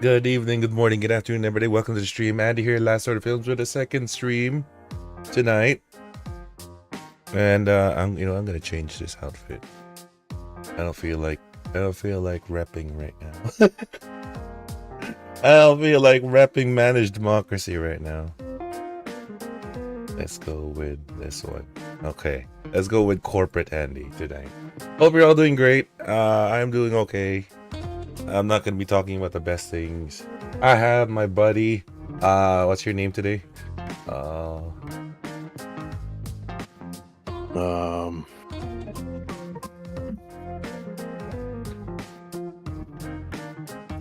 Good evening, good morning, good afternoon, everybody. Welcome to the stream. Andy here, Last Order Films, with a second stream tonight. And I'm gonna change this outfit. I don't feel like repping right now. I don't feel like repping managed democracy right now. Let's go with this one. Okay, let's go with corporate Andy tonight. Hope you're all doing great. I'm doing okay. I'm not gonna be talking about the best things. I have my buddy. What's your name today?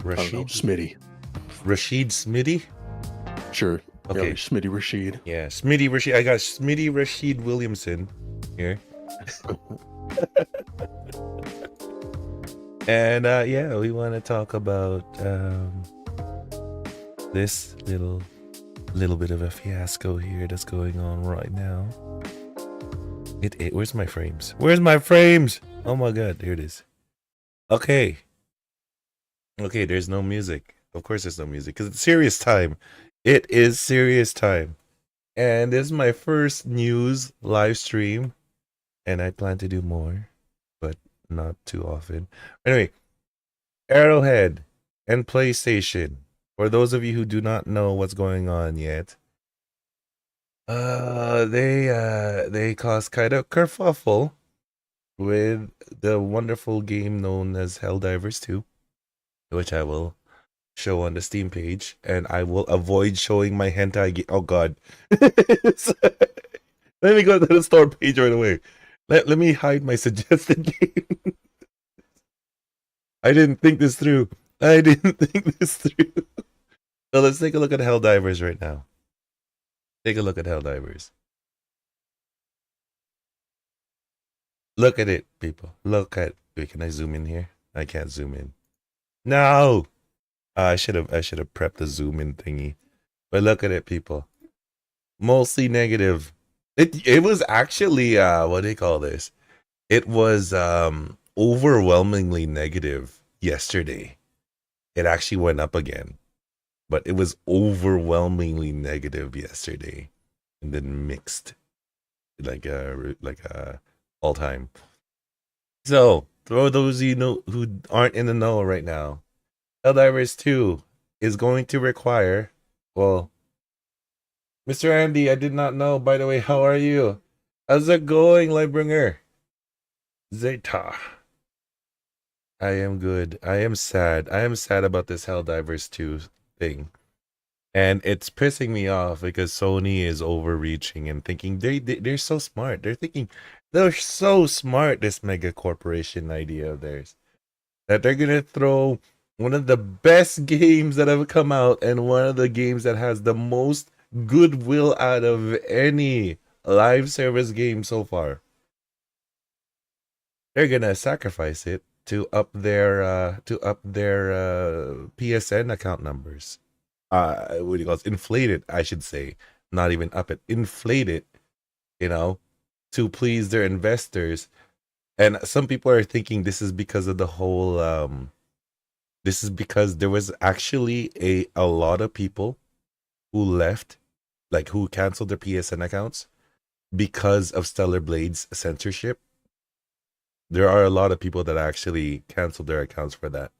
Rashid Smitty. Rashid Smitty? Sure. Okay. Yeah, Smitty Rashid. Yeah, Smitty Rashid. I got Smitty Rashid Williamson here. And yeah, we want to talk about this little bit of a fiasco here that's going on right now. Where's my frames? Where's my frames? Oh my god, here it is. Okay, there's no music. Of course there's no music because it's serious time. It is serious time. And this is my first news live stream, and I plan to do more, but not too often. Anyway, Arrowhead and PlayStation. For those of you who do not know what's going on yet, they caused kind of kerfuffle with the wonderful game known as Helldivers 2, which I will show on the Steam page, and I will avoid showing my hentai oh god. Let me go to the store page right away. Let me hide my suggested game. I didn't think this through. So let's take a look at Helldivers right now. Take a look at Helldivers. Look at it, people. Look at. Wait, can I zoom in here? I can't zoom in. No. I should have prepped the zoom in thingy. But look at it, people. Mostly negative. It was actually what do you call this? It was overwhelmingly negative yesterday. It actually went up again, but it was overwhelmingly negative yesterday, and then mixed like all time. So for those you know who aren't in the know right now, Helldivers 2 is going to require, well, Mr. Andy, I did not know, by the way, how are you? How's it going, Lightbringer? Zeta. I am good. I am sad. I am sad about this Helldivers 2 thing. And it's pissing me off because Sony is overreaching and thinking they're so smart. They're so smart, this mega corporation idea of theirs, that they're gonna throw one of the best games that have come out and one of the games that has the most goodwill out of any live service game so far. They're gonna sacrifice it to up their PSN account numbers. What do you call it? Inflate it, I should say. Not even up it. Inflate it, to please their investors. And some people are thinking this is because of the whole this is because there was actually a lot of people who left, like who canceled their PSN accounts because of Stellar Blade's censorship. There are a lot of people that actually canceled their accounts for that.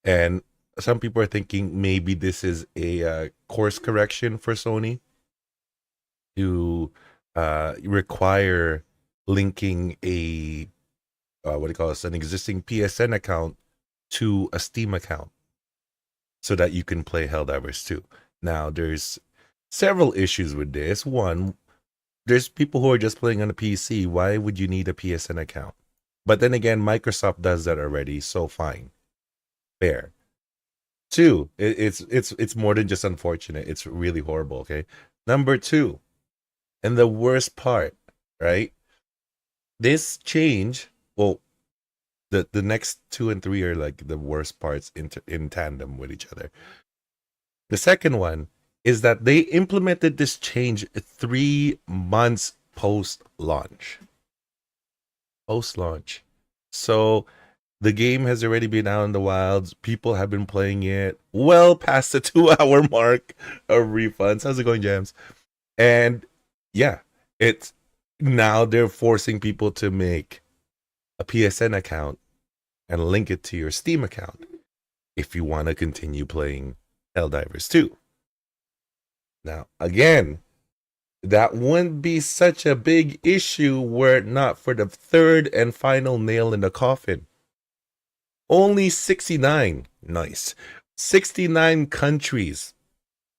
And some people are thinking maybe this is a course correction for Sony to require linking a what do you call this, an existing PSN account to a Steam account so that you can play Helldivers 2. Now, there's several issues with this. One, there's people who are just playing on a PC. Why would you need a PSN account? But then again, Microsoft does that already, so fine. Fair. Two, it's more than just unfortunate. It's really horrible, okay? Number two, and the worst part, right? This change, well, the next 2 and 3 are like the worst parts in tandem with each other. The second one is that they implemented this change 3 months post-launch. So The game has already been out in the wilds. People have been playing it well past the 2 hour mark of refunds. How's it going, Jams? And yeah, it's now they're forcing people to make a PSN account and link it to your Steam account if you want to continue playing Helldivers 2. Now, again, that wouldn't be such a big issue were it not for the third and final nail in the coffin. Only 69, nice, 69 countries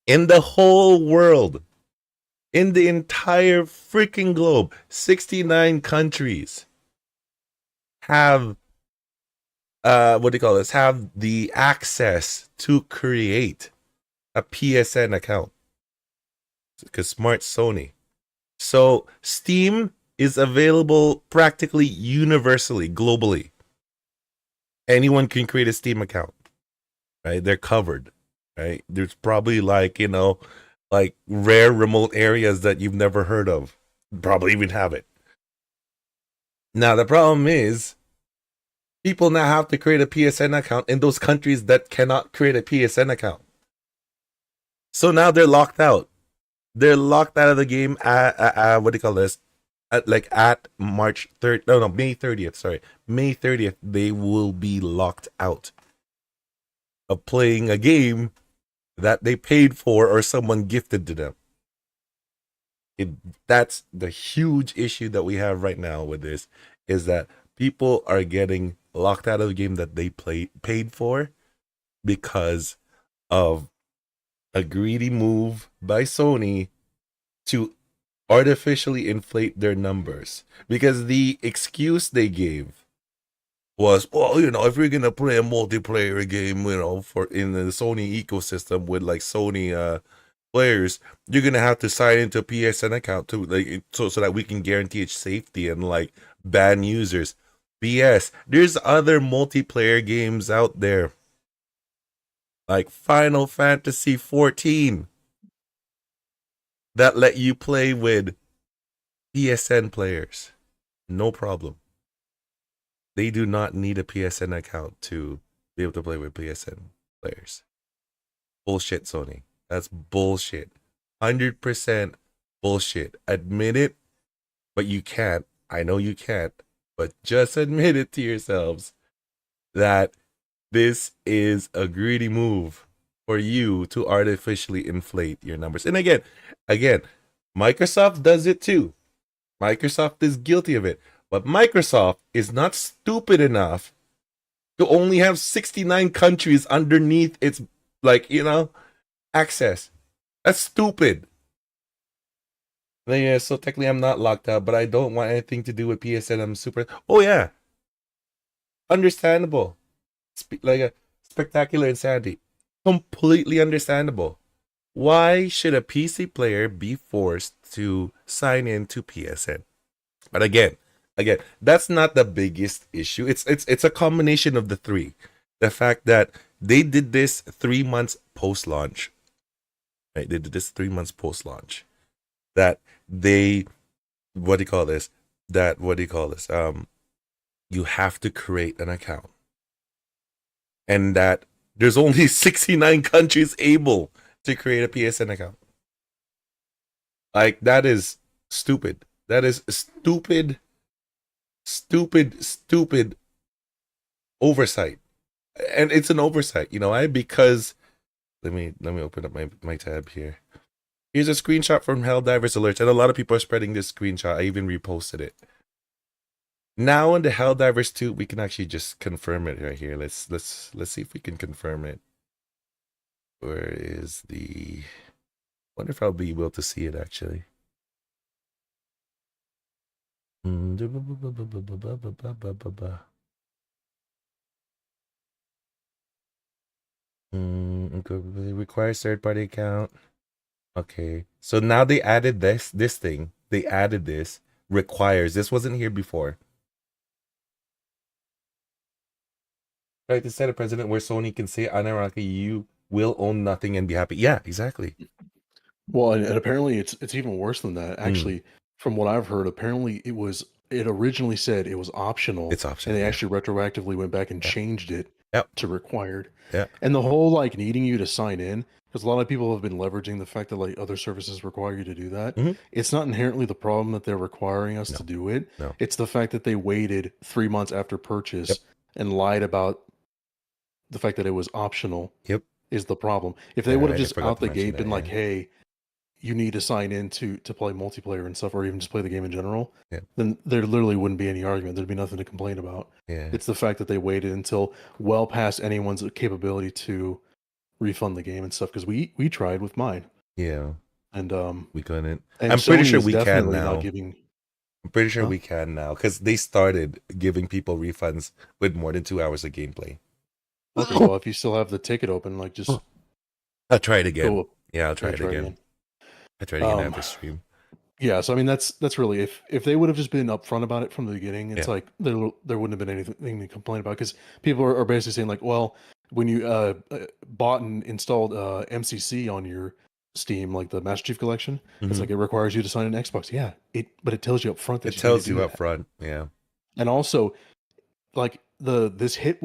in the whole world, in the entire freaking globe, 69 countries have have the access to create a PSN account because smart Sony. So Steam is available practically universally, globally. Anyone can create a Steam account, right? They're covered, right? There's probably like rare remote areas that you've never heard of, probably even have it. Now the problem is people now have to create a PSN account in those countries that cannot create a PSN account. So now they're locked out. They're locked out of the game at at March 3rd. No, May 30th. Sorry, May 30th. They will be locked out of playing a game that they paid for or someone gifted to them. That's the huge issue that we have right now with this, is that people are getting locked out of the game that they paid for because of a greedy move by Sony to artificially inflate their numbers. Because the excuse they gave was, well, if you're gonna play a multiplayer game, for in the Sony ecosystem with like Sony players, you're gonna have to sign into a PSN account to so that we can guarantee its safety and like ban users. BS. There's other multiplayer games out there, like Final Fantasy 14, that let you play with PSN players. No problem. They do not need a PSN account to be able to play with PSN players. Bullshit, Sony. That's bullshit. 100% bullshit. Admit it, but you can't. I know you can't, but just admit it to yourselves that this is a greedy move for you to artificially inflate your numbers. And again, Microsoft does it too. Microsoft is guilty of it. But Microsoft is not stupid enough to only have 69 countries underneath its, access. That's stupid. Yeah, so technically I'm not locked out, but I don't want anything to do with PSN. I'm super... Oh, yeah. Understandable. Like a spectacular insanity. Completely understandable. Why should a PC player be forced to sign in to PSN? But again, that's not the biggest issue. It's a combination of the three. The fact that they did this 3 months post-launch. Right? They did this 3 months post-launch. That they you have to create an account. And that there's only 69 countries able to create a PSN account. Like, that is stupid. That is stupid oversight. And it's an oversight, because let me open up my tab here. Here's a screenshot from Helldivers Alerts, and a lot of people are spreading this screenshot. I even reposted it. Now in the Helldivers 2, we can actually just confirm it right here. Let's see if we can confirm it. Where is the... wonder if I'll be able to see it actually. It requires third-party account. Okay, so now they added this thing. They added this. Requires. This wasn't here before. Right, to set a precedent where Sony can say unironically, you will own nothing and be happy. Yeah, exactly. Well, and apparently it's even worse than that. Actually, from what I've heard, apparently it was it originally said it was optional, It's and optional. they Yeah. actually retroactively went back and Yeah. changed it Yep. to required. Yeah. And the whole like needing you to sign in, because a lot of people have been leveraging the fact that like other services require you to do that. Hmm. It's not inherently the problem that they're requiring us No. to do it. No. It's the fact that they waited 3 months after Yep. purchase and lied about the fact that it was optional Yep. is the problem. If they would Yeah, have I just forgot out to the mention gate that. been like, Yeah. hey, you need to sign in to play multiplayer and stuff, or even just play the game in general, Yeah. then there literally wouldn't be any argument. There'd be nothing to complain about. Yeah. It's the fact that they waited until well past anyone's capability to refund the game and stuff. Because we tried with mine, Yeah. and We couldn't. and I'm pretty Sony sure is we can definitely not now. giving. I'm pretty sure Huh? we can now because they started giving people refunds with more than 2 hours of gameplay. Okay, well, if you still have the ticket open, like just I'll try it again. go up Yeah, I'll try and it try it again. again. I try it again after stream. Yeah, so I mean that's really if they would have just been upfront about it from the beginning, it's Yeah. like there wouldn't have been anything to complain about because people are basically saying like, well, when you bought and installed MCC on your Steam, like the Master Chief Collection, it's Mhm. like it requires you to sign an Xbox. Yeah, but it tells you up front that It you need tells to do you up that. front. Yeah. And also, like this hit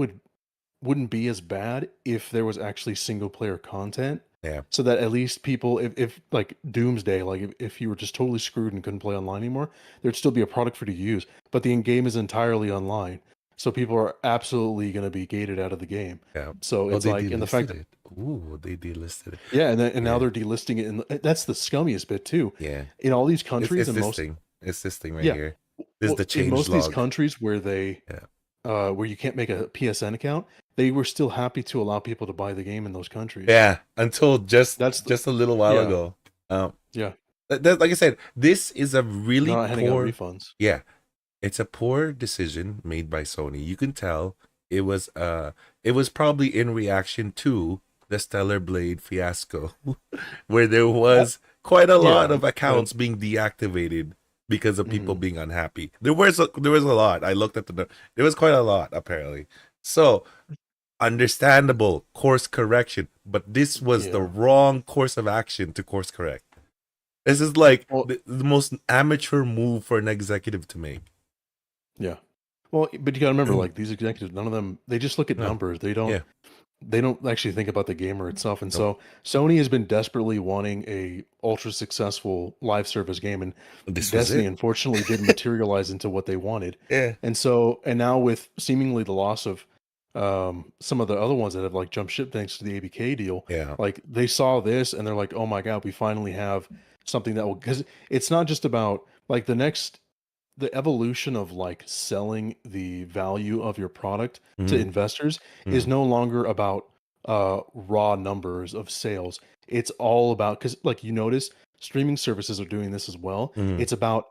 wouldn't be as bad if there was actually single player content. Yeah. So that at least people, if like Doomsday, like if you were just totally screwed and couldn't play online anymore, there'd still be a product for you to use. But the game is entirely online. So people are absolutely going to be gated out of the game. Yeah. So Oh, it's they like, and the fact delisted that, it. Ooh, they delisted it. yeah, and now Yeah. they're delisting it. And that's the scummiest bit too. Yeah. In all these It's countries it's and this most, thing. It's this thing right yeah, here. This is well, the in change most of these log. countries where they, Yeah. where you can't make a PSN account, they were still happy to allow people to buy the game in those countries. Yeah. Until just That's the, just a little while yeah, ago. yeah. Like I said, this is a really Not handing out poor. refunds. Yeah. It's a poor decision made by Sony. You can tell it was probably in reaction to the Stellar Blade fiasco, where there was quite a lot Yeah, of accounts being deactivated because of people Mhm. being unhappy. There was a lot. I looked at there was quite a lot apparently. So understandable course correction, but this was the Yeah. wrong course of action to course correct. This is like Well, the most amateur move for an executive to make. yeah. Well, but you gotta remember, like these executives, none of them they just look at No. numbers. Yeah. They don't actually think about the gamer itself. And Nope. so Sony has been desperately wanting a ultra successful live service game, and This was Destiny it. unfortunately didn't materialize into what they wanted. Yeah. And now with seemingly the loss of some of the other ones that have like jumped ship thanks to the ABK deal, Yeah. like they saw this and they're like, oh my god, we finally have something that will, because it's not just about like the evolution of like selling the value of your product to Mhm. investors is Mhm. no longer about raw numbers of sales. It's all about, because like you notice streaming services are doing this as well. Mhm. It's about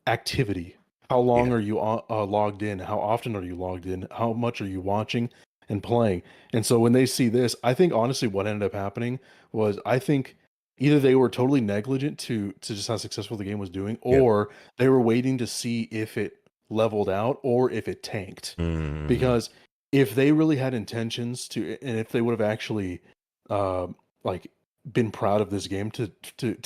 activity. How long Yeah. are you logged in? How often are you logged in? How much are you watching and playing? And so when they see this, I think honestly what ended up happening was, I think either they were totally negligent to just how successful the game was doing, Yep. or they were waiting to see if it leveled out or if it tanked. Mhm. Because if they really had intentions to, and if they would have actually uh, like been proud of this game to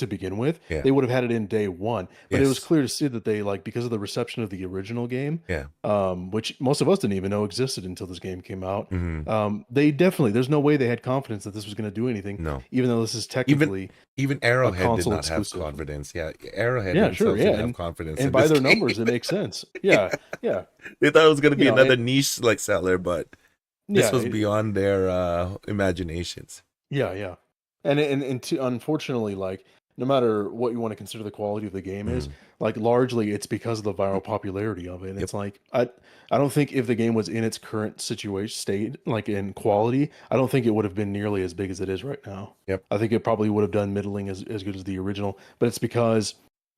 begin with, Yeah. they would have had it in day one. But it was Yes. clear to see that they, like, because of the reception of the original game, Yeah. which most of us didn't even know existed until this game came out. Mhm. They definitely, there's no way they had confidence that this was going to do anything, No. even though this is Even technically even a Arrowhead did console not have exclusive. confidence. Yeah. Arrowhead Yeah, sure, themselves yeah, didn't have confidence and in by this their game. numbers, it makes sense. Yeah, yeah, They thought it was gonna you be know, another niche like seller, but this yeah, was beyond their imaginations. yeah, yeah. And unfortunately, like, no matter what you want to consider the quality of the game is, Mhm. like largely it's because of the viral popularity of it. And Yep. it's like I don't think if the game was in its current situation state, like in quality, I don't think it would have been nearly as big as it is right now. Yep. I think it probably would have done middling as good as the original, but it's because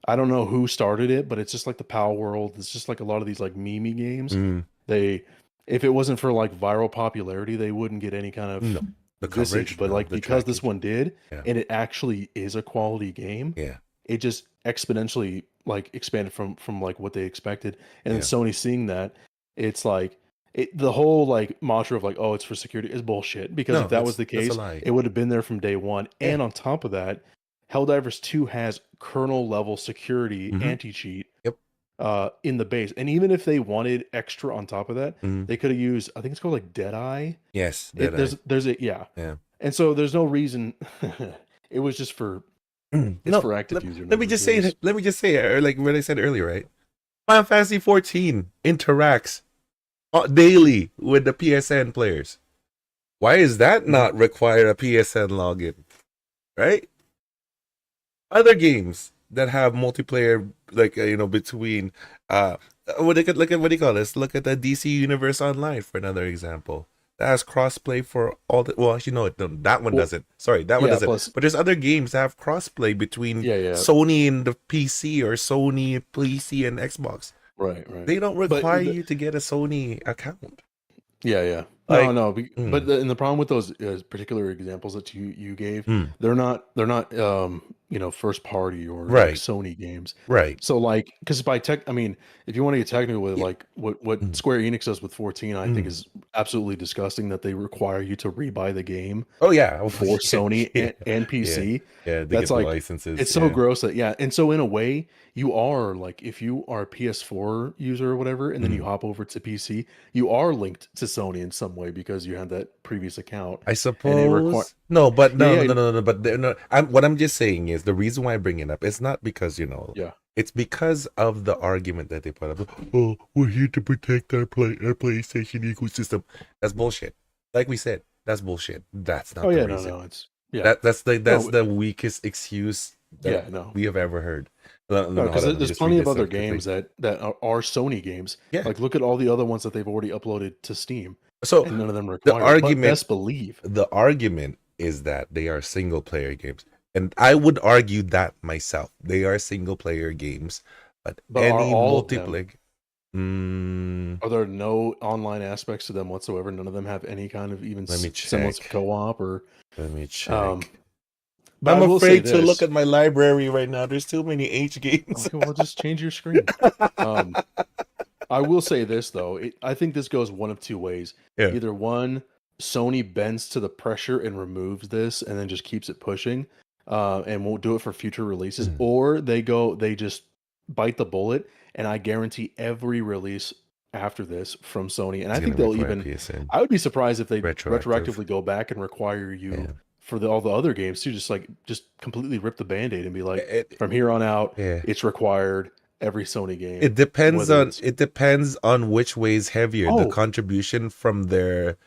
I don't know who started it, but it's just like the Pal World. It's just like a lot of these like meme games. Mhm. They, if it wasn't for like viral popularity, they wouldn't get any kind of No. The visage. coverage, But no. like The because this trackage. one did, Yeah. and it actually is a quality game, Yeah. it just exponentially like expanded from like what they expected. And then Yeah. Sony seeing that, it's like the whole like mantra of like, oh, it's for security is bullshit. Because if No, that was the that's a case, lie. it would have been there from day one. Yeah. And on top of that, Helldivers 2 has kernel level security Mhm. anti cheat Yep. in the base. And even if they wanted extra on top of that, Mhm. they could have used, I think it's called like Deadeye. Yes, It Deadeye. there's a yeah. Yeah. And so there's no reason it was just for it's No, for active user let me numbers. just It say was let me just say it, or like what I said earlier, right? Final Fantasy 14 interacts daily with the PSN players. Why is that not require a PSN login? Right? Other games that have multiplayer, like between look at what do you call this? Look at the DC Universe Online for another example. That has crossplay for all the. Well, actually, no, that one well, doesn't. Sorry, that one yeah, doesn't. plus But there's other games that have crossplay between yeah. Sony and the PC or Sony PC and Xbox. Right. They don't But require you to get a Sony account. yeah. Like, No, mm, and the problem with those particular examples that you gave, mm, they're not first party or like right, Sony games. right. So like, because by tech, I mean, if you want to get technical with Yeah. like what Mm, Square Enix does with 14, I think mm. is absolutely disgusting that they require you to rebuy the game Oh yeah, for Sony yeah, and yeah, PC. yeah. They That's get the like licenses. it's so Yeah. gross that yeah. And so in a way, you are like if you are a PS4 user or whatever, and then you Mm. hop over to PC, you are linked to Sony in some way because you had that previous account, I and it require suppose no, but yeah no, no, yeah no, no, no. But no, what I'm just saying is the reason why I bring it up. It's not because yeah. it's because of the argument that they put up. Oh, we're here to protect our PlayStation ecosystem. That's bullshit. Like we said, that's bullshit. That's Oh not the yeah, reason. no, it's yeah That's no the weakest excuse that yeah no. we have ever heard. No, no, No, no, hold because on. Let me there's just read plenty of this other up quickly. games that are Sony games. Yeah. Like, look at all the other ones that they've already uploaded to Steam, So and none of them the require it. But argument best believe, the argument is that they are single player games. And I would argue that myself. They are single player games, but but are any all of them? multiplayer. Mm, Are there no online aspects to them whatsoever? None of them have any kind of even let me semblance of check. co-op or. Let me Um, check. but I'm I will say afraid to look this. at my library right now. There's too many H games. Okay, well, just change your screen. Um, I will say this though. I think this goes one of two ways. Yeah. Either one, Sony bends to the pressure and removes this, and then just keeps it pushing, and won't do it for future releases, Mm, or they just bite the bullet, and I guarantee every release after this from Sony, and it's I gonna think they'll require even. PSN. I would be surprised if they Retroactive. retroactively go back and require you Yeah. for all the other games to just completely rip the band-aid and be like, It, from here on out, yeah. it's required every Sony game, It depends whether on it's which way is heavier. oh The contribution from their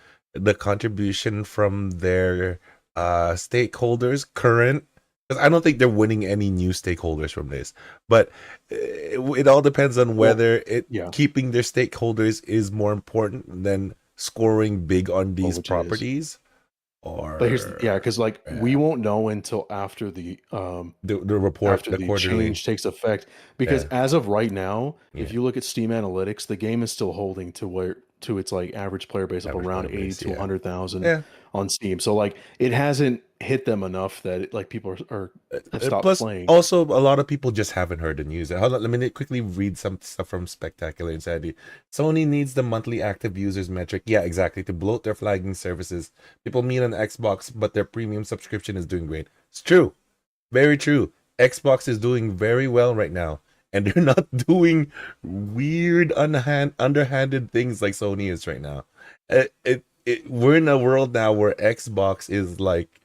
stakeholders current, because I don't think they're winning any new stakeholders from this. But it all depends on well, whether it yeah. keeping their stakeholders is more important than scoring big on Well, these which it is. properties, But yeah, or because like we won't know until the report, after the the quarterly. change takes effect. Because Yeah, as of right now, if yeah, you look at Steam Analytics, the game is still holding to its like average player base of average around player 80 base. to Yeah, 100,000 yeah. on Steam. So like it hasn't hit them enough that like people are have stopped Plus, playing. also a lot of people just haven't heard the news. Hold on, let me quickly read some stuff from Spectacular Insanity. Sony needs the monthly active users metric. Yeah, exactly, to bloat their flagging services. People meet on Xbox, but their premium subscription is doing great. It's true, very true. Xbox is doing very well right now, and they're not doing weird, underhanded things like Sony is right now. We're in a world now where Xbox is like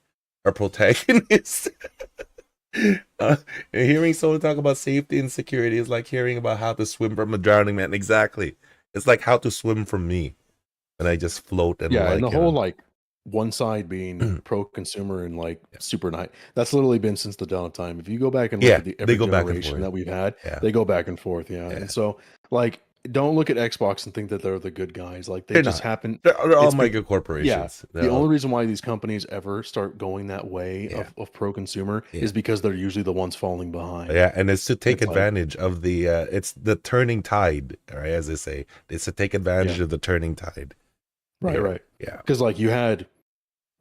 a protagonist. uh, Hearing someone talk about safety and security is like hearing about how to swim from a drowning man. Exactly. It's like how to swim from me. And I just float and Yeah, and the like, whole like one side being pro consumer and like super nice. That's literally been since the dawn of time. If you go back and look yeah, at the they every go back and generation forth. that we've had, Yeah. they go back and forth. Yeah. Yeah. And so like don't look at Xbox and think that they're the good guys. Like they They're just not. happen They're all it's mega yeah. corporations. The They're all, only reason why these companies ever start going that way yeah. of pro consumer Yeah. is because they're usually the ones falling behind. Yeah, and it's to take It's like, advantage of the it's the turning tide, all right, as they say. It's to take advantage yeah, of the turning tide. right, Yeah. right. Yeah. Because like you had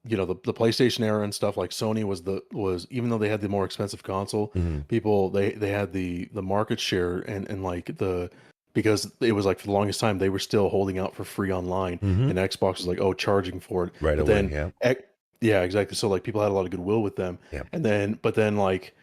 the PlayStation era and stuff like Sony was even though they had the more expensive console, Mhm. people they had the market share and like the because it was like for the longest time they were still holding out for free online Mhm. and Xbox was like charging for it. Right But away, then yeah. yeah, exactly. So like people had a lot of goodwill with them. Yeah. And then but then like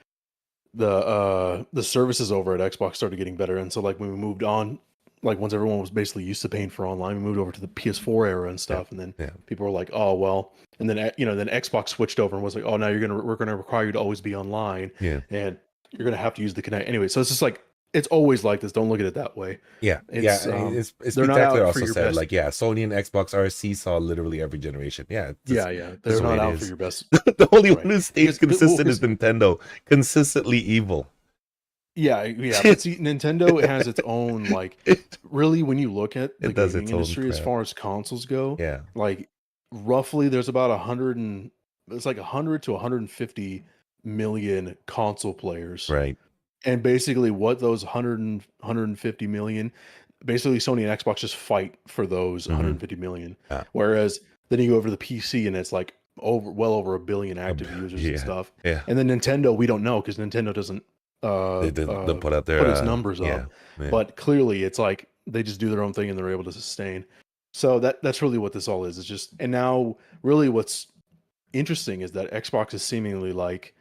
the services over at Xbox started getting better, and so like when we moved on, like once everyone was basically used to paying for online, we moved over to the PS4 era and Yeah. stuff, and then Yeah. people were like, oh well, and then then Xbox switched over and was like, oh now we're gonna require you to always be online, Yeah. and you're gonna have to use the Kinect anyway. So it's just like it's always like this. Don't look at it that way. Yeah. Yeah. It's It's they're not spectacular out for also your said, best. like, yeah, Sony and Xbox are a seesaw literally every generation. Yeah. Yeah, yeah, This is they're the way not it out for is. your best. The only one Right. who stays consistent is Because Nintendo. Consistently evil. yeah, yeah, but see, Nintendo has its own like it really when you look at the does gaming its own industry as crap. far as consoles go, Yeah. like roughly there's about 100 and it's like 100 to 150 million console players. Right. And basically what those 150 million, basically Sony and Xbox just fight for those Mm-hmm. 150 million. Yeah. Whereas then you go over to the PC and it's like well over a billion active users and Yeah. stuff. Yeah. And then Nintendo, we don't know because Nintendo doesn't They put out their put its numbers yeah. up. Yeah. But clearly it's like they just do their own thing and they're able to sustain. So that's really what this all is. It's just and now really what's interesting is that Xbox is seemingly like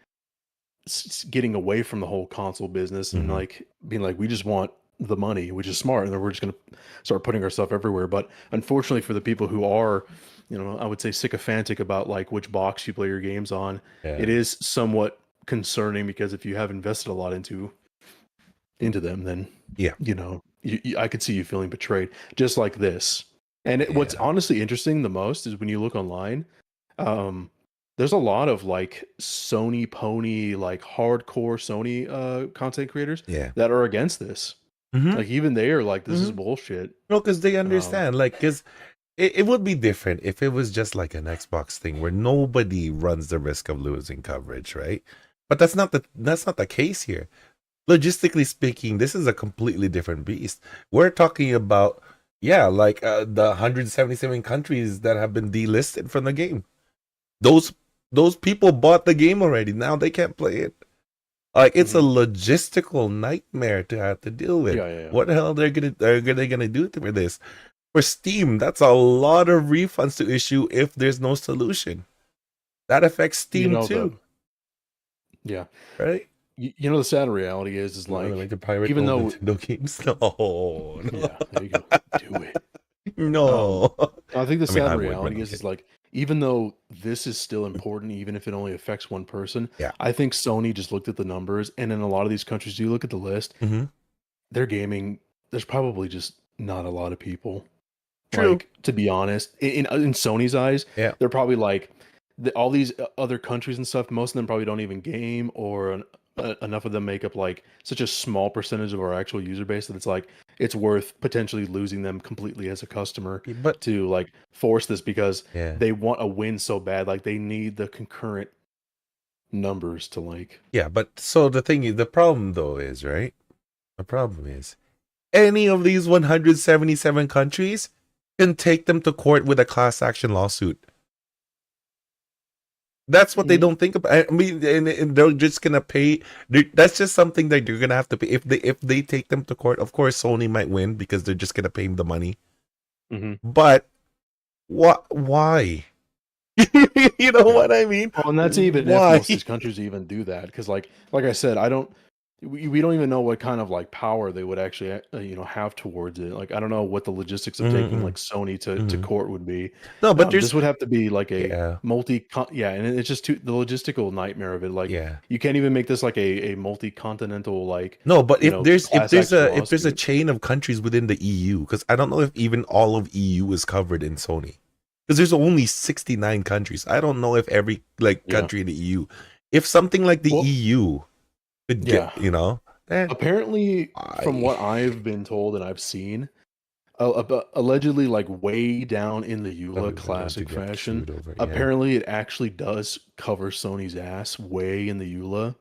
getting away from the whole console business and Mhm. like being like we just want the money, which is smart, and then we're just going to start putting our stuff everywhere. But unfortunately for the people who are, I would say sycophantic about like which box you play your games on, Yeah. it is somewhat concerning because if you have invested a lot into them, then Yeah. I could see you feeling betrayed, just like this. And what's Yeah. honestly interesting the most is when you look online, um, there's a lot of like Sony pony, like hardcore Sony content creators Yeah. that are against this. Mm-hmm. Like even they are like, this is Mm-hmm. bullshit. No, because they Um, understand. Like, because it would be different if it was just like an Xbox thing where nobody runs the risk of losing coverage, right? But that's not the case here. Logistically speaking, this is a completely different beast. We're talking about, yeah, like the 177 countries that have been delisted from the game. Those people bought the game already. Now they can't play it. Like it's a mhm. logistical nightmare to have to deal with. Yeah, yeah, yeah. What the hell are they gonna do for this? For Steam, that's a lot of refunds to issue if there's no solution. That affects You Steam know the too, yeah. right? The sad reality is Like like to pirate even old though Nintendo games. No, yeah, there you go, do it. Um, no. I think the I mean, sad I would, but reality I'm is kidding. like even though this is still important, even if it only affects one person, Yeah. I think Sony just looked at the numbers, and in a lot of these countries, you look at the list, Mm-hmm. their gaming, there's probably just not a lot of people. True. Like to be honest, in Sony's eyes, Yeah. they're probably like all these other countries and stuff. Most of them probably don't even game, or enough of them make up like such a small percentage of our actual user base that it's like it's worth potentially losing them completely as a customer But to like force this because yeah. they want a win so bad. Like they need the concurrent numbers to like. Yeah, but so the problem though is, right? The problem is any of these 177 countries can take them to court with a class action lawsuit. That's what they Mm, don't think about. I mean, and they're just gonna pay. That's just something that you're gonna have to pay if they take them to court. Of course, Sony might win because they're just gonna pay them the money. mhm. But what? Why? You know Yeah. what I mean? Well, and that's even if Why? most of these countries even do that, because like I said, I don't. We don't even know what kind of like power they would actually have towards it. Like I don't know what the logistics of taking Mm-mm, like Sony to mm-mm. court would be. No, but This there's would have to be like a yeah, yeah, and it's just the logistical nightmare of it. Like yeah. you can't even make this like a multi-continental like No, but if there's if class there's action a if there's a lawsuit. chain of countries within the EU, because I don't know if even all of EU is covered in Sony, because there's only 69 countries. I don't know if every like Yeah. country in the EU, if something like the Well, EU could get, yeah. eh, Apparently, from I what I've been told and I've seen, allegedly like way down in the EULA probably would love to classic get fashion, sued over. Yeah. apparently it actually does cover Sony's ass way in the EULA.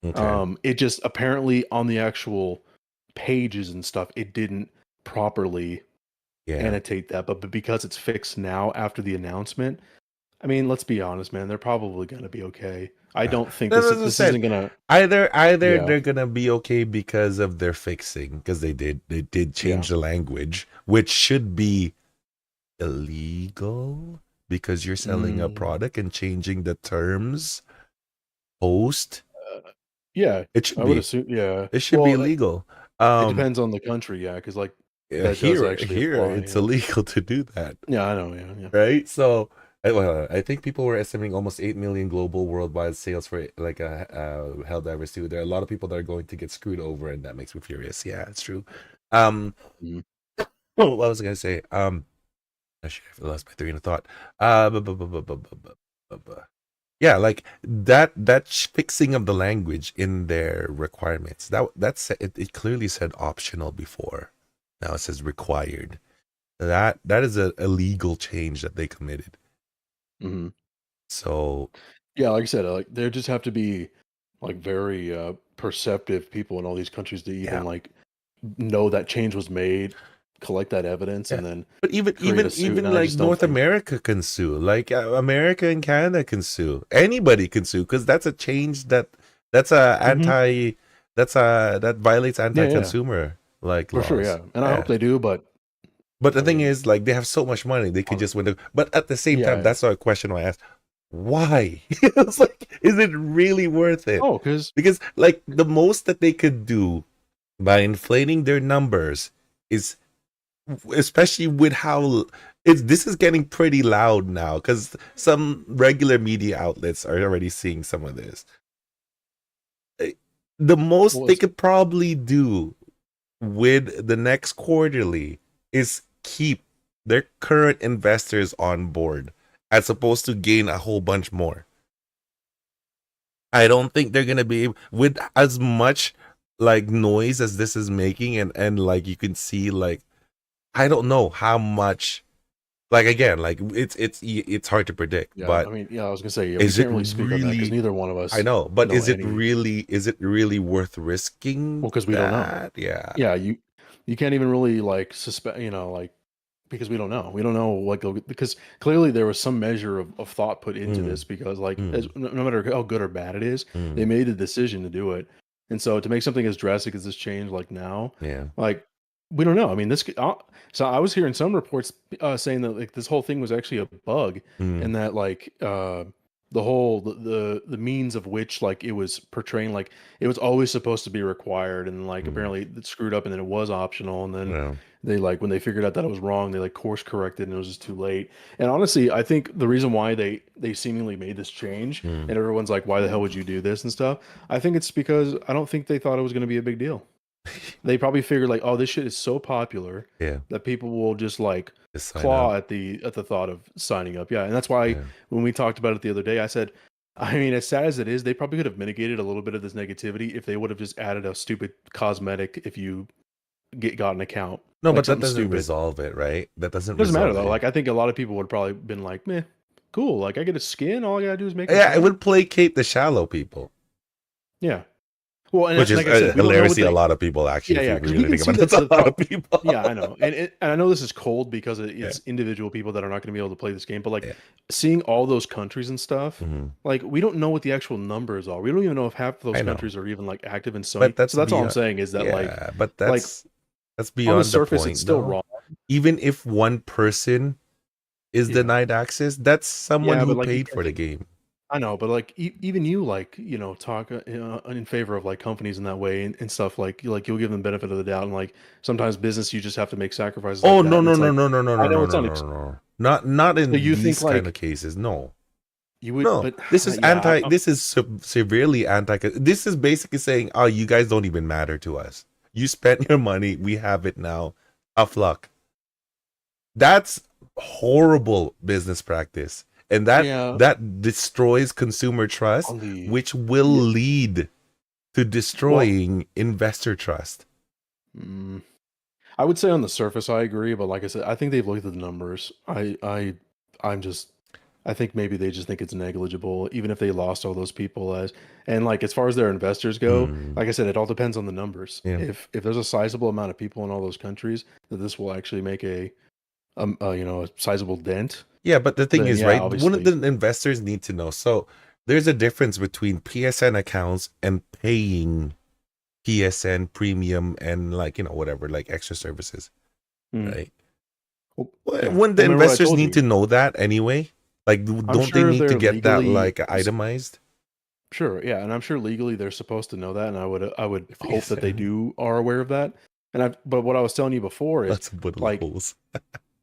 Okay. It just apparently on the actual pages and stuff, it didn't properly Yeah. annotate that, but because it's fixed now after the announcement, I mean, let's be honest, man, they're probably gonna be okay. I don't think That's what I this said. isn't gonna. Either Yeah, they're gonna be okay because of their fixing, because they did yeah. change the language, which should be illegal because you're selling a Mm, product and changing the terms post. Yeah, It should I would be. assume. Yeah. It should be Well, illegal. it Um, depends on the country. Yeah, because like yeah, that does here, actually here, apply. it's Yeah. illegal to do that, Yeah, I know. Yeah, yeah. right? So, I think people were estimating almost 8 million global worldwide sales for like a Helldivers 2. There are a lot of people that are going to get screwed over, and that makes me furious. Yeah, it's true. Um, Mhm. what was I gonna say? Actually, I lost my train of thought. Yeah, like that fixing of the language in their requirements. It clearly said optional before. Now it says required. That is a legal change that they committed. Mhm. So Yeah, like I said, like there just have to be like very perceptive people in all these countries to yeah, even like know that change was made, collect that evidence, yeah. and then But even create a even suit. And even I like just don't North think. America can sue. Like America and Canada can sue. Anybody can sue because that's a change that's a Hmm. anti that violates Yeah, yeah, anti-consumer like for sure. laws. Yeah, and I hope Yeah. they do. But But the I thing mean, is, like, they have so much money, they could just win. But at the same time, yeah. that's not a question I asked. Why? It's like, is it really worth it? Oh, because Because, like, the most that they could do by inflating their numbers is, especially with how this is getting pretty loud now, because some regular media outlets are already seeing some of this. Eh, The most well, they it's could probably do with the next quarterly is keep their current investors on board as opposed to gain a whole bunch more. I don't think they're gonna be able, with as much like noise as this is making, and like you can see, like, I don't know how much, like, again, like it's hard to predict, yeah. I but mean, yeah. I was gonna say, yeah. We is it can't really speak on that because really, neither one of I us know, but know any. is it really worth Well, risking because we don't know. that? Yeah. Yeah, you can't even really like suspect. Like because we don't know. We don't know what go because clearly there was some measure of thought put into this Mm, because like as, mm, no matter how good or bad it is, they mm, made a decision to do it. And so to make something as drastic as this change like now, yeah. like we don't know. I mean, so I was hearing some reports saying that like this whole thing was actually a bug Mm, and that like the whole the means of which like it was portraying like it was always supposed to be required and like mm, apparently it screwed up and then it was optional and then well, they like when they figured out that it was wrong, they like course corrected and it was just too late. And honestly, I think the reason why they seemingly made this change mm, and everyone's like, why the hell would you do this and stuff? I think it's because I don't think they thought it was going to be a big deal. They probably figured like, oh, this shit is so popular yeah, that people will just like just sign up. claw at the thought of signing up. Yeah, and that's why Yeah, when we talked about it the other day, I said, I mean, as sad as it is, they probably could have mitigated a little bit of this negativity if they would have just added a stupid cosmetic if you got an account, no, like but that something doesn't stupid. resolve it, right? That doesn't Doesn't matter resolve though. it. Like I think a lot of people would probably been like, meh, cool. Like I get a skin, all I gotta do is make an Yeah, it account. would placate the shallow people, Yeah. Well, and which is like I said, we don't know what hilariously a they. lot of people, actually, Yeah, if yeah, you because we really can think see about it. That's a lot of yeah, people. I know, and I know this is cold because Yeah, it's individual people that are not going to be able to play this game. But like yeah. seeing all those countries and stuff, Hmm. like we don't know what the actual numbers are. We don't even know if half of those I know, countries are even like active in Sony. but that's So that's all I'm beyond. saying is that Yeah, but like that's on the beyond the surface, it's point, still though. wrong. Even if one person is Yeah, denied access, that's someone yeah, who but like paid for the game. I know, but like even you like talk in favor of like companies in that way and stuff like you'll give them benefit of the doubt and like sometimes business you just have to make sacrifices like Oh, that no, and no, it's no, like no, no, no, I no, know no, it's no, no, unex no. Not so in you think these kind of like cases. No. you would No, but this is yeah this is severely anti. This is basically saying, oh, you guys don't even matter to us. You spent your money. We have it now. Tough luck. That's horrible business practice. And yeah that destroys consumer trust, on the which will yeah lead to well destroying investor trust. mm, I would say on the surface I agree but like I said I think they've looked at the numbers I'm just I think maybe they just think it's negligible, even if they lost all those people as and like as far as their investors go, Mm, like I said, it all depends on the numbers. yeah. If there's a sizable amount of people in all those countries that this will actually make a sizable dent, Yeah, but the thing then is, yeah, right? One of the obviously. investors need to know. So there's a difference between PSN accounts and paying PSN premium and, like, whatever, like extra services, Mm, right? well, yeah, Wouldn't the well, remember what I investors told need you. to know that anyway? Like, I'm don't they sure need to they're get that legally like itemized? Sure, yeah, and I'm sure legally they're supposed to know that, and I would If hope yes, that they are aware of that. But what I was telling you before is lots of little like holes.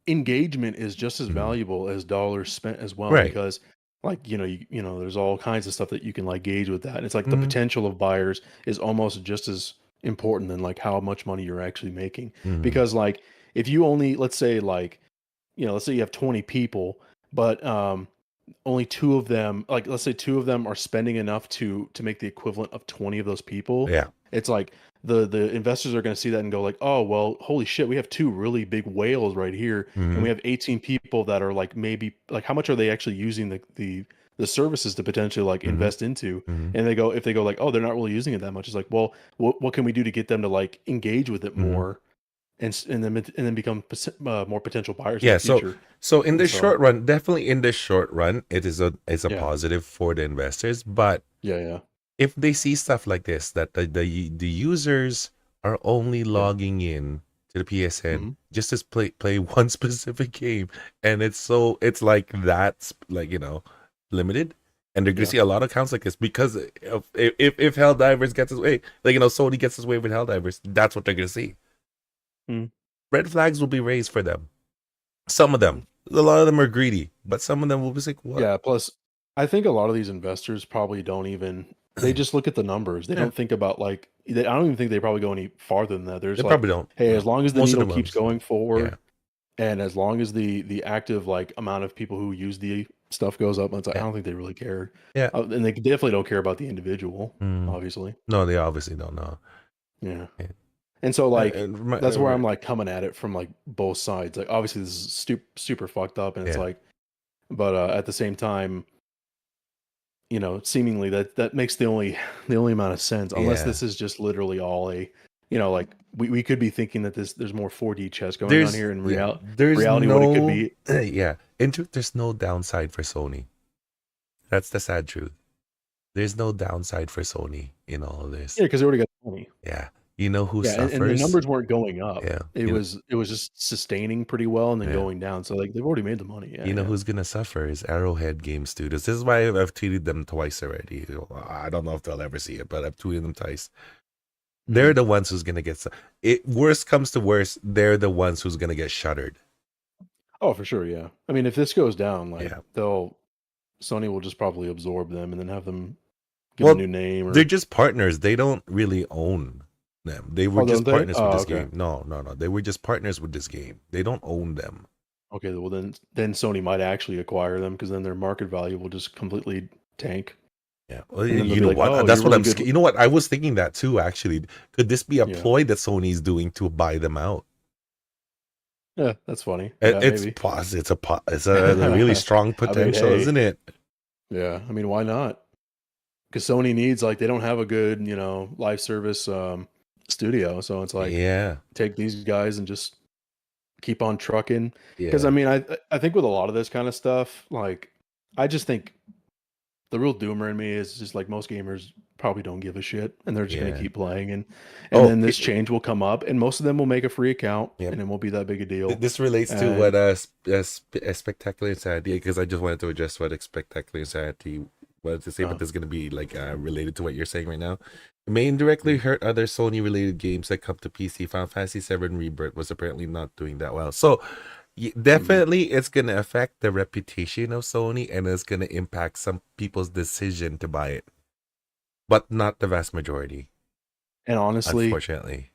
engagement is just as Mhm. valuable as dollars spent as well Right. because like there's all kinds of stuff that you can like gauge with that. And it's like the Mhm. potential of buyers is almost just as important than like how much money you're actually making. Mhm. Because like if you only let's say like let's say you have 20 people, but only two of them, like let's say two of them are spending enough to make the equivalent of 20 of those people. Yeah. It's like the investors are going to see that and go like, oh well, holy shit, we have two really big whales right here, and we Mhm. have 18 people that are like maybe like how much are they actually using the services to potentially like Mhm. invest into? Mhm. And they go if they go like, oh, they're not really using it that much. It's like, well, what can we do to get them to like engage with it Mhm. more and then become more potential buyers in the Yeah, so future? so in And the so short run, definitely in the short run, it's a yeah, positive for the investors. But yeah, yeah, if they see stuff like this, that the users are only yeah. logging in to the PSN Mhm. just to play one specific game, and it's like that's like limited, and they're gonna Yeah. see a lot of accounts like this because if Helldivers gets his way, like Sony gets his way with Helldivers, that's what they're gonna see. Mm, Red flags will be raised for them. Some of mhm. them, a lot of them are greedy, but some of them will be like, "What?" Yeah, plus I think a lot of these investors probably don't even they just look at the numbers. They Yeah, don't think about like I don't even think they probably go any farther than that. they There's like, probably don't. hey, No. as long as the Most of needle them keeps ones, going yeah, forward and as long as the active like amount of people who use the stuff goes up, it's like I yeah, don't think they really care. yeah. And they definitely don't care about the individual, Mm. obviously. No, they obviously don't know. Yeah. Yeah. And so like that's where I'm Right. like coming at it from like both sides. Like obviously this is super fucked up and it's Yeah, like but at the same time seemingly that makes the only amount of sense, unless yeah. this is just literally all like we could be thinking that there's more 4D chess going on There's here in yeah, there's reality what it could no be. yeah. In truth, there's no downside for Sony. That's the sad truth. There's no downside for Sony in all of this. Yeah, because they already got money. Yeah, you know who Yeah, and the suffers? numbers weren't going up. Yeah, It was just sustaining pretty well and then yeah. going down. So like they've already made the money. Yeah, You know yeah. who's gonna suffer is Arrowhead Games Studios. This is why I've tweeted them twice already. I don't know if they'll ever see it, but I've tweeted them twice. They're Mhm. the ones who's gonna get it. Worst comes to worst, they're the ones who's gonna get shuttered. Oh, for sure, yeah. I mean, if this goes down, like Yeah. Sony will just probably absorb them and then have them give them a Well, new name they're or just partners. They don't really own them. They were oh, don't just they? partners with Oh, this okay. game. No, no, no. They were just partners with this game. They don't own them. Okay, well then Sony might actually acquire them because then their market value will just completely tank, Yeah. Well, and then they'll you be know like, what? "Oh, That's you're what really I'm good." scared. You know what? I was thinking that too, actually. Could this be a Yeah, ploy that Sony's doing to buy them out? yeah, that's funny. Yeah, It's maybe. it's a really strong I mean, potential, hey, isn't it? yeah, I mean, why not? Because Sony needs like they don't have a good live service studio, so it's like Yeah. take these guys and just keep on trucking. Because I Yeah. mean, I think with a lot of this kind of stuff, like I just think the real doomer in me is just like most gamers probably don't give a shit and they're just going to Yeah. keep playing and Oh, then this change will come up and most of them will make a free account yeah. and it won't be that big a deal This relates to what and spectacular insanity, because I just wanted to address what spectacular insanity wanted to say, but uh, this is going to be like related to what you're saying right now. It may indirectly mm, hurt other Sony related games that come to PC. Final Fantasy VII Rebirth was apparently not doing that well, so mhm. definitely it's going to affect the reputation of Sony, and it's going to impact some people's decision to buy it, but not the vast majority, And honestly unfortunately.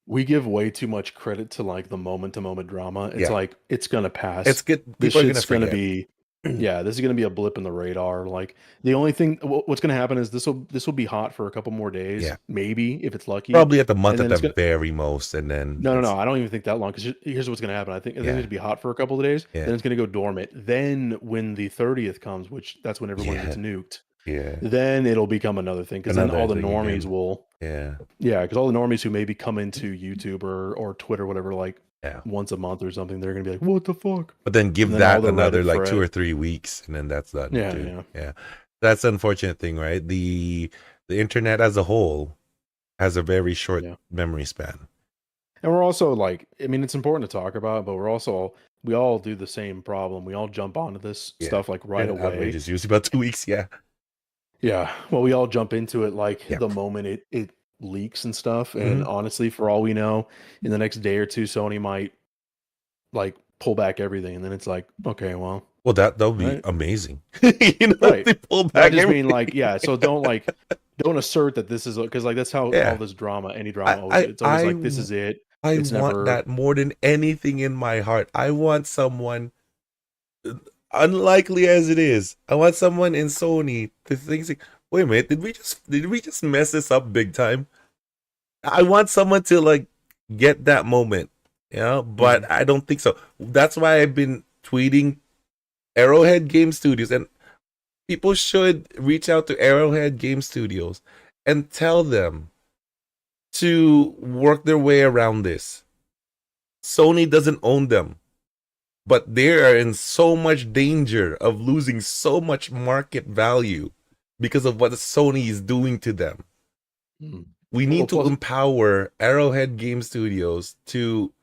we give way too much credit to like the moment to moment drama. It's Yeah, like it's going to it's pass. good. This People are going to shit's going to forget. be yeah, this is going to be a blip in the radar. Like the only thing what's going to happen is this will be hot for a couple more days Yeah. maybe if it's lucky Probably at the month and at then the it's going to very most, and then no, no, no. it's I don't even think that long because here's what's going to happen. I think yeah, it'll be hot for a couple of days. yeah, Then it's going to go dormant. Then when the 30th comes, which that's when everyone gets yeah, nuked, yeah. then it'll become another thing because then Another all the thing normies again. will, Yeah, yeah, because all the normies who maybe come into YouTube or Twitter, whatever, like yeah. once a month or something, they're going to be like, what the fuck? But then And give then all that the another Reddit like two thread. or 3 weeks, and then that's done Yeah, too. yeah, Yeah, that's the unfortunate thing, right? The internet as a whole has a very short yeah. memory span. And we're also like, I mean, it's important to talk about, but we all do the same problem. We all jump onto this Yeah, stuff like right and away. average is usually about 2 weeks. Yeah, Yeah. Well, we all jump into it like Yeah. the moment it leaks and stuff. And Hmm. honestly, for all we know, in the next day or two, Sony might like pull back everything, and then it's like, okay, well, Well, that would be right, amazing. You know, if right. they pull But I back just mean like, everything. yeah. So don't assert that this is because like that's how all Yeah. this drama, any I drama, always I is. It's always I like this w- is it. I It's want never. that more than anything in my heart. I want someone, unlikely as it is, I want someone in Sony to think, like, wait a minute, did we just mess this up big time? I want someone to like get that moment, Mhm. but I don't think so. That's why I've been tweeting Arrowhead Game Studios, and people should reach out to Arrowhead Game Studios and tell them to work their way around this. Sony doesn't own them, but they are in so much danger of losing so much market value because of what Sony is doing to them. Mhm. We Well, need to plus, empower Arrowhead Game Studios to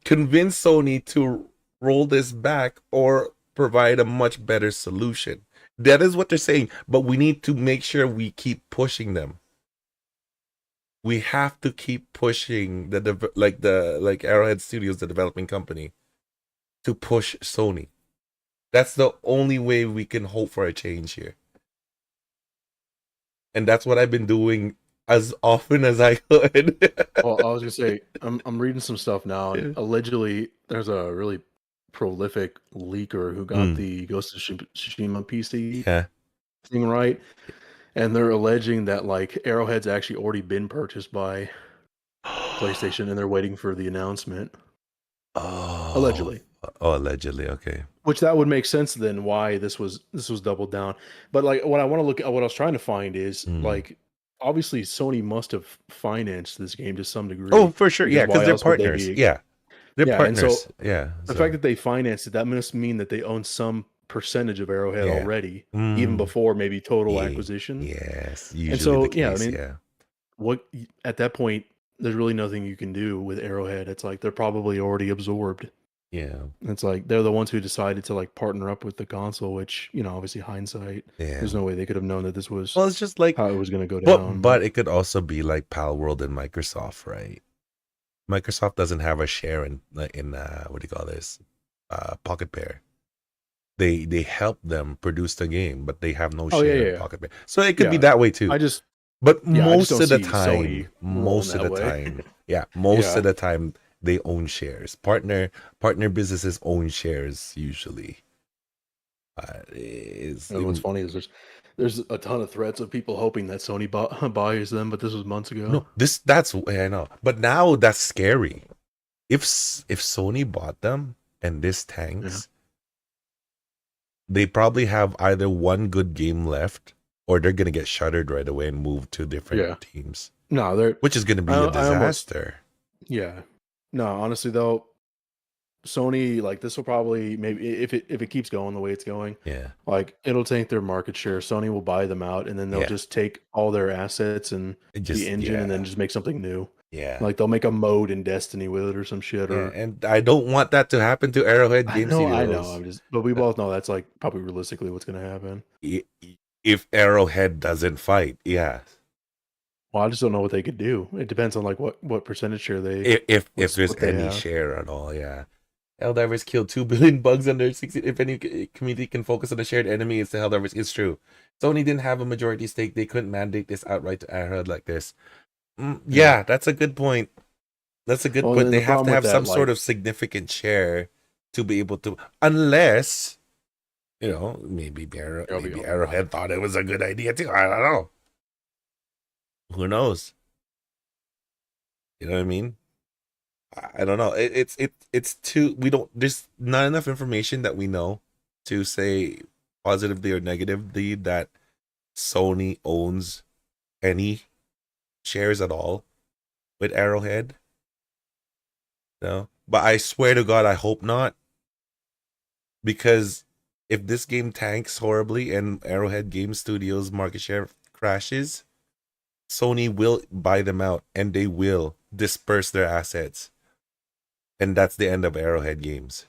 convince Sony to roll this back or provide a much better solution. That is what they're saying, but we need to make sure we keep pushing them. We have to keep pushing like Arrowhead Studios, the developing company, to push Sony. That's the only way we can hope for a change here. And that's what I've been doing as often as I could. well, I was gonna say I'm reading some stuff now, and Yeah. allegedly there's a really prolific leaker who got Mm, the Ghost of Tsushima PC yeah. thing right, and they're alleging that like Arrowhead's actually already been purchased by PlayStation, and they're waiting for the announcement. Oh, Allegedly, oh, allegedly. Okay. which that would make sense then why this was doubled down. But like what I want to look at, what I was trying to find is Mm. like obviously Sony must have financed this game to some Oh, degree for sure. because Yeah, because why they're else would they partners. be? Yeah, they're Yeah, and so partners. Yeah. the fact So that they financed it, that must mean that they own some percentage of Arrowhead yeah. already, even Mm. before maybe total Yeah. acquisition. Yes. And Usually the so, yeah, I case. mean, Yeah. at that point, there's really nothing you can do with Arrowhead. It's like they're probably already absorbed. Yeah. It's like they're the ones who decided to like partner up with the console, which, obviously hindsight, Yeah. there's no way they could have known that this was Well, it's just like, how it was going to go but down. but it could also be like Pal World and Microsoft, right? Microsoft doesn't have a share in what do you call this? Pocket Pair. They help them produce the game, but they have no Oh yeah, share yeah, in yeah. Pocket Pair. So it could be Yeah. that way too. I just But yeah, I just most don't of the see time, Sony rolling that way. yeah, most Yeah. of the time they own shares. Partner businesses own shares usually. Is And what's funny is there's a ton of threats of people hoping that Sony buys them, but this was months ago. no, that's I know, but now that's scary. If Sony bought them and this Yeah. tanks, they probably have either one good game left or they're gonna get shuttered right away and move to different Yeah. teams, No, they're which is gonna be a I almost disaster. yeah. No, honestly though, Sony like this will probably maybe if it keeps going the way it's going, Yeah, like it'll take their market share. Sony will buy them out and then they'll yeah, just take all their assets and it the just engine and then yeah, just make something new. yeah. Like they'll make a mode in Destiny with it or some shit Yeah, or and I don't want that to happen to Arrowhead Game I know. Studios. I'm just but we Uh, both know that's like probably realistically what's gonna happen. If Arrowhead doesn't fight, yeah. Well, I just don't know what they could do. It depends on like what percentage share they If there's what they any have. share at all, yeah. Helldivers killed 2 billion bugs under 60. If any community can focus on a shared enemy, it's the Helldivers. It's true. Sony didn't have a majority stake. They couldn't mandate this outright to Arrowhead like this. Yeah. Yeah, that's a good point. That's a good Well, point. and They the have problem to with have some that, sort like, of significant share to be able to, unless maybe there'll be maybe a lot. Arrowhead thought it was a good idea too. I don't know. Who knows? You know what I mean? I don't know. It's too. We don't. There's not enough information that we know to say positively or negatively that Sony owns any shares at all with Arrowhead. No, but I swear to God, I hope not, because if this game tanks horribly and Arrowhead Game Studios market share crashes, Sony will buy them out and they will disperse their assets. And that's the end of Arrowhead Games.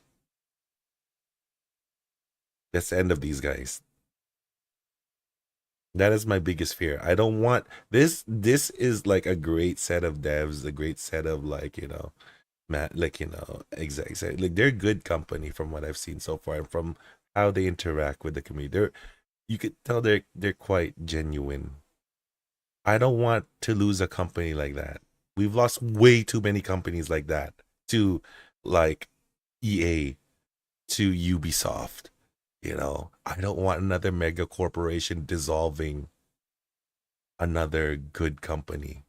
That's the end of these guys. That is my biggest fear. I don't want this. This is like a great set of devs, a great set of like like exactly like they're good company from what I've seen so far and from how they interact with the community. You could tell they're quite genuine. I don't want to lose a company like that. We've lost way too many companies like that to like EA, to Ubisoft. I don't want another mega corporation dissolving another good company.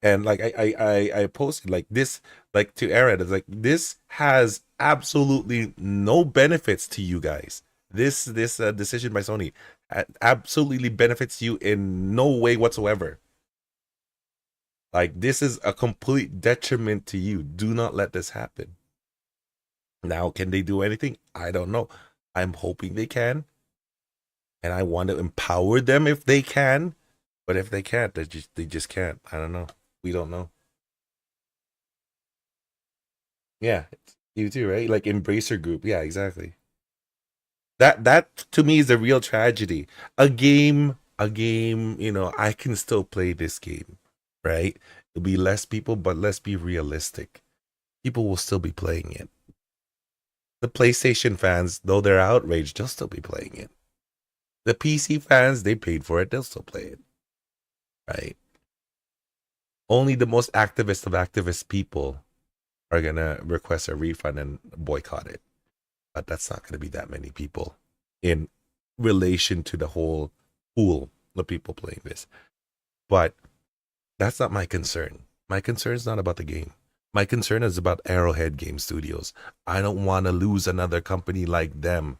And like I posted like this, like to Aaron, it's like this has absolutely no benefits to you guys. This decision by Sony absolutely benefits you in no way whatsoever. Like this is a complete detriment to you. Do not let this happen. Now, can they do anything? I don't know. I'm hoping they can, and I want to empower them if they can. But if they can't, they just can't. I don't know. We don't know. Yeah, you too, right? Like Embracer Group. Yeah, exactly. That to me is a real tragedy. A game. I can still play this game, right? It'll be less people, but let's be realistic. People will still be playing it. The PlayStation fans, though they're outraged, they'll still be playing it. The PC fans, they paid for it, they'll still play it, right? Only the most activist of activist people are gonna request a refund and boycott it. But that's not gonna be that many people in relation to the whole pool of people playing this. But that's not my concern. My concern is not about the game. My concern is about Arrowhead Game Studios. I don't want to lose another company like them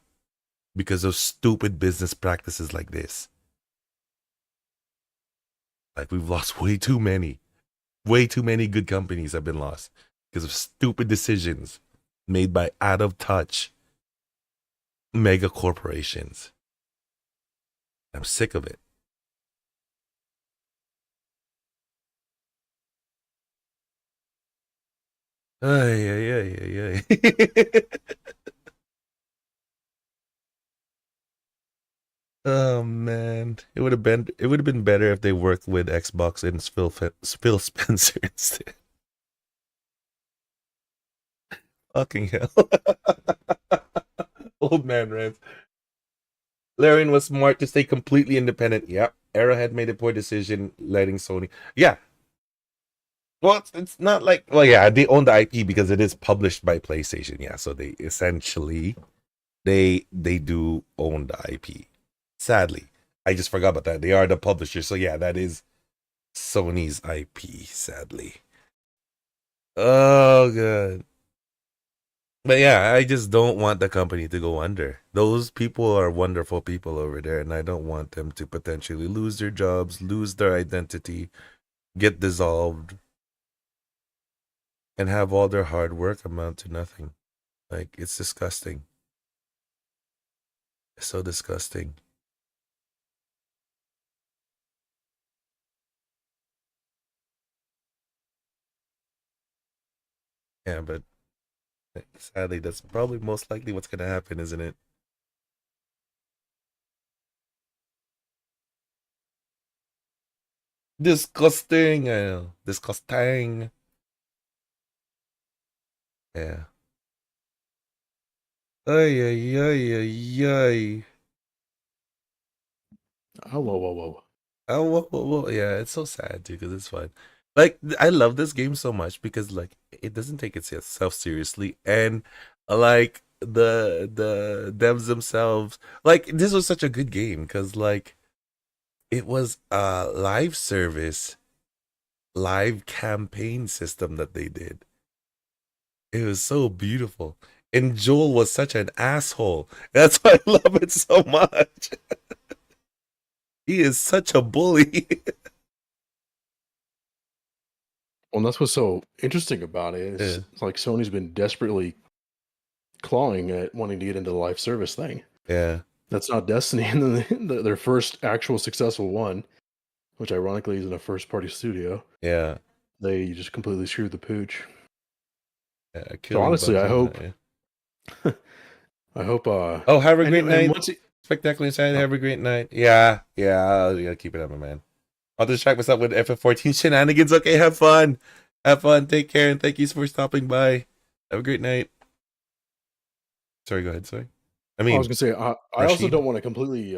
because of stupid business practices like this. Like we've lost way too many. Way too many good companies have been lost because of stupid decisions made by out of touch mega corporations. I'm sick of it. Ay, ay, ay, ay, ay. Oh man, it would have been better if they worked with Xbox and Phil Spencer instead. Fucking hell. Old man rants. Larian was smart to stay completely independent. Yep. Arrowhead made a poor decision letting Sony. Yeah. Well, it's not like, well, yeah, they own the IP because it is published by PlayStation. Yeah, so they essentially they do own the IP. Sadly, I just forgot about that. They are the publisher, so yeah, that is Sony's IP. Sadly. Oh god. But yeah, I just don't want the company to go under. Those people are wonderful people over there, and I don't want them to potentially lose their jobs, lose their identity, get dissolved, and have all their hard work amount to nothing. Like, it's disgusting. It's so disgusting. Yeah, but sadly, that's probably most likely what's gonna happen, isn't it? Disgusting. Disgusting. Yeah. Ay, ay, ay, ay, ay. Oh, whoa, whoa, whoa. Oh, whoa. Yeah, it's so sad too because it's fun. Like, I love this game so much because like it doesn't take itself seriously, and like the devs themselves, like this was such a good game because like it was a live service, live campaign system that they did. It was so beautiful. And Joel was such an asshole. That's why I love it so much. He is such a bully. Well, that's what's so interesting about it. Yeah. It's like Sony's been desperately clawing at wanting to get into the live service thing. Yeah. That's not Destiny, and then their first actual successful one, which ironically is in a first party studio. Yeah. They just completely screwed the pooch. Yeah. So Killing honestly, Bungie on that. Yeah. I hope. Oh, have a great And night. once Spectacular inside. Oh, Have a great night. Yeah, yeah. You gotta keep it up, my man. I'll distract myself with FF14 shenanigans. Okay, have fun. Have fun. Take care, and thank you for stopping by. Have a great night. Sorry, go ahead. Sorry. I I was mean, gonna say I also Rashid. don't want to completely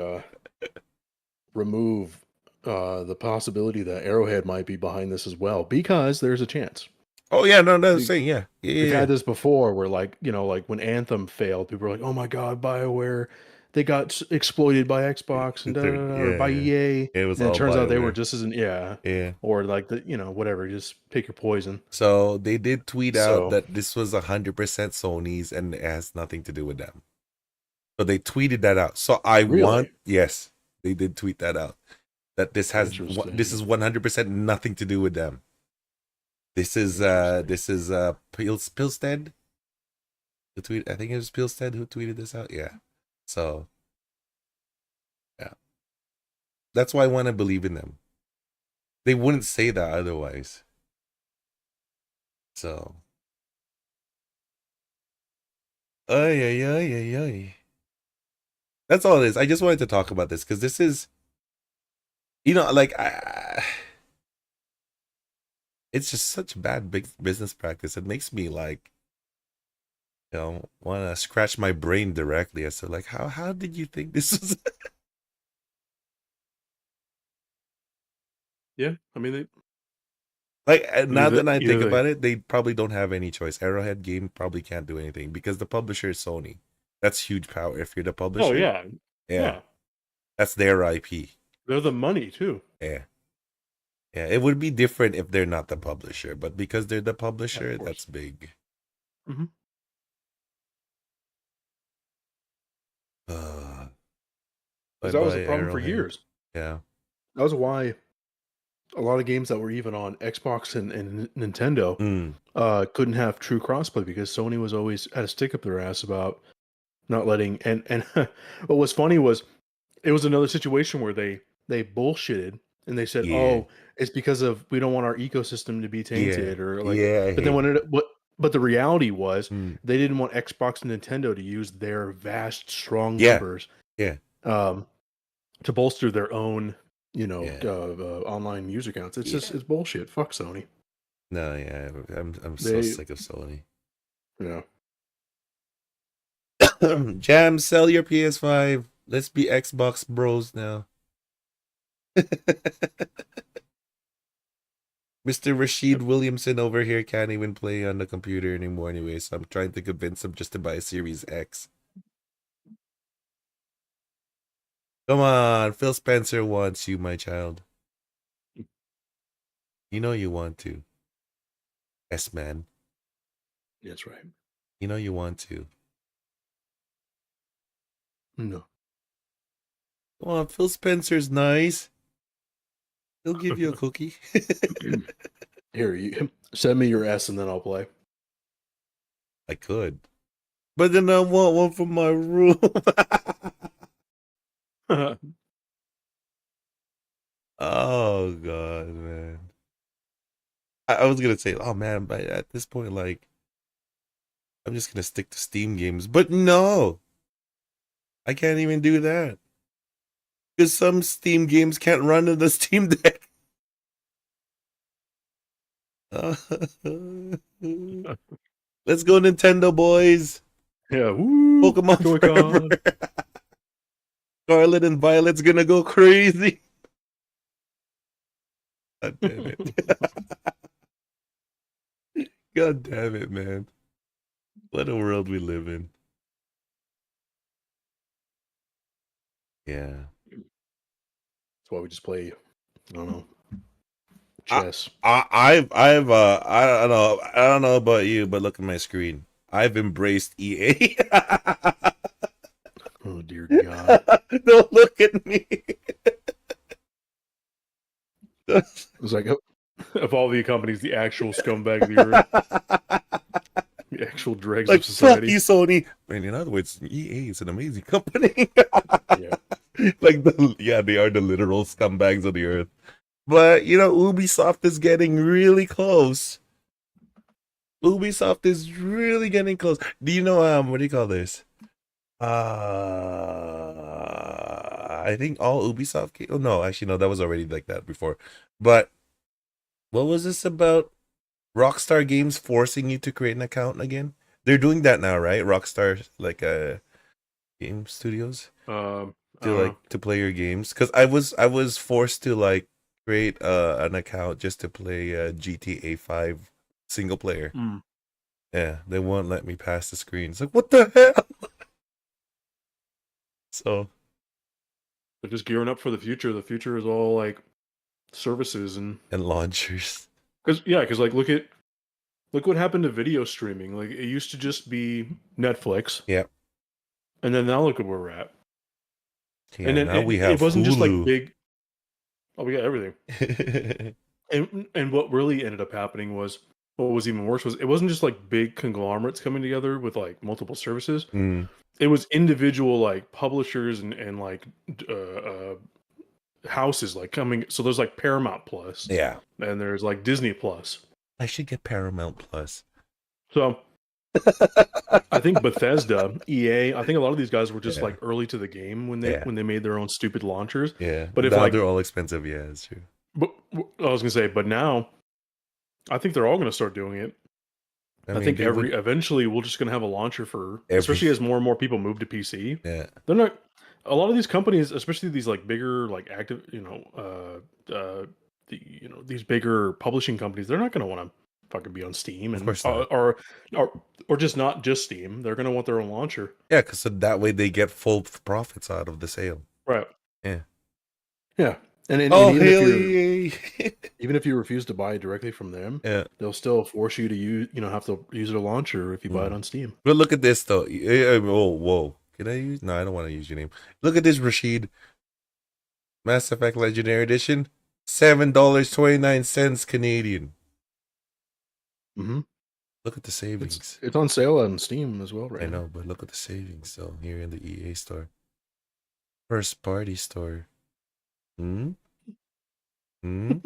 remove the possibility that Arrowhead might be behind this as well, because there's a chance. Oh yeah, no, no, We, saying yeah, yeah, we've yeah, yeah. had this before, where like like when Anthem failed, people were like, "Oh my God, Bioware, they got exploited by Xbox and or by Yeah. EA," It was and it all turns out they were Bioware. just as yeah, Yeah. or like the whatever, just pick your poison. So they did tweet out So that this was 100% Sony's and it has nothing to do with them. So they tweeted that out. So I want, really yes, they did tweet that out. That this interesting, is 100% nothing to do with them. interesting. This is Pilstead who tweeted. I think it was Pilstead who tweeted this out. Yeah. So yeah, that's why I want to believe in them. They wouldn't say that otherwise. So, ay ay ay ay ay. That's all it is. I just wanted to talk about this because this is, like it's just such bad big business practice. It makes me like, want to scratch my brain directly as to like how did you think this was? Yeah, I mean, Like now either that I think either they about it, they probably don't have any choice. Arrowhead Game probably can't do anything because the publisher is Sony. That's huge power. If you're the oh publisher, yeah, yeah, yeah, that's their IP. they're the money too. Yeah, yeah. It would be different if they're not the publisher, but because they're the Yeah, of publisher, course. that's big. Hmm. Bye Because that was bye the problem for Arrowhead. years. Yeah. That was why a lot of games that were even on Xbox and Nintendo Mm. couldn't have true crossplay, because Sony was always had a stick up their ass about not letting. And what was funny was, it was another situation where they bullshitted and they said, Yeah. "Oh, it's because of we don't want our ecosystem to be Yeah. tainted," or like. Yeah. I But then hate. but the reality was, Mm. they didn't want Xbox and Nintendo to use their vast, strong Yeah. numbers Yeah. um, to bolster their own, Yeah. online user accounts. It's just Yeah. it's bullshit. Fuck Sony. No. Yeah. I'm so They, sick of Sony. yeah, Jam, sell your PS5. Let's be Xbox bros now. Mr. Rashid Williamson over here can't even play on the computer anymore anyway, so I'm trying to convince him just to buy a Series X. Come on, Phil Spencer wants you, my child. You know you want to. S-Man. that's right. You know you want to. No. Come on, Phil Spencer's nice. He'll give you a cookie. Here, you send me your S and then I'll play. I could. But then I want one for my room. Oh god, man. I was gonna say, oh man, but at this point, like, I'm just gonna stick to Steam games. But no, I can't even do that. Because some Steam games can't run in the Steam Deck. Let's go, Nintendo boys. Yeah, woo, Pokemon Forever. Joy-Con. Scarlet and Violet's gonna go crazy. God damn it. God damn it, man. What a world we live in. Yeah. That's why we just play, I don't know, I, chess. I don't know about you, but look at my screen. I've embraced EA. Oh dear God. Don't look at me. It's like, of all the companies, the actual scumbag of the earth, the actual dregs Like of fuck society. you, Sony. And in other words, EA is an amazing company. Yeah. Like they are the literal scumbags of the earth. But Ubisoft is getting really close. Ubisoft is really getting close. Do you know what do you call this? I think all Ubisoft games. Oh no, actually no, that was already like that before. But what was this about? Rockstar Games forcing you to create an account again? They're doing that now, right? Rockstar like game studios I to don't know. like to play your games. Because I was forced to like create an account just to play GTA 5 single player. Mm. Yeah, they won't let me pass the screen. It's like what the hell? So They're just gearing up for the future. The future is all like services and launchers. because like look what happened to video streaming. Like it used to just be Netflix, Yeah. and then now look at where we're at. And Yeah, then now we it have wasn't just like Hulu. big. Oh, we got everything. And what really ended up happening was what was even worse was it wasn't just like big conglomerates coming together with like multiple services. Mm, It was individual like publishers and like uh, uh, houses like coming. So there's like Paramount Plus, yeah. and there's like Disney Plus. I should get Paramount Plus. So I think Bethesda, EA, I think a lot of these guys were just Yeah. like early to the game Yeah. when they made their own stupid launchers. Yeah. But if Now like, they're all expensive. Yeah, it's true. but I was gonna say, but now I think they're all gonna start doing it. I I mean, think they would eventually we're just gonna have a launcher for, every especially as more and more people move to PC. yeah. They're not a lot of these companies, especially these like bigger like active, these bigger publishing companies. They're not gonna want to fucking be on Steam Of and course not. or just not just Steam. They're gonna want their own launcher. Yeah, because so that way they get full profits out of the sale. Right. Yeah. Yeah. And Oh, even if hell you're yeah. even if you refuse to buy it directly from them, Yeah. they'll still force you to have to use their launcher if you buy it Mm. on Steam. But look at this though. Oh, whoa. Can I use? No, I don't want to use your name. Look at this, Rashid. Mass Effect Legendary Edition. $7.29 Canadian. Mm-hmm. Look at the savings. It's on sale on Steam as well I right now. know, but look at the savings though here in the EA store. First party store. Hmm? Hmm?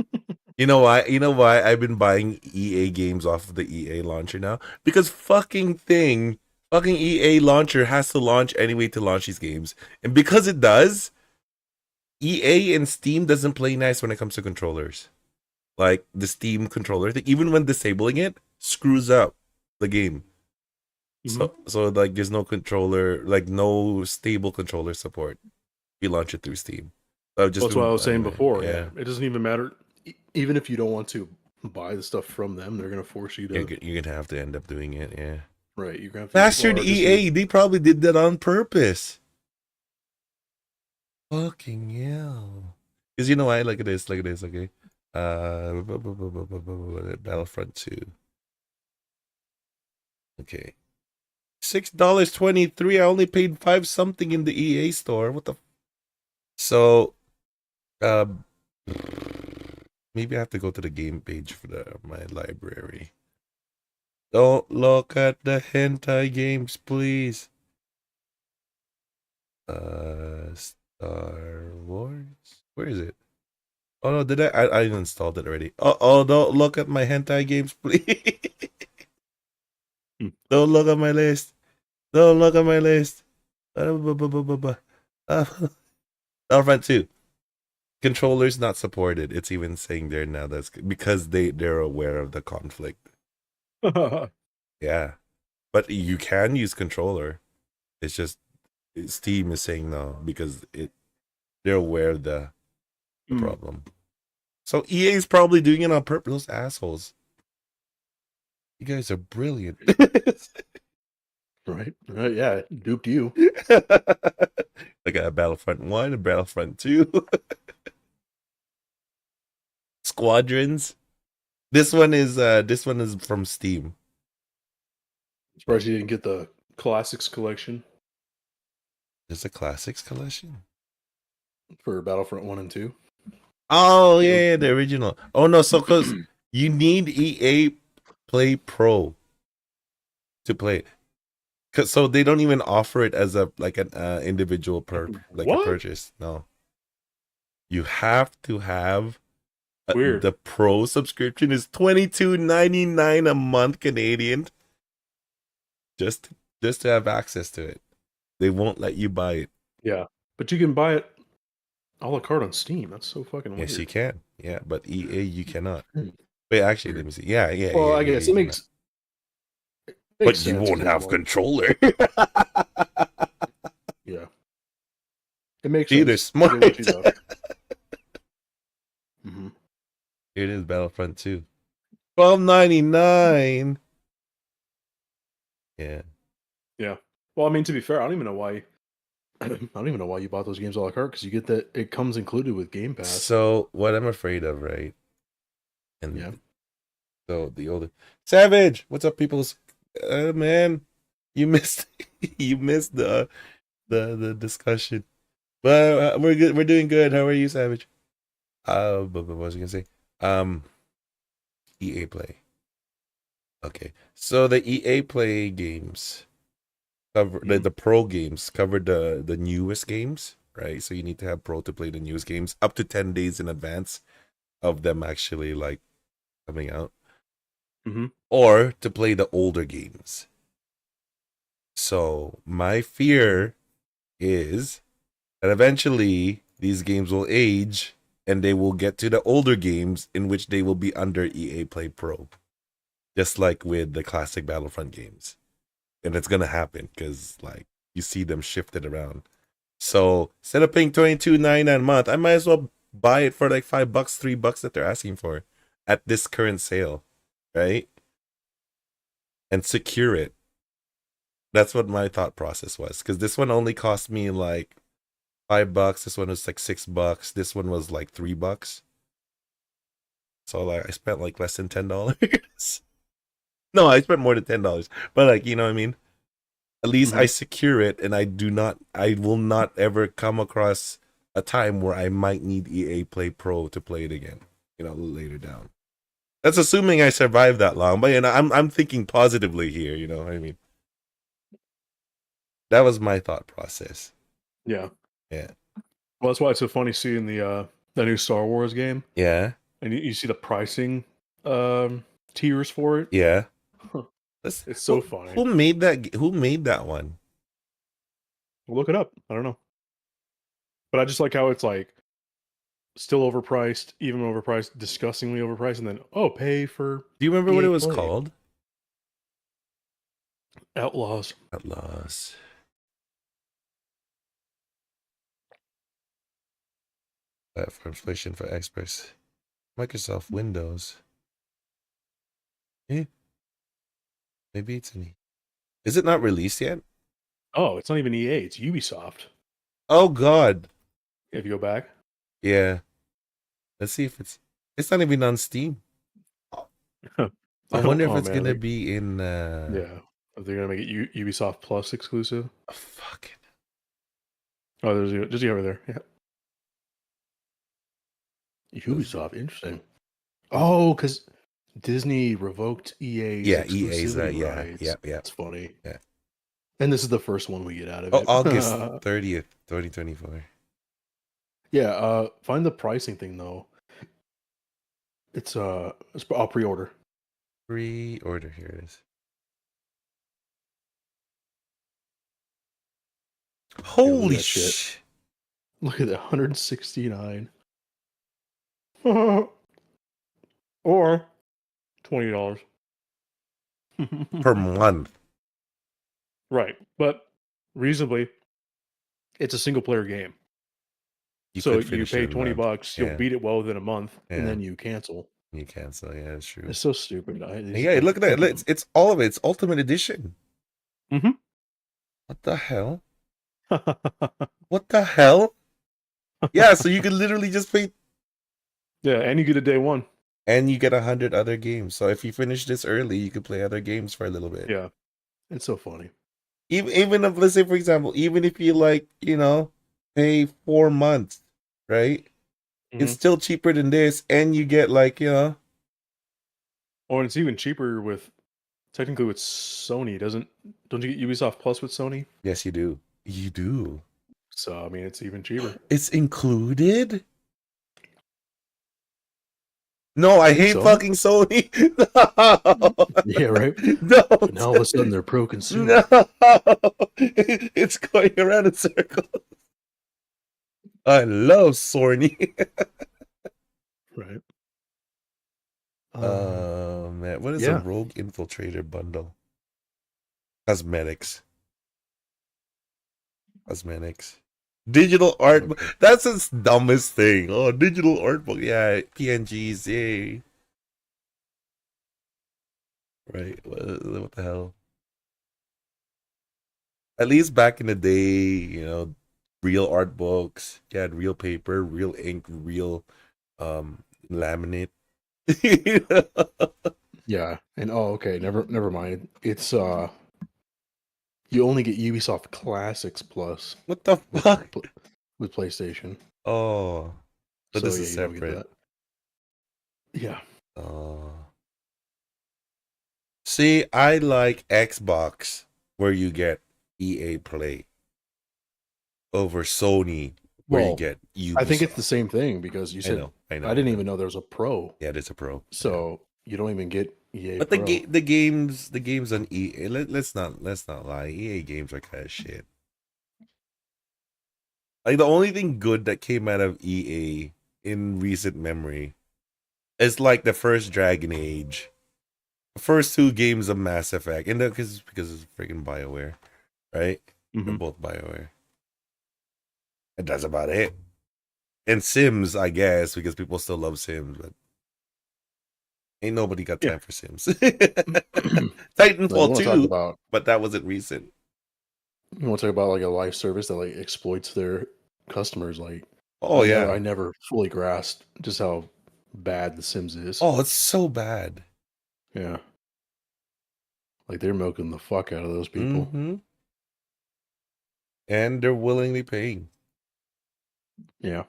You know why? You know why I've been buying EA games off of the EA launcher now? Because fucking EA launcher has to launch anyway to launch these games. And because it does, EA and Steam doesn't play nice when it comes to controllers. Like the Steam controller thing, even when disabling it, screws up the game. Mhm. So like there's no controller, like no stable controller support. You launch it through Steam. So I've just That's what been I was saying before. yeah. It doesn't even matter. Even if you don't want to buy the stuff from them, they're gonna force you to. You're gonna have to end up doing it, yeah. Right, you're gonna have to. Bastard Or just EA, they probably did that on purpose. Fucking hell. Because you know why? Look at this, okay? Battlefront 2. Okay. $6.23. I only paid 5 something in the EA store. What the so maybe I have to go to the game page for my library. Don't look at the hentai games, please. Star Wars. Where is it? Oh no, did I installed it already. Oh, don't look at my hentai games, please. Don't look at my list. Don't look at my list. Battlefront 2. Controllers not supported. It's even saying there now that's because they're aware of the conflict. Yeah. But you can use controller. It's just Steam is saying no because they're aware of the problem. So EA is probably doing it on purpose. Those assholes. You guys are brilliant. Right. Yeah, duped you. Like a Battlefront 1 and Battlefront 2. Squadrons. This one is from Steam. Surprised you didn't get the classics collection There's a classics collection. for Battlefront 1 and 2. Oh yeah, the original. Oh no, so cause you need EA Play Pro to play it. Cause so they don't even offer it as an individual a purchase. No, you have to have Weird. The Pro subscription is $22.99 a month Canadian. Just to have access to it. They won't let you buy it. Yeah. But you can buy it a la carte on Steam. That's so fucking weird. Yes, you can. Yeah, but EA you cannot. Hmm. Wait, actually, let me see. Yeah, Well, yeah, I guess you it cannot. makes But you sense won't 'cause, have like, controller. yeah, it makes See, they're sense. They smart. let you know. Hmm. Here it is, Battlefront 2. $12.99. Yeah. Yeah. Well, I mean, to be fair, I don't even know why. I don't even know why you bought those games a la carte because you get that it comes included with Game Pass. So what I'm afraid of, right? And Yeah. so the older Savage, what's up, people's? Man, you missed you missed the discussion, but we're good. We're doing good. How are you, Savage? But what was I gonna say? EA Play. Okay, so the EA Play games cover the pro games cover the newest games, right? So you need to have pro to play the newest games up to 10 days in advance of them actually like coming out, or to play the older games. So my fear is that eventually these games will age and they will get to the older games in which they will be under EA Play Pro, just like with the classic Battlefront games. And it's gonna happen because like you see them shifted around. So instead of paying $22.99 a month, I might as well buy it for like $5, $3 that they're asking for at this current sale, right? And secure it. That's what my thought process was, because this one only cost me like $5. This one was like $6. This one was like $3. So like I spent like less than $10. No, I spent more than $10. But like, you know what I mean? At least I secure it, and I will not ever come across a time where I might need EA Play Pro to play it again, you know, later down. That's assuming I survive that long. But you know, I'm thinking positively here, you know what I mean? That was my thought process. Yeah. Yeah. Well, that's why it's so funny seeing the new Star Wars game. Yeah. And you see the pricing tiers for it. Yeah. It's so funny. Who made that? Who made that one? We'll look it up. I don't know. But I just like how it's like still overpriced, even overpriced, disgustingly overpriced, and then pay for. Do you remember what it was Play. called? Outlaws. Outlaws. For inflation for experts. Microsoft Windows. Eh? Maybe it's an. Is it not released yet? Oh, it's not even EA. It's Ubisoft. Oh God. If you go back. Yeah. Let's see if it's. It's not even on Steam. I wonder if it's gonna be in. Yeah. Are they gonna make it Ubisoft Plus exclusive? Oh, fuck it. Oh, there's just over there. Yeah. Ubisoft, interesting. Oh, because Disney revoked EA's EA's rights. yeah. That's funny. Yeah. And this is the first one we get out of it. it. August 30th, 2024. Yeah, find the pricing thing though. It's I'll pre-order. Pre-order, here it is. Holy shit. Look at that, 169. Or $20 per month. Right, but reasonably, it's a single player game. You pay $20, you'll beat it well within a month, and then you cancel. You cancel, yeah, that's true. It's so stupid. Yeah, look at that. It's all of it. It's Ultimate Edition. Mm-hmm. What the hell? What the hell? Yeah, so you can literally just pay. Yeah, and you get a day one. And you get 100 other games. So if you finish this early, you can play other games for a little bit. Yeah, it's so funny. Even if, let's say, for example, even if you like, you know, pay 4 months, right? It's still cheaper than this, and you get like, you know. Oh, and it's even cheaper with Sony. Don't you get Ubisoft Plus with Sony? Yes, you do. You do. So I mean, it's even cheaper. It's included? No, I hate fucking Sony. No. Yeah, right. No. And all of a sudden they're pro consumer. No. It's going around in circles. I love Sony. Right. Man, what is a Yeah. rogue infiltrator bundle? Cosmetics. Cosmetics. Digital art. Okay. That's the dumbest thing. Oh, digital art book. Yeah, PNGs. Yay. Right. What the hell? At least back in the day, real art books. You had real paper, real ink, real laminate. Yeah. And okay, never mind. It's you only get Ubisoft Classics Plus What the with fuck? with PlayStation. Oh, but So this yeah, is you don't get separate. that. Yeah. Oh. See, I like Xbox where you get EA Play over Sony where you Well, get I think it's the Ubisoft. same thing because you I said know, I know, I I didn't know. even know there was a pro. Yeah, it is a pro. Yeah. So you don't even get EA But Pro. the games on EA, let's not lie. EA games are kind of shit. Like the only thing good that came out of EA in recent memory is like the first Dragon Age, the first two games of Mass Effect, and because it's freaking BioWare, right? They're Hmm. both BioWare. And that's about it. And Sims, I guess, because people still love Sims, but ain't nobody got Yeah. time for Sims. Like you Titanfall want to talk 2, about but that wasn't recent. like a live service that like exploits their customers. Like Oh I yeah. never fully grasped just how bad The Sims is. Oh, it's so bad. Yeah. Like they're milking the fuck out of those people. Mm-hmm. And they're willingly paying. Yeah.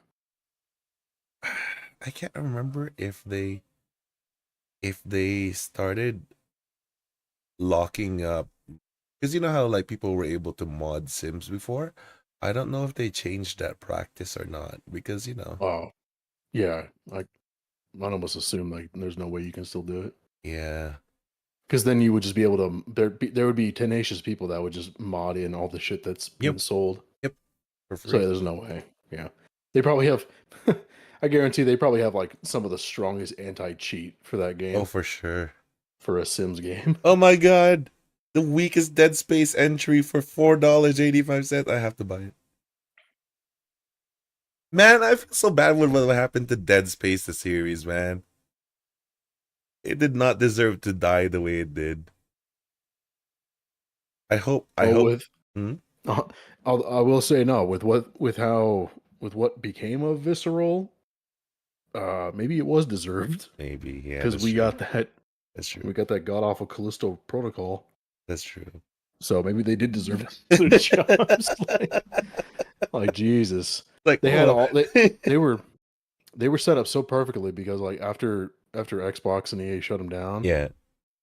I can't remember if they started locking up, because you know how like people were able to mod Sims before. I don't know if they changed that practice or not because Oh, yeah. Like I'd almost assume like there's no way you can still do it. yeah, Because then you would just be able to there would be tenacious people that would just mod in all the shit that's yep, been sold. yep, for So free. yeah, there's no way. Yeah. They probably have I guarantee they probably have like some of the strongest anti-cheat for that Oh, game for sure. for a Sims game. Oh my god, the weakest Dead Space entry for $4.85. I have to buy it. Man, I feel so bad with what happened to Dead Space the series, man. It did not deserve to die the way it did. I Oh, hope. with Hmm? I will say no with what became of Visceral, maybe it was deserved Maybe, yeah, because that's true. That's we true. got that god awful Callisto Protocol. That's true. So maybe they did deserve their jobs. Like Jesus, Like, they had oh, all they were set up so perfectly because like after Xbox and EA shut them down, yeah,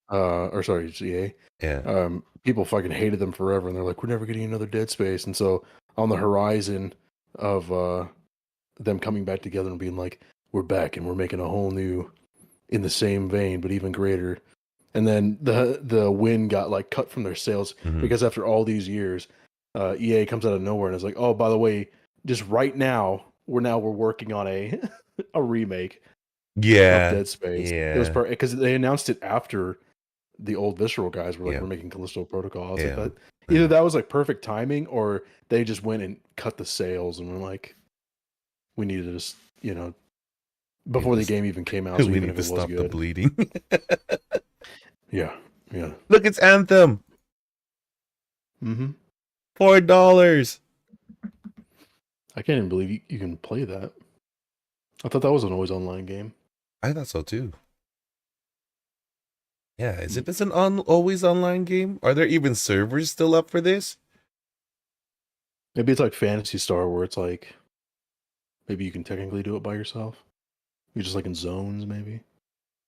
or sorry, it's EA, yeah. people fucking hated them forever, and they're like, we're never getting another Dead Space, and so on the horizon of them coming back together and being like, we're back and we're making a whole new in the same vein but even greater. And then the win got like cut from their sales Hmm. because after all these years, EA comes out of nowhere and is like, "Oh, by the way, just right now, we're working on a a remake of Yeah, Dead Space." It was yeah, because they announced it after the old Visceral guys were like, yeah, "We're making Callisto Protocol." I was like, yeah. "That either Yeah. that was like perfect timing, or they just went and cut the sales and were like, we needed to just We before the just game even came out. So we even need if to it was stop the good, bleeding. yeah, yeah, Look, it's Anthem. mm-hmm. $4. I can't even believe you can play that. I thought that was an always online game. I thought so too. Yeah, is it? It's an always online game. Are there even servers still up for this? Maybe it's like Fantasy Star, where it's like maybe you can technically do it by yourself. You're just like in zones, maybe.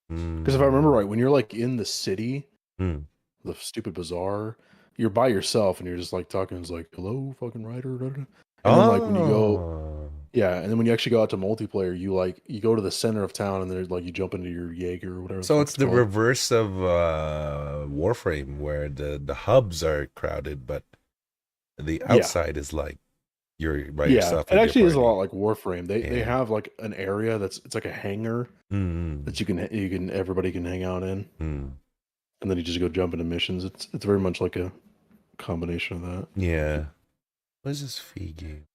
Because if I remember Hmm. right, when you're like in the city, Hmm. the stupid bazaar, you're by yourself and you're just like talking. It's like, "Hello, fucking writer." Da, da, da." And then like when you go, Oh, yeah, and then when you actually go out to multiplayer, you go to the center of town and there's like you jump into your Jaeger or whatever the so fuck it's it's the called. reverse of Warframe, where the hubs are crowded, but the Yeah, outside is like you're by Yeah, yourself it with your actually is a lot party. like Warframe. They Yeah. have like an area it's like a hangar Mm, that you can everybody can hang out in, mm. and then you just go jump into missions. It's very much like a combination of that. Yeah. What is this fee game?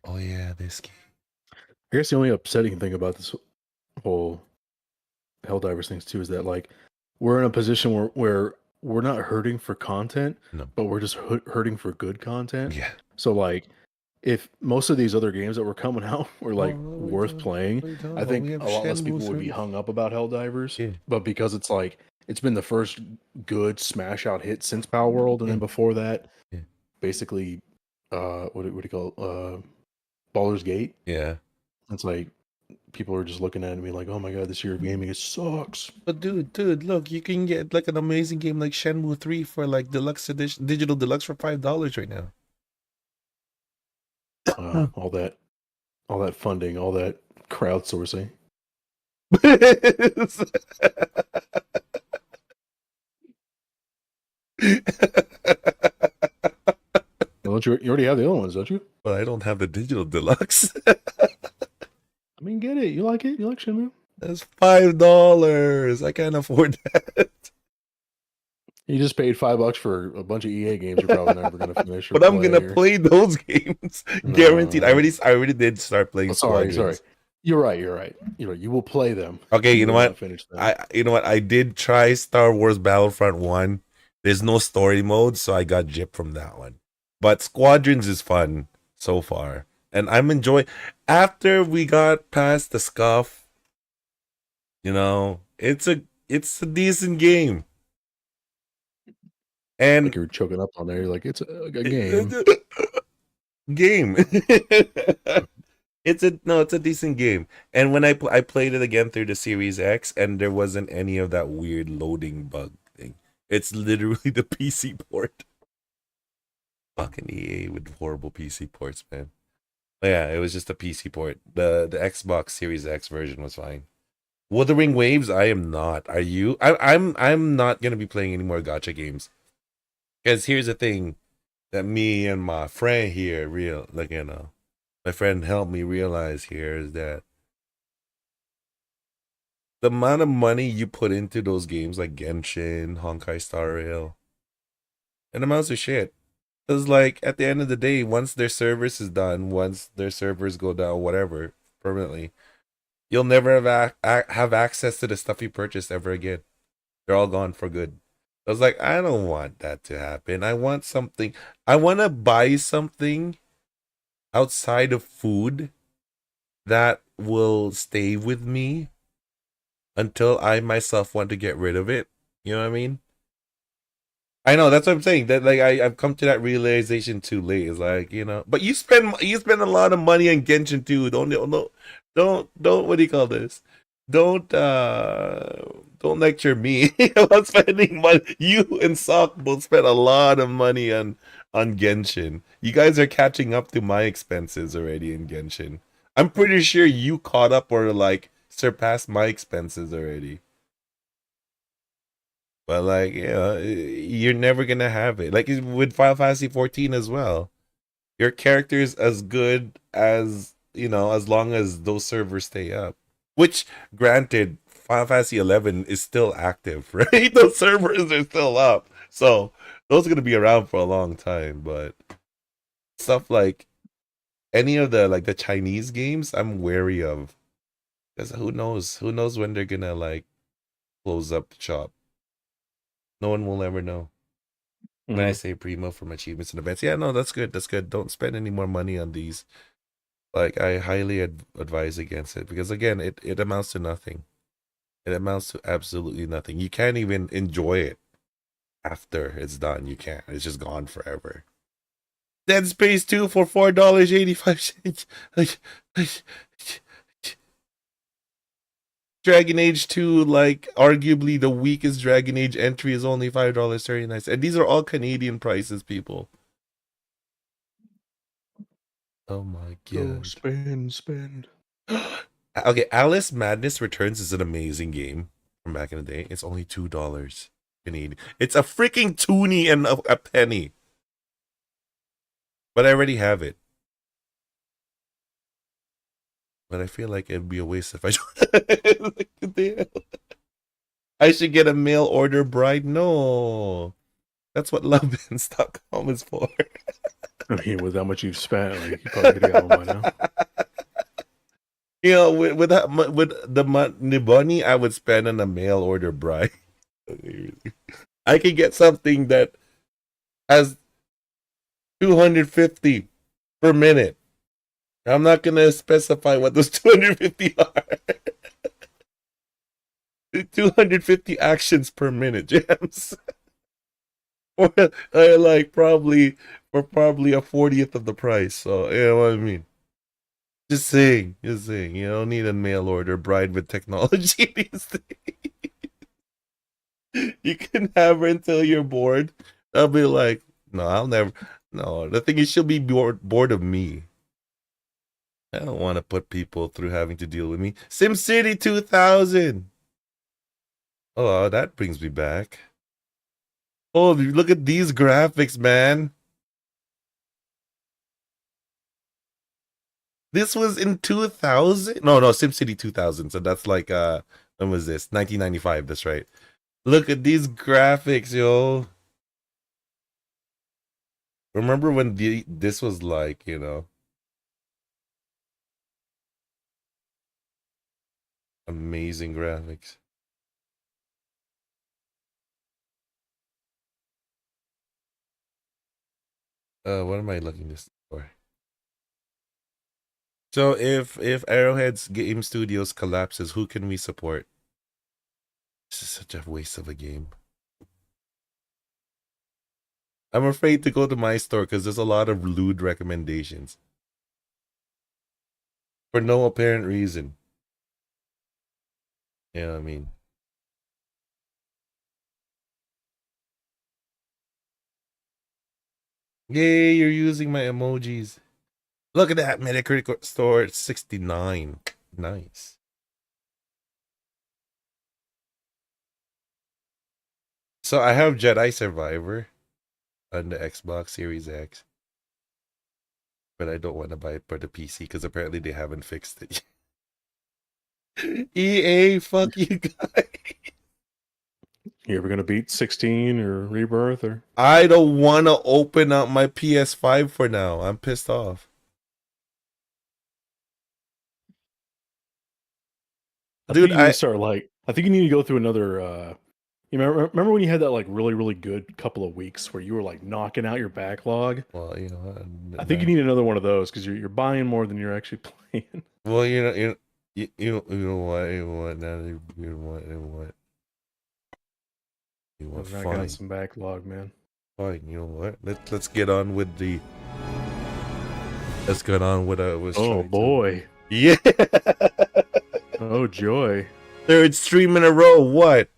Oh yeah, this game. I guess the only upsetting thing about this whole Helldivers things too is that like we're in a position where we're not hurting for content, No. but we're just hurting for good content. Yeah. So like if most of these other games that were coming out were Oh, like worth playing, what are you talking I about? We think have a lot less Shenmue people would be 3. hung up about Helldivers. Yeah. But because it's like it's been the first good smash out hit since Power World, and Yeah. then before that, Yeah. basically, what do you call Baldur's Gate? Yeah. It's like people are just looking at it and be like, "Oh my god, this year of gaming it sucks." But dude, look, you can get like an amazing game like Shenmue 3 for like deluxe edition, digital deluxe for $5 right now. Huh. All that funding, all that crowdsourcing. Well, don't you already have the other ones, don't you? But I don't have the digital deluxe. I mean, get it. You like it? You like Shenmue? That's $5. I can't afford that. You just paid $5 for a bunch of EA games you're probably never going to finish or But I'm gonna play. Or play those games, guaranteed. no. I already did start playing Oh, sorry. Squadrons. You're right. You're right. You will play them. Okay, you know will what? not finish them. You know what? I did try Star Wars Battlefront 1. There's no story mode, so I got gypped from that one. But Squadrons is fun so far. And I'm enjoying after we got past the scuff, you know, it's a decent game. Like And you're choking up on there. You're like, it's a game. game. It's a decent game. And when I played it again through the Series X, and there wasn't any of that weird loading bug thing. It's literally the PC port. Fucking EA with horrible PC ports, man. But yeah, it was just a PC port. The Xbox Series X version was fine. Wuthering Waves, I am not. Are you? I'm not gonna be playing any more gacha games. Because here's the thing that me and my friend here my friend helped me realize here is that the amount of money you put into those games like Genshin, Honkai Star Rail, it amounts to shit. Because like at the end of the day, once their service is done, once their servers go down, whatever, permanently, you'll never have access to the stuff you purchased ever again. They're all gone for good. I was like, I don't want that to happen. I want something. I want to buy something outside of food that will stay with me until I myself want to get rid of it. You know what I mean? I know that's what I'm saying. That like I've come to that realization too late. It's like, but you spend a lot of money on Genshin too. Don't what do you call this? Don't lecture me about spending money. You and Sock both spent a lot of money on Genshin. You guys are catching up to my expenses already in Genshin. I'm pretty sure you caught up or like surpassed my expenses already. But like, you're never gonna have it. Like with Final Fantasy 14 as well. Your character is as good as as long as those servers stay up. Which, granted, Final Fantasy 11 is still active, right? Those servers are still up, so those are gonna be around for a long time. But stuff like any of the Chinese games, I'm wary of because who knows? Who knows when they're gonna like close up the shop? No one will ever know. When I say primo from achievements and events, yeah, no, that's good. That's good. Don't spend any more money on these. Like, I highly advise against it because again, it amounts to nothing. It amounts to absolutely nothing. You can't even enjoy it after it's done. You can't. It's just gone forever. Dead Space 2 for $4.85. Like, Dragon Age 2, like arguably the weakest Dragon Age entry, is only $5.39. And these are all Canadian prices, people. Oh my god. Go spend. Okay, Alice Madness Returns is an amazing game from back in the day. It's only $2 Canadian. It's a freaking toonie and a penny. but I already have it. But I feel like it'd be a waste if I like, damn. I should get a mail order bride. No. That's what loveins.com is for. I mean, with how much you've spent, like, you probably could have got one by now. You know, with the money I would spend on a mail order bride, I could get something that has 250 per minute. I'm not gonna specify what those 250 are. 250 actions per minute, James. Or like probably a 40th of the price. So you know what I mean. Just saying. You don't need a mail order bride with technology these days. You can have her until you're bored. I'll be like, no, I'll never. No, the thing is, she'll be bored of me. I don't want to put people through having to deal with me. SimCity 2000. Oh, that brings me back. Oh, look at these graphics, man. This was in 2000? No, SimCity 2000. So that's like, when was this? 1995, that's right. Look at these graphics, yo. Remember when this was like, amazing graphics. What am I looking this for? So if Arrowhead's Game Studios collapses, who can we support? This is such a waste of a game. I'm afraid to go to my store because there's a lot of lewd recommendations. For no apparent reason. You know what I mean? Yay, you're using my emojis. Look at that Metacritic score, 69. Nice. So I have Jedi Survivor on the Xbox Series X. But I don't want to buy it for the PC because apparently they haven't fixed it. EA, fuck you guys. You ever gonna beat 16 or Rebirth or? I don't want to open up my PS5 for now. I'm pissed off. Dude, I think you need to go through another. You remember when you had that like really really good couple of weeks where you were like knocking out your backlog? Well, I think you need another one of those because you're buying more than you're actually playing. Well, you know what? I got some backlog, man. Fine, you know what? Let's get on with the. Let's get on with Oh boy! Yeah. Oh joy! Third stream in a row. What?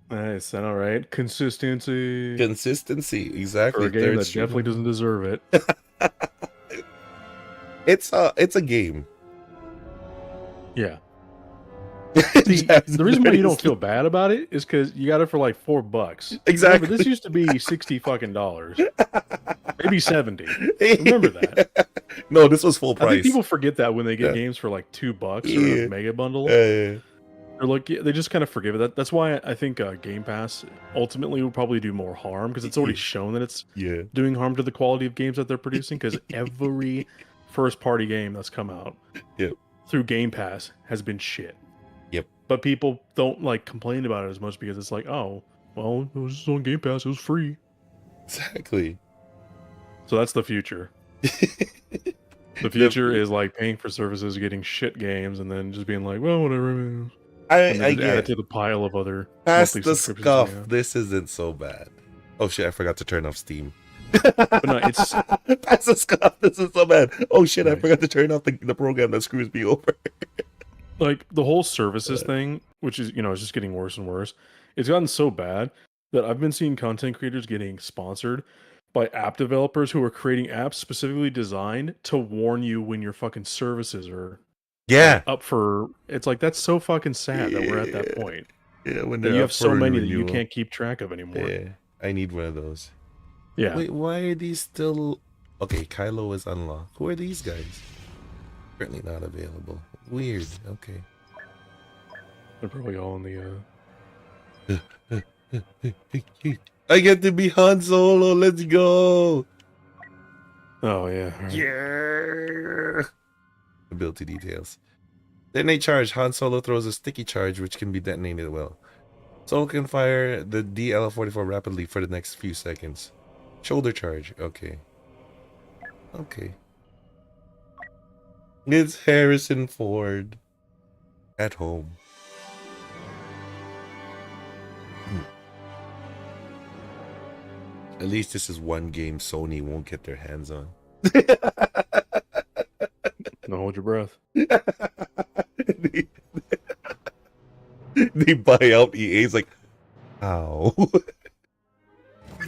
Nice. All right. Consistency, exactly. for a game that definitely doesn't deserve it. It's a game. Yeah. See, the reason why you don't feel bad about it is because you got it for like $4. Exactly. Remember, this used to be $60 maybe 70. Remember that? No, this was full price. I think people forget that when they get games for like $2 or a mega bundle. Yeah. They're like, they just kind of forgive it. That's why I think Game Pass ultimately will probably do more harm because it's already shown that it's doing harm to the quality of games that they're producing. Because every first-party game that's come out through Game Pass has been shit. Yep. But people don't like complain about it as much because it's like, oh, well, it was just on Game Pass, it was free. Exactly. So that's the future. The future is like paying for services, getting shit games, and then just being like, well, whatever. I get add it to the pile of other past the scuff. This isn't so bad. Oh shit! I forgot to turn off Steam. But no, it's past the scuff. This is so bad. Oh shit! Nice. I forgot to turn off the program that screws me over. Like the whole services thing, which is is just getting worse and worse. It's gotten so bad that I've been seeing content creators getting sponsored by app developers who are creating apps specifically designed to warn you when your fucking services are up for. It's like that's so fucking sad that we're at that point. Yeah, when you have so many that you can't keep track of anymore. Yeah, I need one of those. Yeah. Wait, why are these still Okay, Kylo is unlocked. Who are these guys? Currently not available. Weird. Okay. They're probably all in the. I get to be Han Solo. Let's go. Oh yeah. Right. Yeah. Ability details. Detonate charge. Han Solo throws a sticky charge which can be detonated well. Solo can fire the DL-44 rapidly for the next few seconds. Shoulder charge. Okay. Okay. It's Harrison Ford. At home. At least this is one game Sony won't get their hands on. Don't hold your breath. They buy out EA's like, ow. I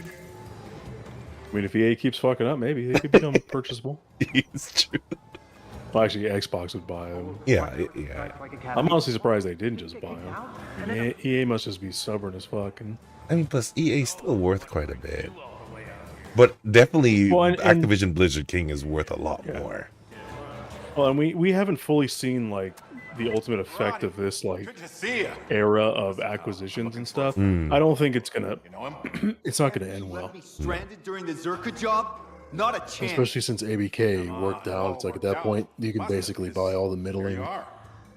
mean, if EA keeps fucking up, maybe they could become purchasable. It's true. Well, actually, Xbox would buy them. Yeah, yeah. I'm honestly surprised they didn't just buy them. EA must just be stubborn as fuck. And I mean, plus EA's still worth quite a bit. But definitely Activision Blizzard King is worth a lot more. Well, and we haven't fully seen like the ultimate effect of this like era of acquisitions and stuff. I don't think it's gonna it's not gonna end well. Stranded during the Zerka job? Not a chance. Especially since ABK worked out. It's like at that point you can basically buy all the middling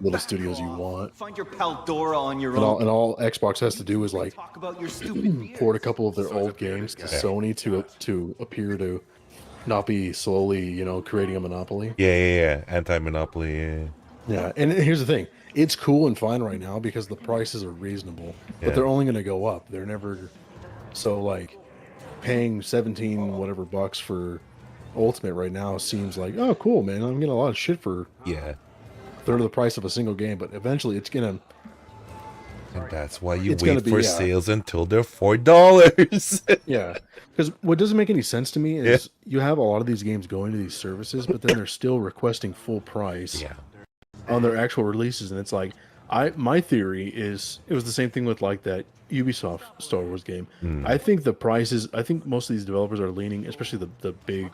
little studios you want. Find your pal Dora on your own. And all Xbox has to do is like Talk about your stupid port a couple of their old games to Sony to appear to not be slowly, you know, creating a monopoly. Yeah. Anti-monopoly, yeah. Yeah, and here's the thing. It's cool and fine right now because the prices are reasonable, but they're only going to go up. They're never so like paying 17 whatever bucks for Ultimate right now seems like, oh cool, man. I'm getting a lot of shit for Yeah. a third of the price of a single game, but eventually it's going to And that's why you It's gonna wait be, for yeah. sales until they're $4. Yeah, because what doesn't make any sense to me is you have a lot of these games going to these services, but then they're still requesting full price on their actual releases, and it's like, my theory is it was the same thing with like that Ubisoft Star Wars game. I think the prices, I think most of these developers are leaning, especially the big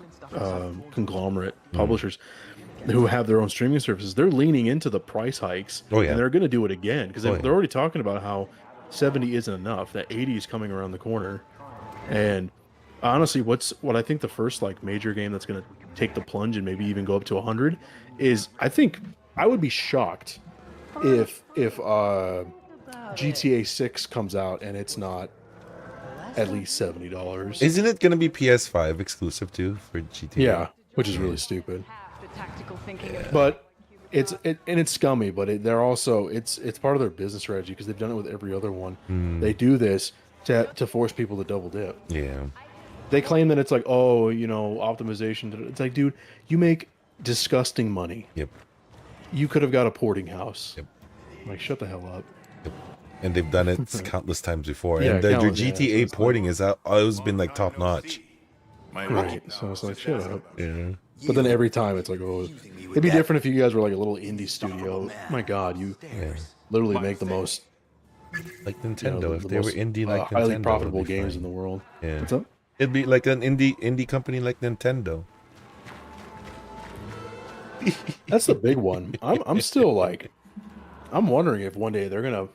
conglomerate publishers who have their own streaming services, they're leaning into the price hikes, and they're going to do it again because they're already talking about how 70 isn't enough, that 80 is coming around the corner. And honestly, what I think the first like major game that's going to take the plunge and maybe even go up to 100 is, I think I would be shocked if GTA 6 comes out and it's not at least $70. Isn't it going to be PS5 exclusive too for GTA? Yeah, which is really stupid. But it's scummy, but they're also it's part of their business strategy because they've done it with every other one. They do this to force people to double dip. Yeah. They claim that it's like, oh, you know, optimization. It's like, dude, you make disgusting money. Yep. You could have got a porting house. Yep. Like, shut the hell up. Yep. And they've done it countless times before. Yeah, and their countless, GTA it's porting has always been like top notch. Right. So it's like, shut up. Yeah. But then every time it's like, oh, it'd be different if you guys were like a little indie studio. My God, you literally make the most like Nintendo. the If they were most, indie like Nintendo, highly it'd profitable be games fine. in the world. Yeah. What's up? It'd be like an indie company like Nintendo. That's the big one. I'm still like, I'm wondering if one day they're gonna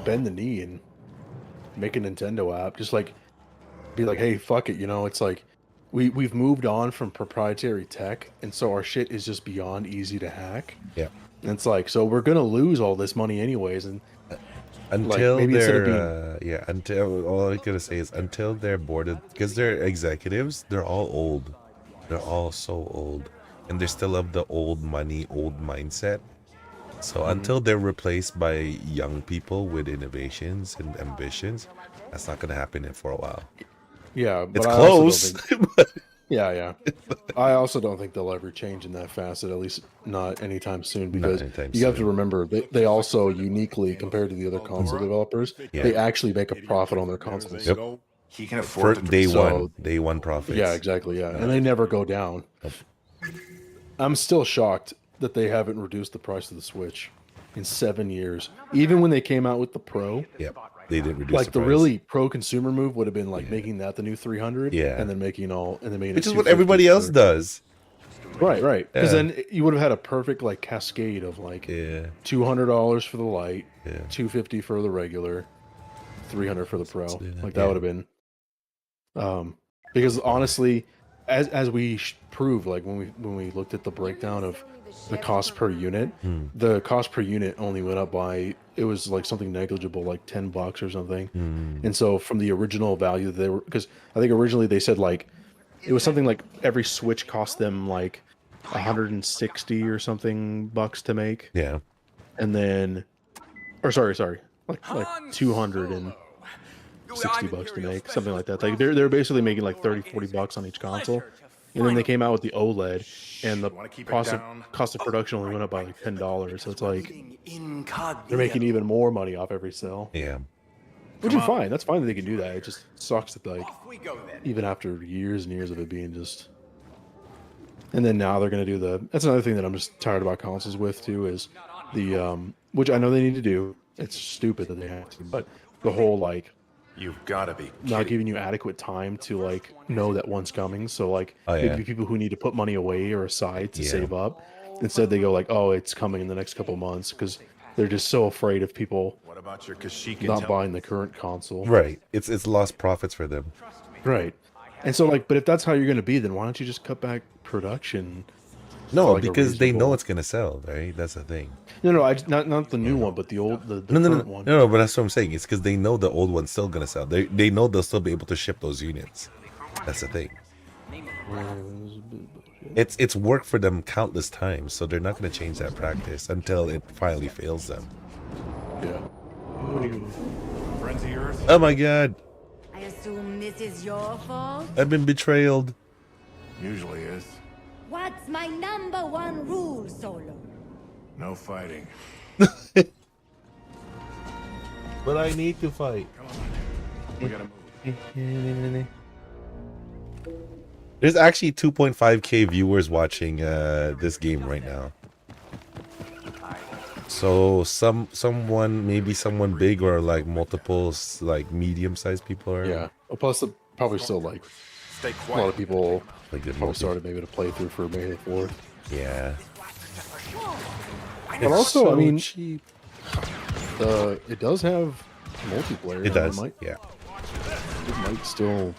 bend the knee and make a Nintendo app, just like be like, hey, fuck it, you know, it's like we've moved on from proprietary tech, and so our shit is just beyond easy to hack. Yeah. And it's like, so we're gonna lose all this money anyways, and Until maybe instead of they're until all I gotta say is until they're boarded, because they're executives, they're all old. They're all so old. And they're still of the old money, old mindset. So until they're replaced by young people with innovations and ambitions, that's not gonna happen for a while. yeah, but It's I also don't close. think- yeah. I also don't think they'll ever change in that facet, at least not anytime soon, because anytime you have soon. to remember they also uniquely, compared to the other console developers, they actually make a profit on their consoles. Yep. He can For afford to day one profits. Yeah, exactly. Yeah, and they never go down. I'm still shocked that they haven't reduced the price of the Switch in 7 years. Even when they came out with the Pro, Yep. they didn't reduce Like the the price. really pro consumer move would have been like Yeah. making that the new 300, Yeah. and then making Which is it what 250 everybody else for- does. Right. Because Yeah. then you would have had a perfect like cascade of like Yeah. $200 for the light, Yeah. $250 for the regular, $300 for the pro. do that, Like that yeah. would have been. Because honestly, as we proved, like when we looked at the breakdown of the cost per unit, the cost per unit only went up by, it was like something negligible, like $10 or something. And so from the original value they were, because I think originally they said like it was something like every Switch cost them like 160 or something bucks to make, Yeah. and then, or sorry, like 260 bucks to make, something like that. Like they're basically making like 30-40 bucks on each console, and then they came out with the OLED, and the cost of production only went up by like $10. So it's like they're making even more money off every sale, Yeah. which is fine. That's fine that they can do that. It just sucks that like even after years and years of it being just, and then now they're gonna do the. That's another thing that I'm just tired about consoles with too, is the which I know they need to do. It's stupid that they have to, but the whole like You've got to be not giving you adequate time to like know that one's coming. So like Oh, yeah. maybe people who need to put money away or aside to Yeah. save up, instead they go like, oh, it's coming in the next couple months, because they're just so afraid of people What about your Kashyyyk not intel? buying the current console. Right. It's lost profits for them. Right. And so like, but if that's how you're going to be, then why don't you just cut back production? No, like, a because they know reasonable- it's gonna sell, right? That's the thing. No, not the new one, but the old, the No, current one. no, but that's what I'm saying. It's because they know the old one's still gonna sell. They know they'll still be able to ship those units. That's the thing. It's worked for them countless times, so they're not gonna change that practice until it finally fails them. Yeah. Friends of yours? Oh my god, I assume this is your fault? I've been betrayed. Usually is. What's my number one rule, Solo? No fighting. But I need to fight. We gotta move. There's actually 2.5k viewers watching this game right now. So maybe someone big or like multiples, like medium-sized people are. Yeah. Well, plus probably still like Stay a lot quiet. of people Like the probably started maybe to play through for May the 4th. Yeah. But also, I so mean, cheap. it does have multiplayer. It now. does. It Yeah. might still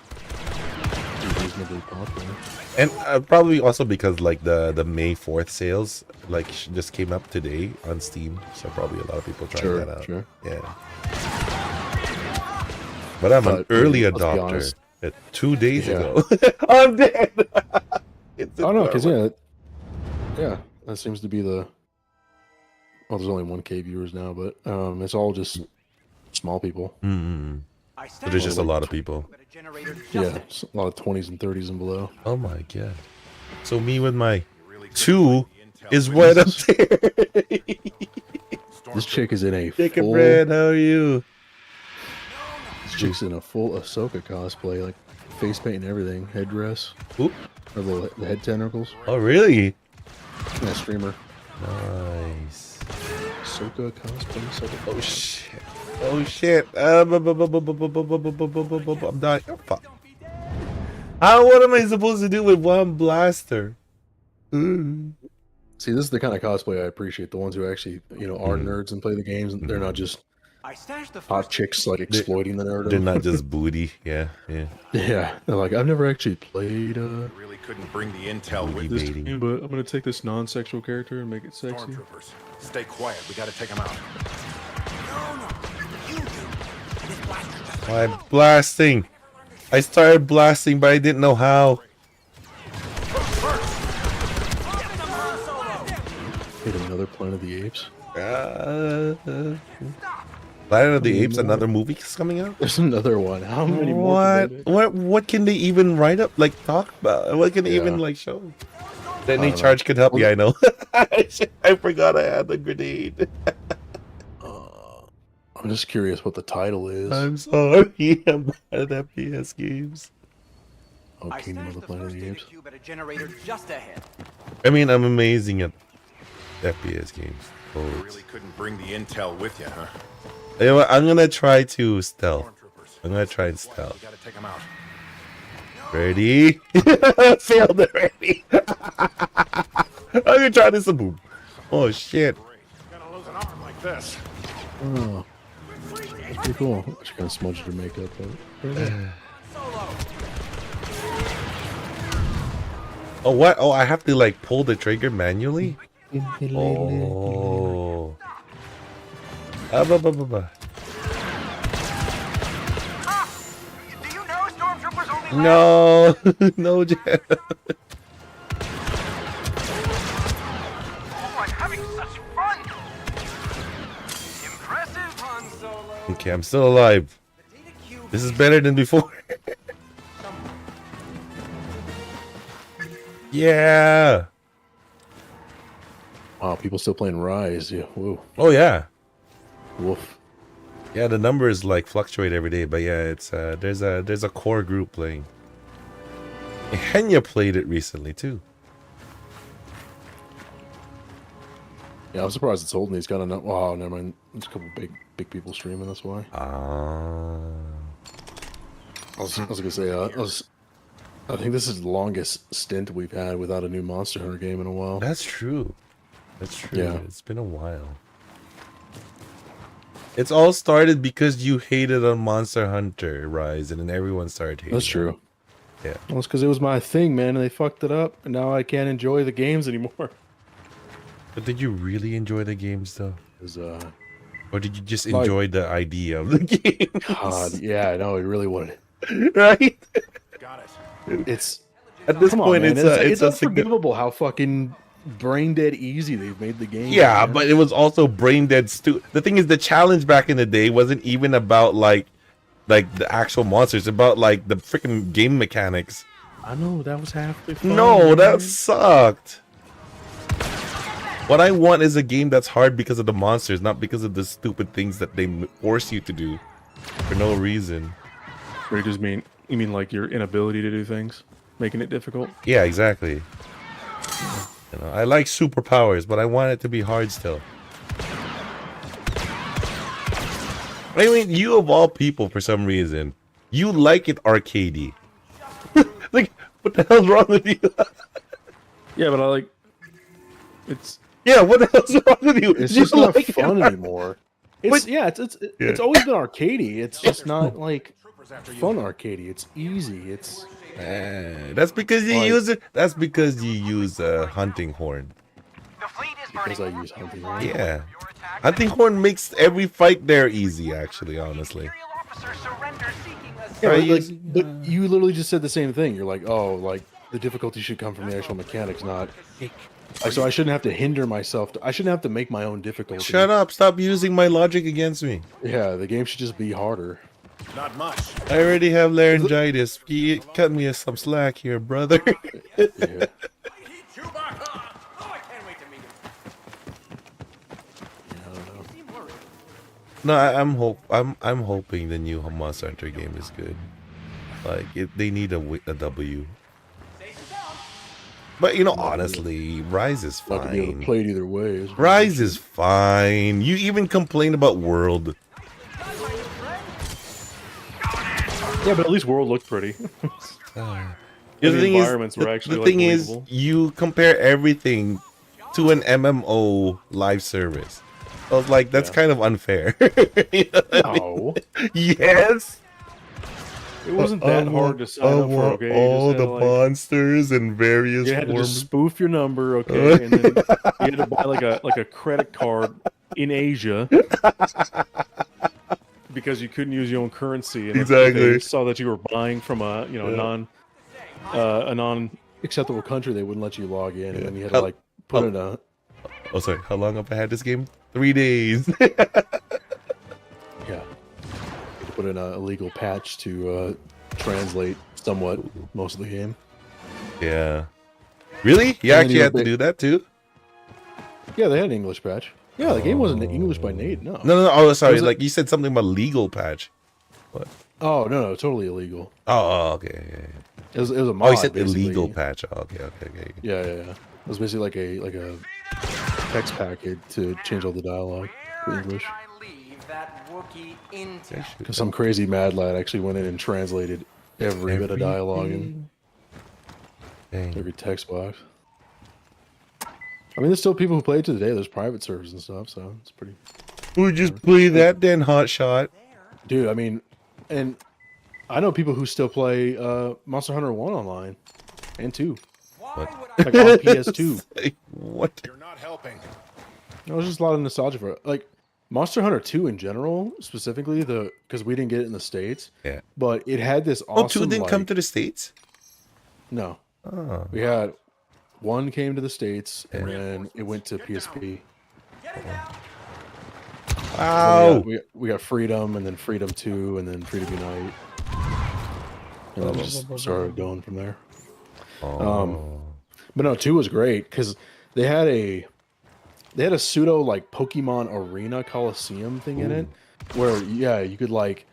be reasonably popular. And probably also because like the May 4th sales like just came up today on Steam, so probably a lot of people trying that out. Sure. Yeah. But I'm an But, early let's be adopter. honest. 2 days Yeah. ago, I'm dead. It's Oh no, because adorable. yeah, that seems to be the. Well, there's only 1K viewers now, but it's all just small people. Mm. But there's just a lot of people. Yeah, a lot of 20s and 30s and below. Oh my god. So me with my 2 is right up there. This chick is in a Jacob full. Brand, how are you? This chick's in a full Ahsoka cosplay, like face paint and everything, headdress, Oop. or the head tentacles. Oh really? Yeah, streamer. Nice. Ahsoka cosplay. Ahsoka. Oh shit. Oh shit. I'm dying. Oh, fuck. What am I supposed to do with one blaster? See, this is the kind of cosplay I appreciate. The ones who actually, are nerds and play the games. And they're not just I stashed the hot chicks like exploiting the narrative. They're not just booty. Yeah, yeah. Yeah, they're like, I've never actually played Really couldn't bring the intel with this Baiting. game, but I'm gonna take this non-sexual character and make it sexy. stormtroopers. Stay quiet. We gotta take them out. I'm blasting. I started blasting, but I didn't know how. Hit another Planet of the Apes. Planet of the Apes, another movie is coming out. There's another one. How many more? can they make? What can they even write up? Like talk about? What can they even Yeah. like show? Any don't charge could help me. I know. I forgot I had the grenade. I'm just curious what the title is. I'm sorry. I'm bad at FPS games. Oh, I Kingdom of stashed the the Planet of first the data Apes. cube at a generator just ahead. I mean, I'm amazing at FPS games. You really couldn't bring the intel with you, huh? You know what? I'm gonna try to stealth. Stormtroopers. I'm gonna try and We stealth. gotta take them out. Ready? Failed already. I'm gonna try this. Boom. Oh shit. Great. Gotta lose an arm like this. Oh, that's pretty cool. She kind of smudged her makeup. But Oh what? Oh, I have to like pull the trigger manually. Oh. Ah, ba, ba, ba, ba. Do you know stormtroopers only No, no, Jeff. Oh, I'm having such fun! Impressive, Han Solo. Okay, I'm still alive. This is better than before. Yeah. wow, people still playing Rise. Yeah, whoa, Oh yeah. woof. Yeah, the numbers like fluctuate every day, but yeah, it's there's a core group playing. Henya played it recently too. Yeah, I'm surprised it's holding. He's got enough. Wow, never mind. There's a couple big people streaming. That's why. I was gonna say. I think this is the longest stint we've had without a new Monster Hunter game in a while. That's true. That's true. Yeah. It's been a while. It's all started because you hated on Monster Hunter Rise, and then everyone started hating. That's on true. it. Yeah. Well, it's because it was my thing, man, and they fucked it up, and now I can't enjoy the games anymore. But did you really enjoy the games though? 'Cause, Or did you just Like- enjoy the idea of the game? God, yeah, I know, it really would. Right? Got it. It's At this come on, point, man. it's a unforgivable how fucking brain dead easy they've made the game. Yeah, man. but it was also brain dead. The thing is, the challenge back in the day wasn't even about like the actual monsters. It's about like the freaking game mechanics. I know that was half the fun. No, man. that sucked. What I want is a game that's hard because of the monsters, not because of the stupid things that they force you to do for no reason. Or you mean like your inability to do things, making it difficult? Yeah, exactly. You know, I like superpowers, but I want it to be hard still. I mean, you of all people, for some reason, you like it arcadey. Like, what the hell's wrong with you? Yeah, but I like it's Yeah, what the hell's wrong with you? it's You just not like it fun ar- anymore. It's But- yeah, it's always been arcadey. It's just not like fun arcadey. It's easy. It's That's because you Like- use it. That's because you use a hunting horn. The fleet is because I use hunting. Horn. Yeah, Your attack. hunting horn makes every fight there easy. Actually, honestly. Imperial officer surrender seeking us. Yeah, Right, but, but you literally just said the same thing. You're like, oh, like the difficulty should come from the actual mechanics, not. So I shouldn't have to hinder myself. I shouldn't have to make my own difficulty. Shut up! Stop using my logic against me. Yeah, the game should just be harder. Not much. I already have laryngitis. You cut me some slack here, brother. Yeah. Chewbacca! Oh, I can't wait to meet him. I don't know. No, I'm hoping the new Monster Hunter game is good. Like they need a W. But you know, honestly, Rise is Not to be able to fine. play it either way. is- Rise is fine. You even complain about World. Yeah, but at least World looked pretty. The the thing is, environments were actually, the like, thing is, believable. you compare everything to an MMO live service. I was like, that's Yeah. kind of unfair. You know what I mean? No, Yes. it wasn't that hard to sign up for. Okay, you all just the had to, like, monsters and various you had to just forms. spoof your number, okay, and then you had to buy like a credit card in Asia because you couldn't use your own currency. And if Exactly. they saw that you were buying from a non acceptable country, they wouldn't let you log in, and then you had to How- like put in a Oh, sorry. How long have I had this game? 3 days. yeah. You had to put in a illegal patch to translate somewhat most of the game. Yeah. Really? You then actually you had to big- do that too? Yeah, they had an English patch. Yeah, the game wasn't English by native. No. No. Oh, sorry. Was it- Like you said something about legal patch. What? Oh no, totally illegal. Oh, okay. Yeah, yeah. It was a mod. Oh, you said basically. illegal patch. Oh, okay. Yeah. It was basically like a text packet to change all the dialogue to Where English. did I leave that Wookiee intel? Because some crazy mad lad actually went in and translated every bit of dialogue in Dang. every text box. I mean, there's still people who play it to today. There's private servers and stuff, so it's pretty. We just play that then, hot shot. Dude, I mean, and I know people who still play Monster Hunter 1 online and 2. Why What? would I Like on PS2. Like, what? You're not helping. There's just a lot of nostalgia for it. Like Monster Hunter 2 in general, specifically because we didn't get it in the States. Yeah. But it had this awesome. Oh, 2 didn't come to the States? No. Oh. We had 1 came to the States and Yeah. then it went to PSP. Getting down. Ow! We got Freedom and then Freedom 2 and then Freedom Unite. And then it just started going from there. Oh. But no, 2 was great because they had a pseudo like Pokemon Arena Coliseum thing in it, where you could like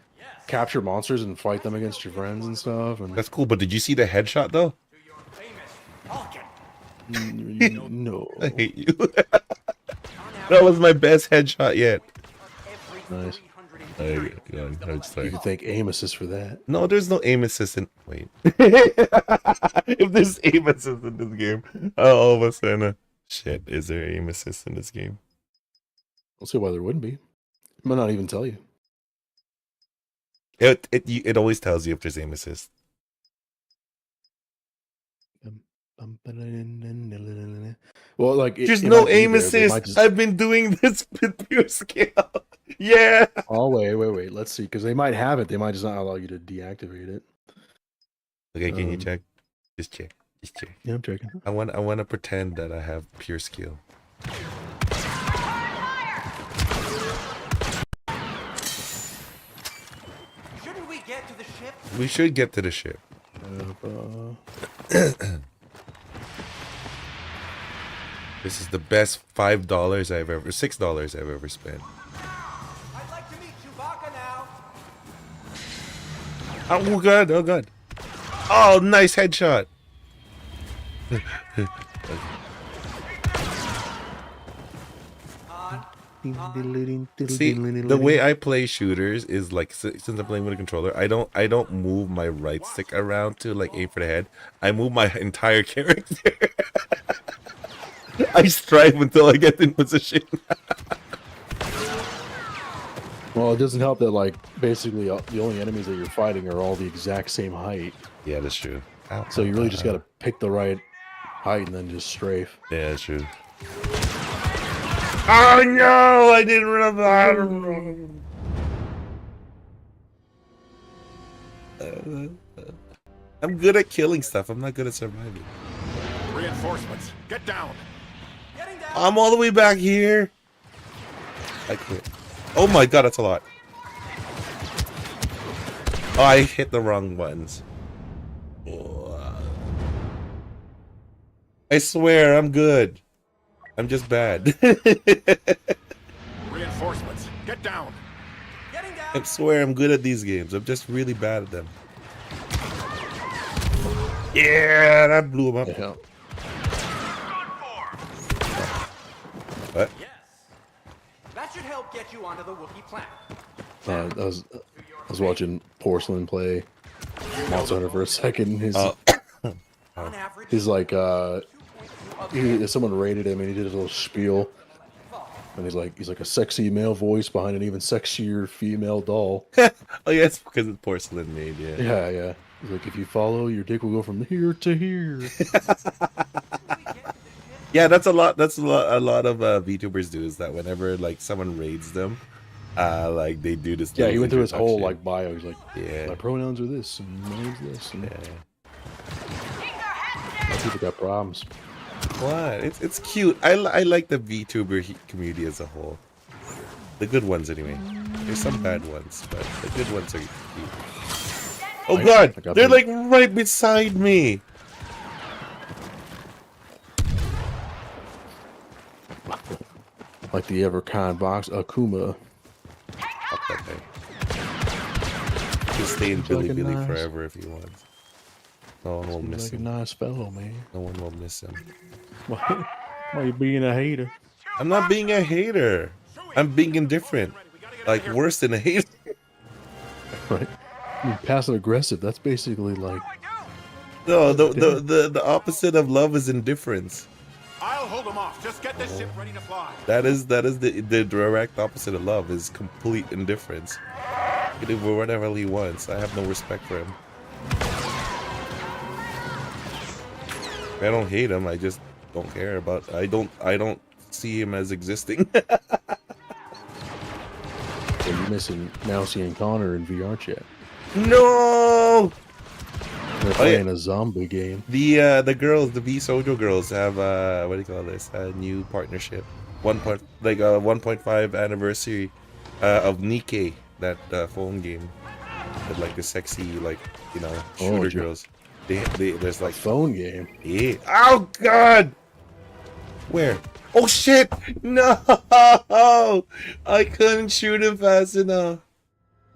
capture monsters and fight them against your friends and stuff. And That's cool, but did you see the headshot though? To your famous Falcon. no, I hate you. That was my best headshot yet. Every Nice. 300 I'm sorry. you could thank aim assist for that. No, there's no aim assist in. Wait. If there's aim assist in this game, all of a sudden, shit, is there aim assist in this game? I'll see why there wouldn't be. I might not even tell you. It always tells you if there's aim assist. Well, like There's it no might be aim there. They might assist. just- I've been doing this with pure scale. Yeah. Oh wait. Let's see, because they might have it. They might just not allow you to deactivate it. Okay, can you Um, check? Just check. Yeah, I'm checking. I want to pretend that I have pure skill. Shouldn't we get to the ship? We should get to the ship. This is the best $5 I've ever, $6 I've ever spent. I'd like to meet Chewbacca now. Oh god, oh god. Oh, nice headshot. See, the way I play shooters is like since I'm playing with a controller, I don't move my right stick around to like aim for the head. I move my entire character. I strive until I get in position. Well, it doesn't help that like basically the only enemies that you're fighting are all the exact same height. Yeah, that's true. Ow, So you really just ow. got to pick the right height and then just strafe. Yeah, that's true. Oh no! I didn't remember. I'm good at killing stuff. I'm not good at surviving. Reinforcements, get down. Getting down. I'm all the way back here. I quit. Oh my god, that's a lot. Oh, I hit the wrong buttons. Oh. I swear, I'm good. I'm just bad. Reinforcements, get down. Getting down. I swear, I'm good at these games. I'm just really bad at them. Yeah, that blew him up. Yeah. What? Yes. That should help get you onto the Wookiee planet. I was watching Porcelain play Monster Hunter for a second. Oh. On average, He's like, 2.2 of someone rated him and he did his little spiel. And he's like a sexy male voice behind an even sexier female doll. Oh, yeah, it's because it's porcelain made, yeah. Yeah. He's like, if you follow, your dick will go from here to here. Yeah, that's a lot of VTubers do is that whenever like someone raids them, like they do this. Yeah, he little went through his whole introduction. like bio. He's like, Yeah. my pronouns are this and my name's this. And Yeah. people got problems. What? It's cute. I like the VTuber community as a whole. The good ones, anyway. There's some bad ones, but the good ones are cute. Oh I god, got they're the- like right beside me. Like the ever kind box Akuma. Fuck that thing. He'll stay in Seems like Billy a Billy nice- forever if he wants. No one will miss Like a him. nice fellow, man. No one will miss him. Why you being a hater? It's I'm not being a hater. I'm being indifferent. Like worse than a hater. Right? I mean, passive aggressive. That's basically like No, the opposite of love is indifference. I'll hold them off. Just get the ship ready to fly. That is the direct opposite of love is complete indifference. He can do whatever he wants. I have no respect for him. I don't hate him. I just don't care about. I don't see him as existing. so you're missing Mousy and Connor in VR chat. No. They're playing a zombie game. The girls, the V Sojo girls have what do you call this? A new partnership. 1.5 anniversary of Nikkei, that phone game. With like the sexy shooter girls. There's like phone game. Yeah. Oh god. Where? Oh shit! No! I couldn't shoot him fast enough.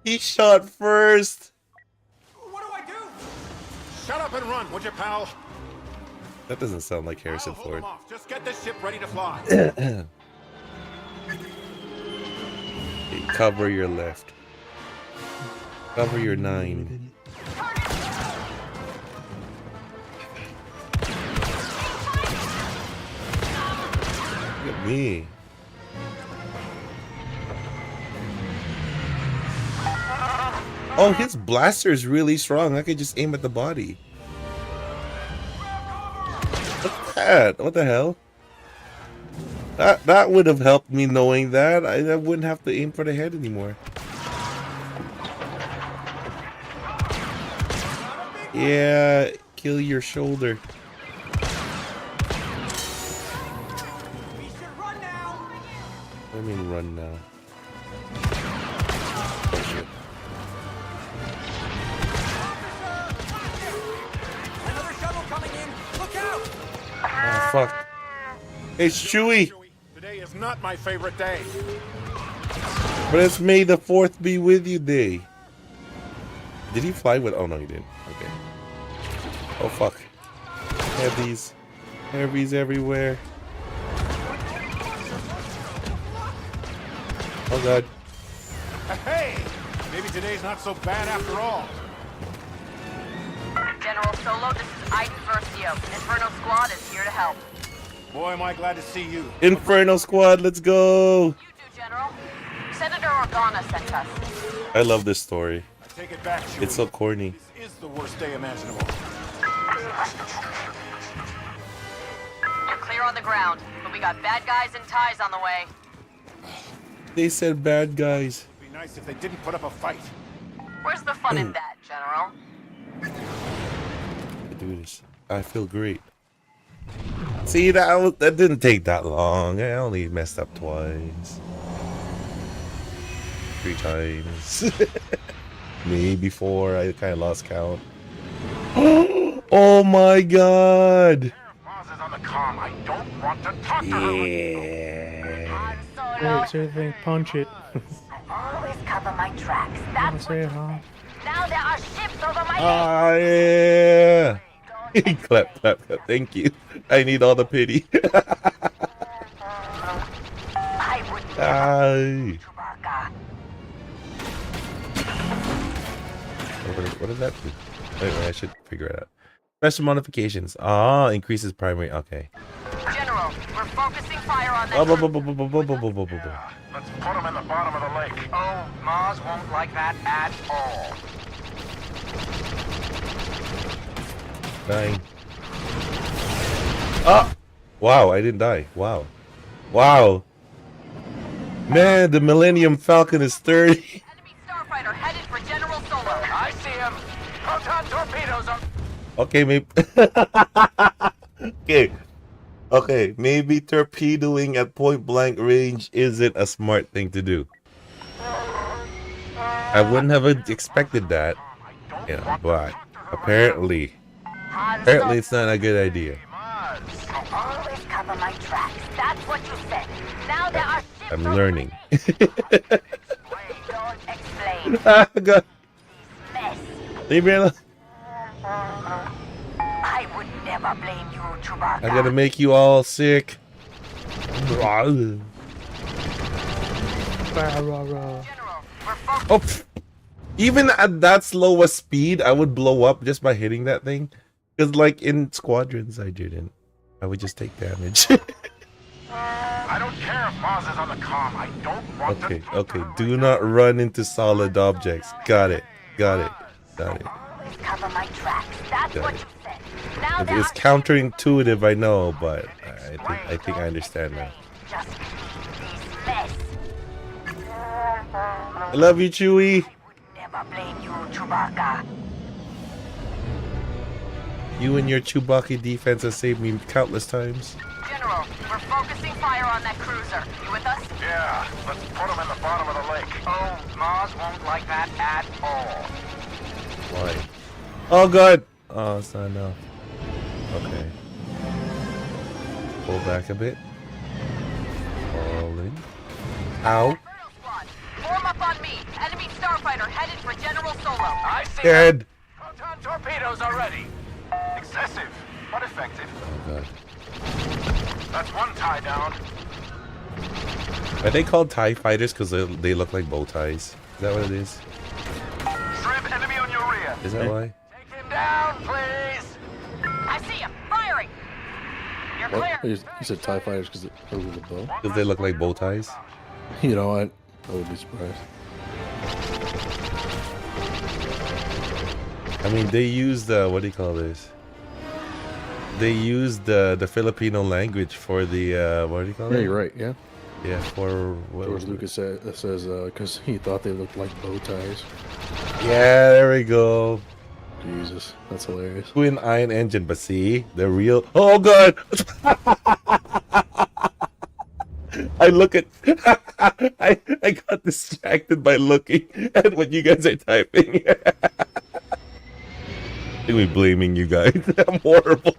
He shot first. What do I do? Shut up and run, would you, pal? That doesn't sound like Harrison I'll hold Ford. them off. Just get the ship ready to fly. Okay, cover your left. Cover your 9. Look at me. Oh, his blaster is really strong. I could just aim at the body. What's that? What the hell? That would have helped me knowing that. I wouldn't have to aim for the head anymore. Yeah, kill your shoulder. We should run now. I mean run now. Oh shit. Another shuttle coming in. Look out! Oh fuck. Hey Chewie! Today is not my favorite day. But it's May the 4th be with you day. Did he fly with? Oh no, he didn't. Okay. Oh fuck. Heavies. Heavies everywhere. Oh god. Hey! Maybe today's not so bad after all. General Solo, this is Iden Versio. Inferno Squad is here to help. Boy, am I glad to see you. Inferno Squad, let's go! You do, General. Senator Organa sent us. I love this story. I take it back, Chewie. It's so corny. This is the worst day imaginable. You're clear on the ground, but we got bad guys and ties on the way. They said bad guys. It'd be nice if they didn't put up a fight. Where's the fun in that, General? I do this. I feel great. See, that didn't take that long. I only messed up twice. 3 times. Maybe 4. I kind of lost count. Oh my god! Boss is on the comm. I don't want to talk to her. Yeah. Solo, Everything, punch it. always cover my tracks. That's what you said. Now there are ships over my head. Ah, yeah. Clap, clap, clap. Thank you. I need all the pity. I would Ay. Chewbacca. What does that do? Wait, I should figure it out. Special modifications. Ah, increases primary. Okay. General, we're focusing fire on that. Oh, Let's put them in the bottom of the lake. Oh, Mars won't like that at all. 9. Ah! Wow, I didn't die. Wow. Wow. Man, the Millennium Falcon is 30. Enemy starfighter headed for General Solo. I see him. Proton torpedoes are... Okay, maybe. Okay, maybe torpedoing at point blank range isn't a smart thing to do. I wouldn't have expected that. Yeah, but apparently it's not a good idea. I always cover my tracks. That's what you said. Now there are ships. I'm learning. Don't explain. Ah, God. Mess. Leave me alone. I would never blame you, Chewbacca. I gotta make you all sick. Oh, even at that slow a speed, I would blow up just by hitting that thing. Because, like, in squadrons, I didn't. I would just take damage. I don't care if Maz is on the comm. I don't want Okay, to. okay. Do not run into solid objects. Got it. Got it. Got it. Always cover my tracks. That's Got what it. you said. Now there It's are counterintuitive, I know, but I think I understand now. just this mess. I love you, Chewie. Never blame you, Chewbacca. You and your Chewbacca defense has saved me countless times. General, we're focusing fire on that cruiser. You with us? Yeah, let's put him in the bottom of the lake. Oh, Maz won't like that at all. Why? Oh god! Oh, it's not enough. Okay. Pull back a bit. Fall in. Ow. Inferno squad, form up on me. Enemy starfighter headed for General Solo. I see Dead! proton torpedoes already. Excessive, but effective. Oh god. That's one tie down. Are they called TIE fighters because they look like bow ties? Is that what it is? Shrimp enemy on your rear. Is that why? Take him down, please. I see him. Firing. You're What? clear. You said TIE fighters because it was a bow? Because they look like bow ties? You know what? I would be surprised. I mean, they use the, what do you call this? They use the Filipino language for the, what do you call it? Yeah, you're right. Yeah. Yeah, for what George was it? Lucas says because he thought they looked like bow ties. Yeah, there we go. Jesus, that's hilarious. Twin ion engine, but see, the real. Oh god! I look at. I got distracted by looking at what you guys are typing. We're blaming you guys. I'm horrible.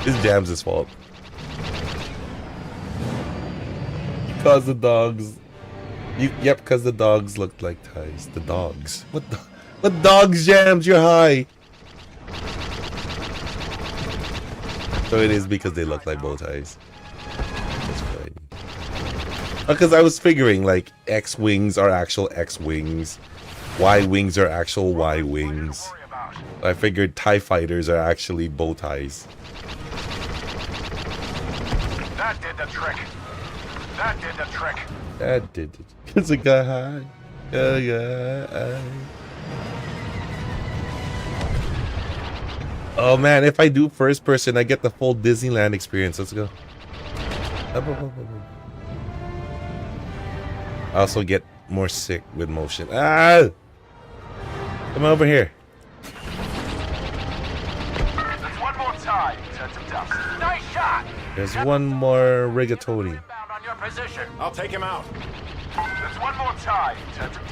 It's Jams' fault. Because the dogs. Yep, because the dogs looked like ties. The dogs. What dogs, Jams? You're high. So it is because they look like bow ties. That's funny. Because I was figuring like X-wings are actual X-wings. Y-wings are actual Y-wings. Worry about. I figured TIE fighters are actually bow ties. That did the trick. That did the trick. That did it. Because it got high. Got. Oh man, if I do first person, I get the full Disneyland experience. Let's go. I also get more sick with motion. Ah! Come over here. There's one more tie. Turn some dust. Nice shot. There's one more rigatoni. Inbound on your position. I'll take him out. There's one more tie. Turn some...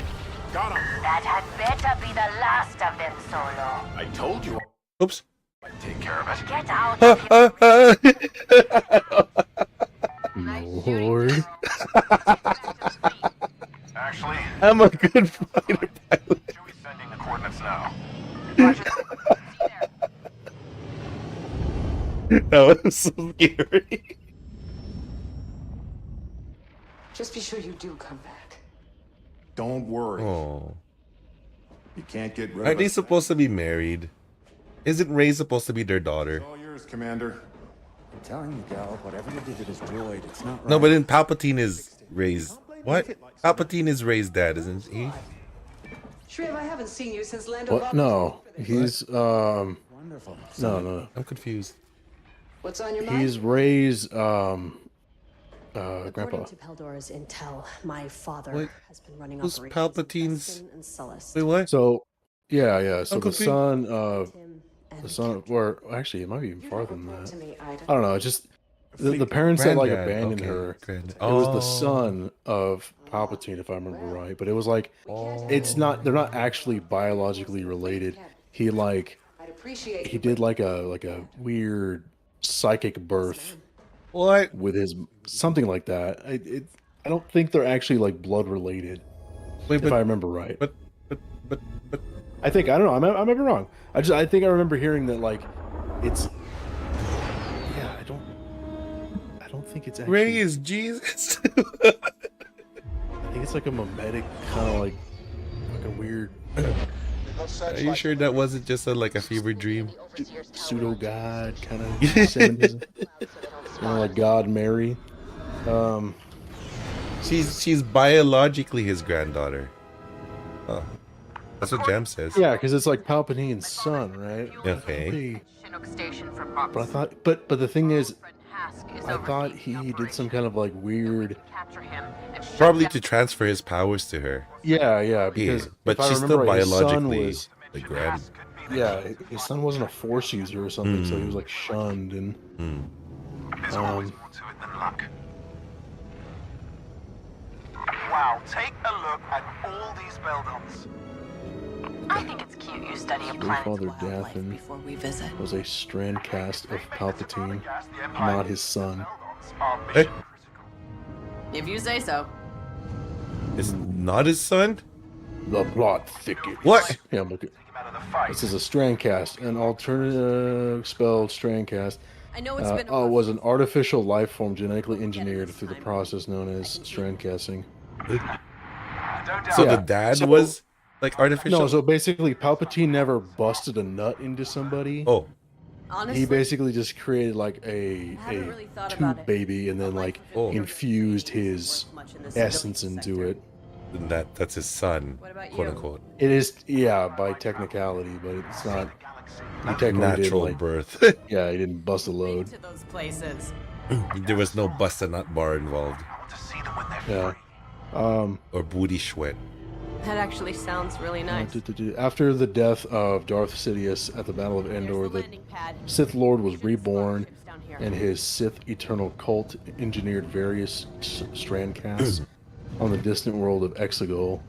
Got him. That had better be the last of them, Solo. I told you Oops. I'd take care of it. Get out of here. Lord. Actually, I'm a good fighter pilot. Chewie's sending the coordinates now. Roger. See there. That was so scary. Just be sure you do come back. Don't worry. Oh. You can't get rid Aren't of they us. supposed to be married? Isn't Rey supposed to be their daughter? It's all yours, Commander. I'm telling you, Gal, whatever you did to this droid, it's not right. No, but then Palpatine is Rey's. What? Palpatine is Rey's dad, isn't he? Shrim, I haven't seen you since Lando. What? No, he's Wonderful. no. I'm confused. What's on your mind? He's Ray's According grandpa. to Peldora's intel, my father Wait, has been running who's operations in Palpatine's- Bespin and Sullust. Wait, what? So, yeah. So I'm the confused. son of Tim and the son, Captain. or actually, it might be even You farther don't than report that. to me, Ida. I don't know. It's just the parents that like Granddad, abandoned okay, her. granddad. It was the Oh. son of Palpatine, if I remember right. But it was like, it's not. They're not actually biologically related. He like I'd appreciate he you, did like a weird psychic birth What? with his something like that. I don't think they're actually like blood related, Wait, if I remember right. but, I think I don't know. I might be wrong. I think I remember hearing that like it's. Yeah, I don't. think it's actually. Ray is Jesus. I think it's like a mimetic kind of like a weird Are you sure that wasn't just like a fever dream? pseudo god kind of symbolism? Like God Mary. She's biologically his granddaughter. Oh, that's what Jam says. Yeah, because it's like Palpatine's son, right? Okay. Chinook Station from But I thought, but the thing is, I thought he did some kind of like weird. Probably to transfer his powers to her. Yeah, because but if I she's still remember right, his son biologically was, the grand. yeah, his son wasn't a Force user or something, so he was like shunned and. There's always more to it than luck. Wow, take a look at all these build-ups. I think it's cute you study a His planet's father wildlife Dathan before we visit. was a strand cast of Palpatine, not his son. Hey, If you say so. it's not his son. The plot thickens. What? Yeah, look at. This is a strandcast, an alternative spelled strandcast. I know it's been a Was an artificial life form genetically engineered through the process known as strandcasting. So Yeah, the dad so- was like artificial. No, so basically, Palpatine never busted a nut into somebody. Oh, honestly, He basically just created like a haven't really thought about tube it. baby and then like Oh. infused his essence into it. then that's his son, What about quote you? unquote. It is, yeah, by technicality, but it's not. He technically Natural didn't, like, birth. yeah, he didn't bust a load. to those places. There was no bust a nut bar involved To see them when they're Yeah. or booty sweat. That actually sounds really nice. After the death of Darth Sidious at the Battle of Endor, the landing pad. Sith Lord was reborn, Down here. and his Sith Eternal cult engineered various strand casts on the distant world of Exegol,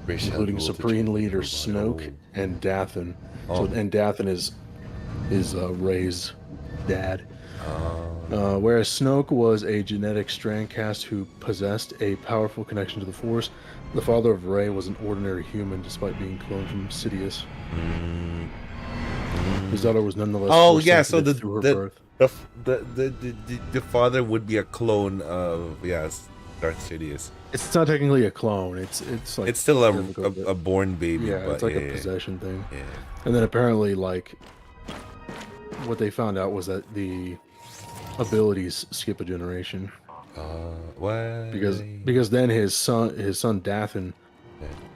including Supreme Leader Snoke and Dathan. So, and Dathan is Rey's dad. Whereas Snoke was a genetic strandcast who possessed a powerful connection to the Force, the father of Rey was an ordinary human despite being cloned from Sidious. His daughter was nonetheless. Oh Force yeah, so sensitive through her birth. the father would be a clone of Darth Sidious. It's not technically a clone. It's like It's still difficult, a born baby. yeah, but it's like a possession thing. Yeah. And then apparently, like, what they found out was that the abilities skip a generation What? because then his son Dathan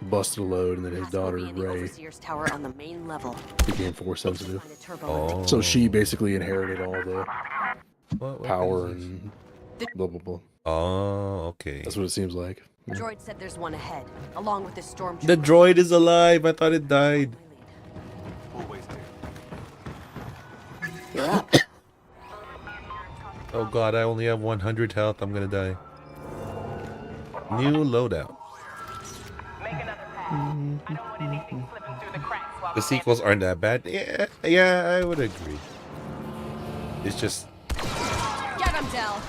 busted a load, and then his daughter Rey Overseer's tower on the main level. became Force sensitive. Find a turbo engine. So she basically inherited all the What power is this? and blah blah blah. Oh, okay. That's what it seems like. The droid said there's one ahead, along with the stormtrooper. The droid is alive. I thought it died. You're up. Oh god, I only have 100 health. I'm gonna die. New loadout. The sequels aren't that bad. Yeah, I would agree. It's just Get him, Del.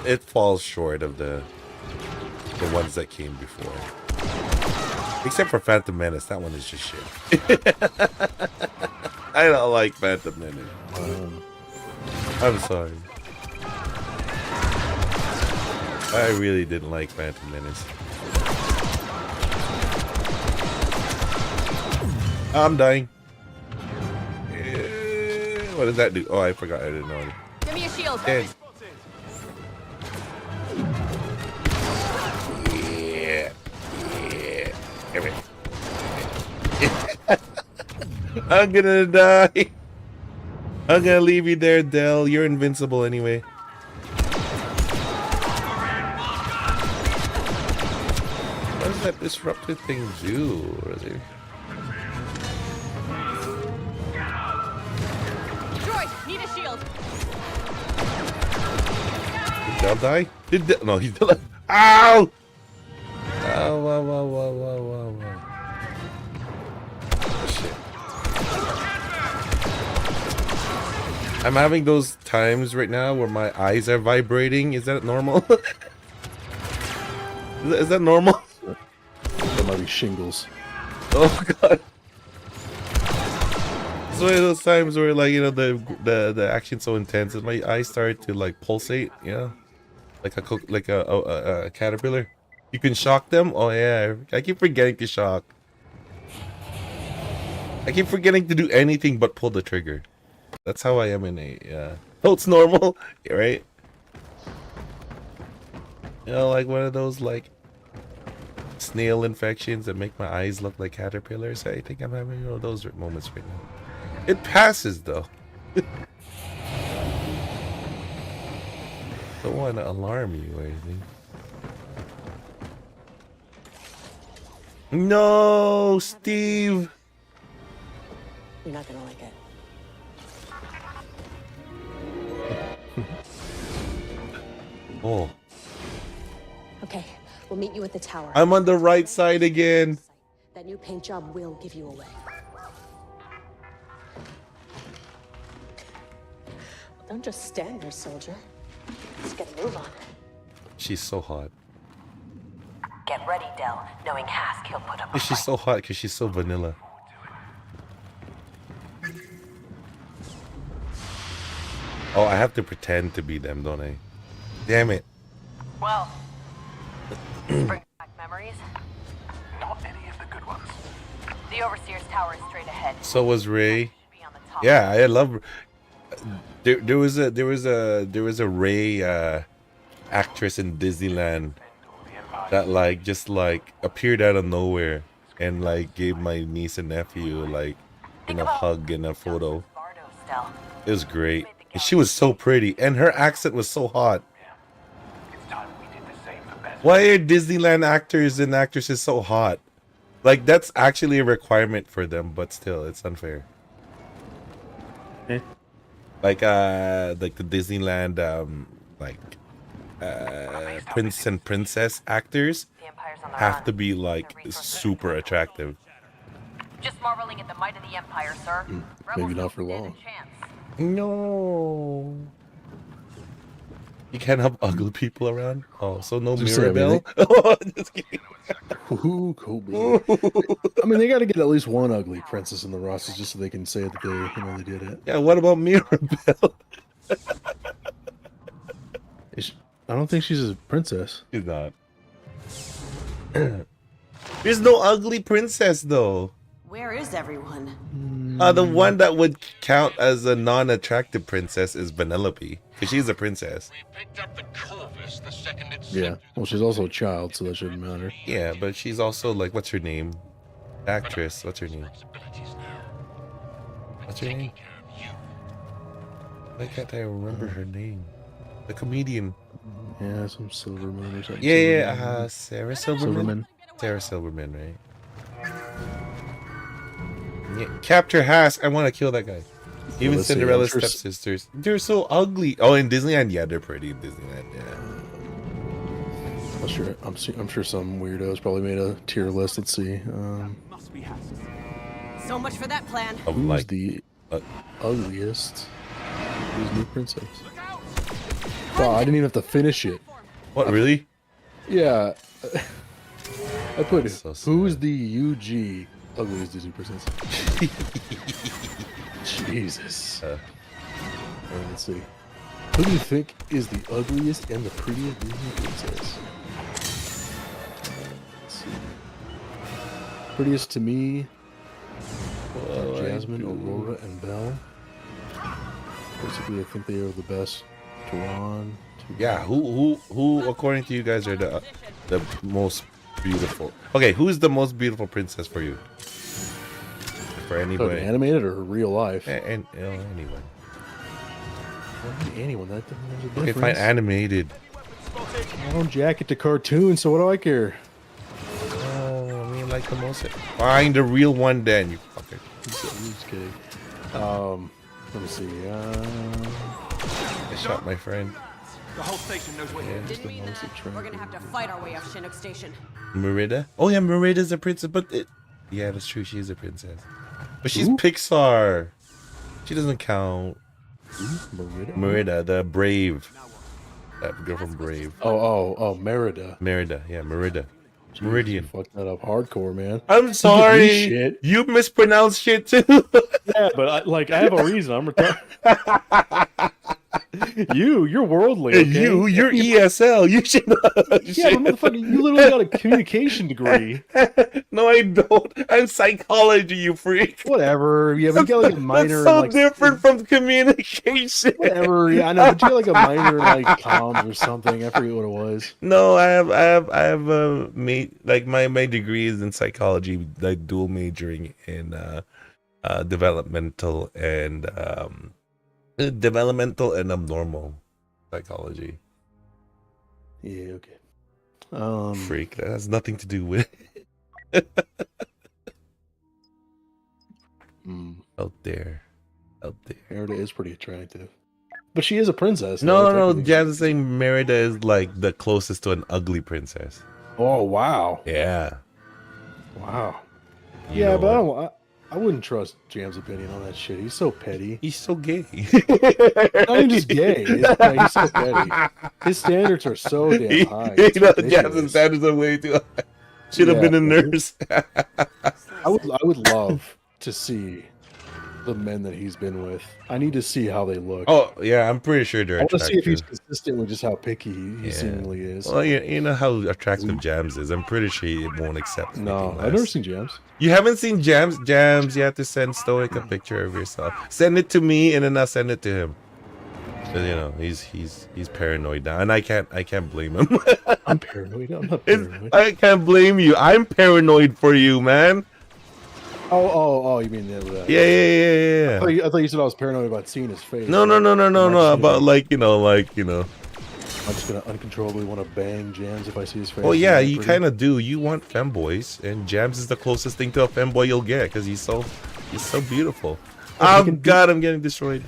it falls short of the ones that came before. Except for Phantom Menace, that one is just shit. I don't like Phantom Menace. I'm sorry. I really didn't like Phantom Menace. I'm dying. What does that do? Oh, I forgot. I didn't know it. Give me a shield. Dead. Yeah. Come here. I'm gonna die. I'm gonna leave you there, Del. You're invincible anyway. What does that disruptive thing do? Really? Droid, need a shield. Did Del die? Did Del? No, he's still alive. Ow! Oh, wow, wow, wow, wow, wow, wow. Shit. I'm having those times right now where my eyes are vibrating. Is that normal? Is that normal? That might be shingles. Oh god. It's one of those times where, like, you know, the action's so intense that my eyes start to like pulsate, you know? like a caterpillar. You can shock them. Oh yeah, I keep forgetting to shock. I keep forgetting to do anything but pull the trigger. That's how I am in a. Oh, it's normal, right? You know, like one of those like snail infections that make my eyes look like caterpillars. I think I'm having one of those moments right now. It passes though. Don't want to alarm you or anything. No, Steve. You're not gonna like it. Oh. Okay, we'll meet you at the tower. I'm on the right side again. That new paint job will give you away. Well, don't just stand there, soldier. Let's get a move on. She's so hot. Get ready, Del. Knowing Hask, he'll put up a She's so hot because she's so vanilla. Oh, I have to pretend to be them, don't I? Damn it. Well, bring back memories. Not any of the good ones. The Overseer's tower is straight ahead. So was Ray. Should be on the top. Yeah, I love. There was a Ray actress in Disneyland that like just like appeared out of nowhere and like gave my niece and nephew like a hug and a photo. It was great. And she was so pretty and her accent was so hot. Why are Disneyland actors and actresses so hot? Like that's actually a requirement for them, but still, it's unfair. Like the Disneyland prince and princess actors have to be like super attractive. Just marveling at the might of the Empire, sir. Maybe not for long. No. You can't have ugly people around? Oh, so no Just saying, Mirabelle? Oh, just kidding. Ooh, Kobe. I mean, they got to get at least one ugly princess in the roster just so they can say that they did it. Yeah, what about Mirabelle? I don't think she's a princess. She's not. There's no ugly princess though. Where is everyone? The one that would count as a non-attractive princess is Vanellope, because she's a princess. Yeah, well, she's also a child, so that shouldn't matter. Yeah, but she's also like, what's her name? Actress, what's her name? What's her name? Why can't I remember her name? The comedian. Yeah, some Silverman or something. Yeah, Sarah Silverman. Silverman. Sarah Silverman, right? Yeah, capture Hask. I want to kill that guy. Even let's see, Cinderella's I'm sure stepsisters. They're so ugly. Oh, in Disneyland, yeah, they're pretty in Disneyland. Yeah. I'm sure some weirdos probably made a tier list. Let's see. So much for that plan. Of Who's like the ugliest Disney princess? Wow, I didn't even have to finish it. what? Really? Yeah. I put it. So Who's the UG ugliest Disney princess? Jesus. Alright, let's see. Who do you think is the ugliest and the prettiest Disney princess? Let's see. Prettiest to me, Jasmine, Aurora, and Belle. Basically, I think they are the best to on. Yeah. Who? According to you guys, are the most beautiful? Okay, who's the most beautiful princess for you? For anybody? Animated or real life? And anyone. Anyone. That there's a Okay, difference. fine. Animated. I don't jack it to cartoons, so what do I care? Oh, I mean, like the most. Find the real one, then you fucker. Just kidding. Let me see. I shot my friend. The whole station knows what Yeah. Didn't mean that. We're gonna have to fight our way off Chinook Station. Merida? Oh yeah, Merida's a princess, but yeah, that's true. She's a princess, but she's Who? Pixar. She doesn't count. Merida? Merida, the Brave, that girl from Brave. Oh, Merida. Merida, yeah, Merida. Jeez, Meridian. you fucked that up hardcore, man. I'm sorry. Shit. You mispronounced shit too. Yeah, but I have a reason. I'm retarded. You're worldly. Okay? You're ESL. You should. Yeah, but motherfucker, you literally got a communication degree. No, I don't. I'm psychology, you freak. Whatever. Yeah, but you got like a minor. That's so in, like, different from communication. Whatever. Yeah, I know, but you got like a minor in, like comms or something. I forget what it was. No, I have like my degree is in psychology, like dual majoring in developmental and abnormal psychology. Yeah. Okay. Freak. That has nothing to do with out there. Merida is pretty attractive, but she is a princess. No. Jan's saying Merida is like the closest to an ugly princess. Oh wow. Yeah. Wow. You Yeah, know but what? I wouldn't trust Jam's opinion on that shit. He's so petty. He's so gay. Not even just gay. He's so petty. His standards are so damn high. It's ridiculous. Jan's standards are way too high. Should have been a nurse. I would love to see the men that he's been with. I need to see how they look. Oh yeah, I'm pretty sure they're I want to attractive. see if he's consistent with just how picky he seemingly is. Well, you know how attractive Jams is. I'm pretty sure he won't accept. No, I've never seen Jams. You haven't seen Jams? Jams, you have to send Stoic a picture of yourself. Send it to me, and then I'll send it to him. 'Cause, you know, he's paranoid now, and I can't blame him. I'm paranoid. I'm not paranoid. I can't blame you. I'm paranoid for you, man. Oh, you mean the other Yeah. I thought you said I was paranoid about seeing his face. No. About like you know. I'm just gonna uncontrollably want to bang Jams if I see his face. Oh yeah, you kind of do. You want femboys, and Jams is the closest thing to a femboy you'll get because he's so beautiful. Oh God, I'm getting destroyed.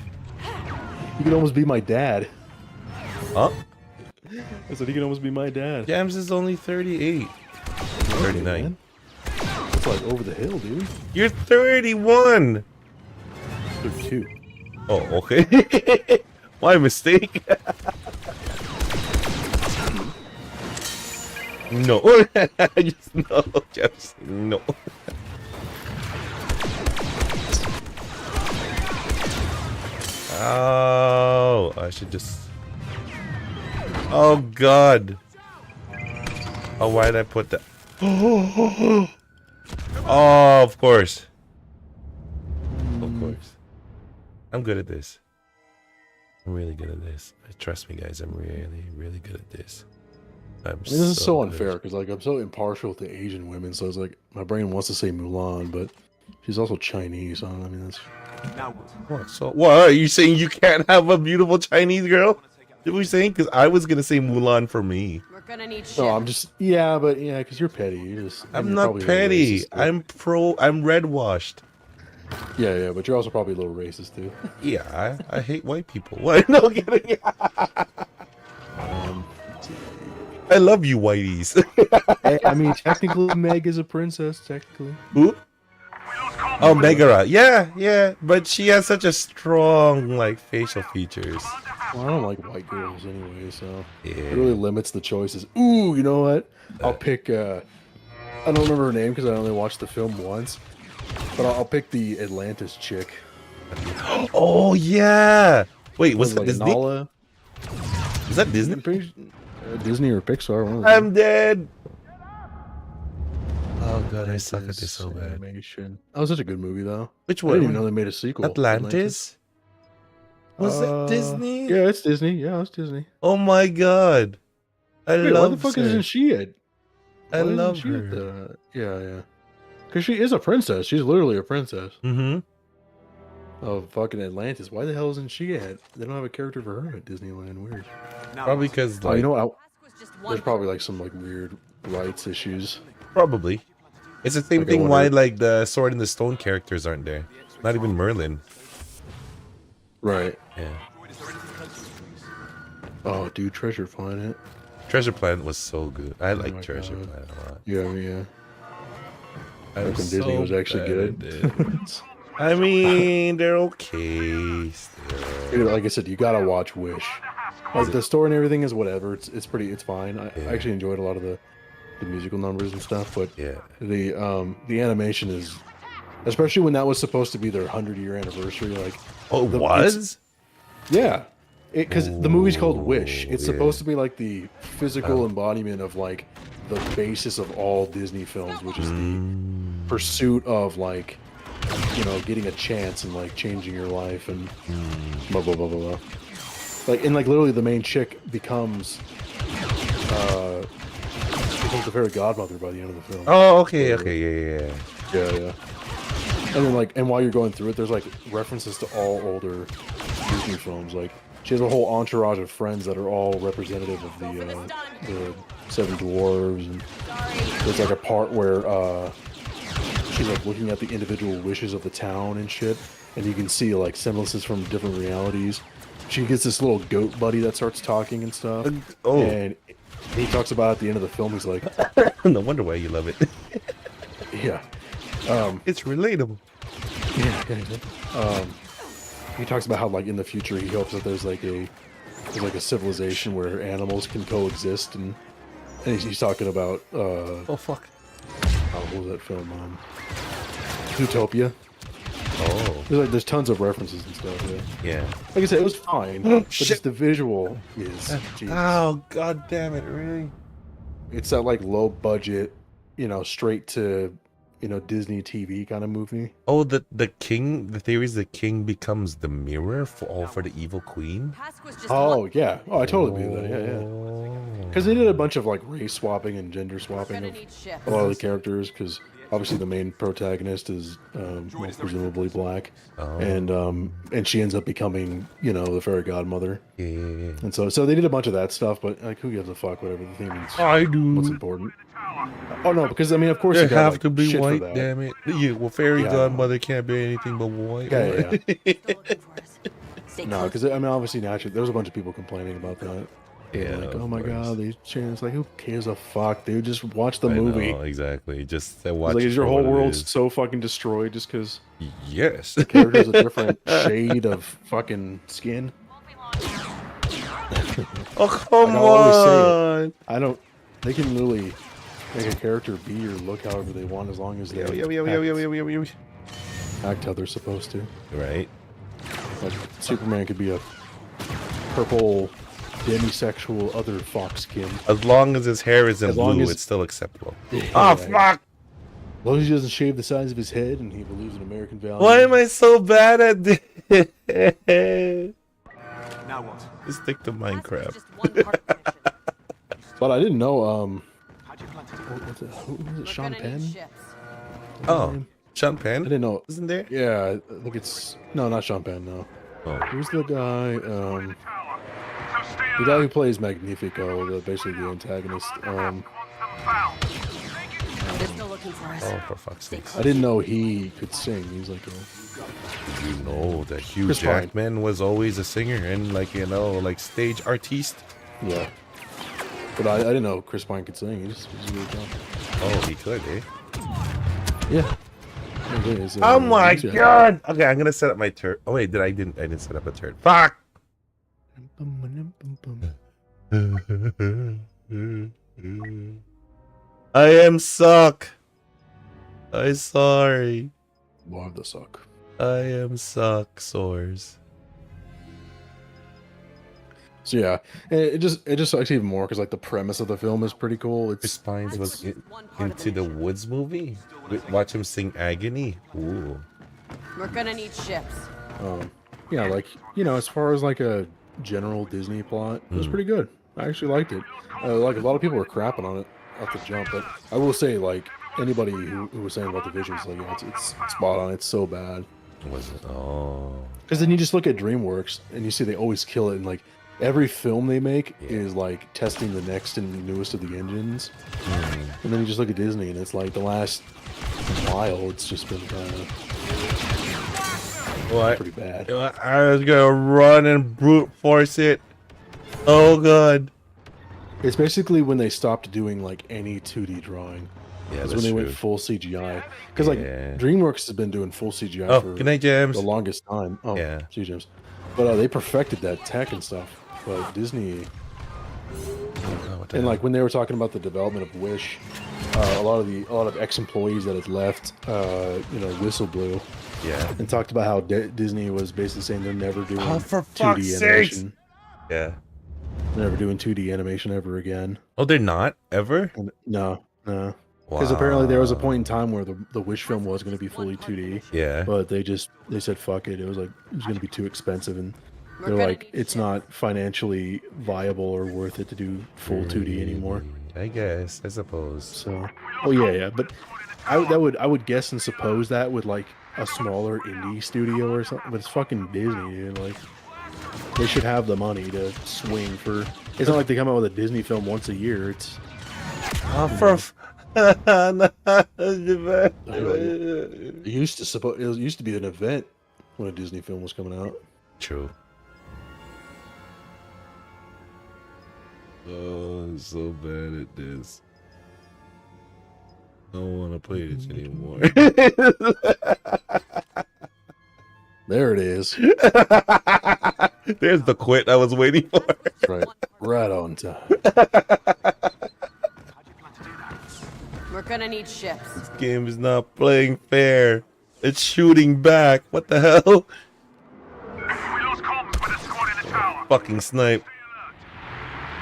He could almost be my dad. Huh? I said he could almost be my dad. Jams is only 38. 39. It's like over the hill, dude. You're 31. 32. Oh, okay. My mistake. No. Just no, Jams. No. Oh, I should just. Oh God. Oh, why did I put that? Oh, of course. Of course. I'm good at this. I'm really good at this. Trust me, guys. I'm really, really good at this. This is so unfair because like I'm so impartial to Asian women, so it's like my brain wants to say Mulan, but she's also Chinese. So, I mean, that's. What? So what are you saying? You can't have a beautiful Chinese girl? What are we saying? Because I was gonna say Mulan for me. We're gonna need shit. No, I'm just because you're petty. I'm not petty. I'm red washed. Yeah, but you're also probably a little racist too. Yeah, I hate white people. What? No kidding. I love you, whiteys. I mean, technically, Meg is a princess. Technically. Who? Oh, Megara. Yeah, but she has such a strong like facial features. Well, I don't like white girls anyway, so yeah. It really limits the choices. Ooh, you know what? I'll pick. I don't remember her name because I only watched the film once, but I'll pick the Atlantis chick. Oh yeah. Wait, was that like Disney? Nala? Is that Disney? Disney or Pixar? One of I'm dead. Oh God, I suck at this so bad. Animation. That was such a good movie, though. Which I one? didn't even know they made a sequel. Atlantis? Was it Disney? Yeah, it's Disney. Yeah, it's Disney. Oh my God, I love. Why the fuck isn't she it? I love her. Yeah. Because she is a princess. She's literally a princess. Mm-hmm. Of fucking Atlantis. Why the hell isn't she it? They don't have a character for her at Disneyland. Weird. Probably because like, you know what? There's probably like some like weird rights issues. Probably. It's the same thing why like the Sword in the Stone characters aren't there. Not even Merlin. Right. Yeah. Oh, dude, Treasure Planet. Treasure Planet was so good. I like Treasure Planet a lot. Yeah. I Back when Disney was actually good. I mean, they're okay still. Dude, like I said, you gotta watch Wish. Like the story and everything is whatever. It's fine. I actually enjoyed a lot of the musical numbers and stuff, but the animation is, especially when that was supposed to be their 100-year anniversary. Like, oh, it was? Yeah, because the movie's called Wish. It's yeah. supposed to be like the physical embodiment of like the basis of all Disney films, which is the pursuit of like, you know, getting a chance and like changing your life and blah blah blah blah blah. Like, and like literally the main chick becomes the fairy godmother by the end of the film. Oh, okay, yeah. Yeah. And then like, and while you're going through it, there's like references to all older Disney films. Like, she has a whole entourage of friends that are all representative of the Seven Dwarves, and there's like a part where she's like looking at the individual wishes of the town and shit, and you can see like semblances from different realities. She gets this little goat buddy that starts talking and stuff. And he talks about at the end of the film, he's like, no wonder why you love it. yeah. It's relatable. Yeah. He talks about how like in the future he hopes that there's like a civilization where animals can coexist, and he's talking about oh fuck. What was that film? Zootopia. Oh. There's tons of references and stuff. Yeah. Like I said, it was fine, but just the visual is. Oh god damn it! Really? It's that like low budget, you know, straight to, you know, Disney TV kind of movie. Oh, the king. The theory is the king becomes the mirror for the evil queen. Oh yeah. Oh, I totally believe that. Yeah. Because they did a bunch of like race swapping and gender swapping of a lot of the characters. Because obviously the main protagonist is presumably black, and she ends up becoming, you know, the fairy godmother. Yeah. And so they did a bunch of that stuff, but like, who gives a fuck? Whatever the theme is. I do. What's important? Oh no, because I mean, of course, They you got, have like, to be shit for white. that. Damn it! Yeah, well, fairy godmother can't be anything but white. Yeah. No, because I mean, obviously, naturally, there was a bunch of people complaining about that. Yeah. Like, oh my god, these chants. Like, who cares a fuck, dude? Just watch the movie. Know, exactly. Just watch. Like, it is your for whole what it world is. so fucking destroyed just because Yes. the character's a different shade of fucking skin? Oh come Like, I always say on! it. I don't. They can literally make a character be or look however they want, as long as they act how they're supposed to. Right. Like, Superman could be a purple demisexual other fox skin. As long as his hair isn't As long blue, as- it's still acceptable. Yeah, Oh right. fuck! As long as he doesn't shave the size of his head and he believes in American values. Why am I so bad at this? Now what? Just stick to Minecraft. But I didn't know. How'd you plan to do Who was it? Sean Penn? Oh, Sean Penn? I didn't know. Isn't there? Yeah, I think it's not Sean Penn. No. Oh. Who's the guy? The guy who plays Magnifico, basically the antagonist. They're still looking for us. Oh, for fuck's sake. I didn't know he could sing. He's like a. You know that Hugh Chris Pine. Jackman was always a singer and like, you know, like stage artiste. Yeah. But I didn't know Chris Pine could sing. He's really talented. Oh, he could, eh? Yeah. It is, Oh my yeah. god! Okay, I'm gonna set up my turret. Oh wait, I didn't set up a turret. Fuck! I am suck. I sorry. Why the suck? I am suck sores. So yeah, it just sucks even more because like the premise of the film is pretty cool. Chris It's Pine was into the Woods movie. Watch him sing Agony. Ooh. We're gonna need ships. yeah, like, you know, as far as like a general Disney plot, it was pretty good. I actually liked it. Like, a lot of people were crapping on it off the jump, but I will say, like, anybody who was saying about the visuals, like, yeah, it's spot on. It's so bad. Was it? Oh. Because then you just look at DreamWorks and you see they always kill it, and like every film they make is like testing the next and newest of the engines. And then you just look at Disney and it's like the last while it's just been kind of pretty bad. I was gonna run and brute force it. Oh god. It's basically when they stopped doing like any 2D drawing. Yeah, That's that's when they true. went full CGI. Because like Yeah. DreamWorks has been doing full CGI Oh, for good night, James. the longest time. Oh, Yeah. see you, James. But they perfected that tech and stuff. But Disney, what the and hell? like when they were talking about the development of Wish, a lot of ex-employees that had left, whistle blew. Yeah. And talked about how Disney was basically saying they're never doing Oh, for 2D fuck's sakes! animation. Yeah. Never doing 2D animation ever again. Oh, they're not ever. No. Because apparently there was a point in time where the Wish film was going to be fully 2D. Yeah. But they said fuck it. It was going to be too expensive, and they're like, it's not financially viable or worth it to do full 2D anymore. I guess. I suppose. So, oh yeah. But I would guess and suppose that with like a smaller indie studio or something. But it's fucking Disney, dude. Like, they should have the money to swing for. It's not like they come out with a Disney film once a year. It's it used to be an event when a Disney film was coming out. True. Oh, I'm so bad at this. I don't want to play this anymore. There it is. There's the quit I was waiting for. Right on time. We're gonna need ships. This game is not playing fair. It's shooting back. What the hell? We lost comms with a squad in the tower. Fucking snipe.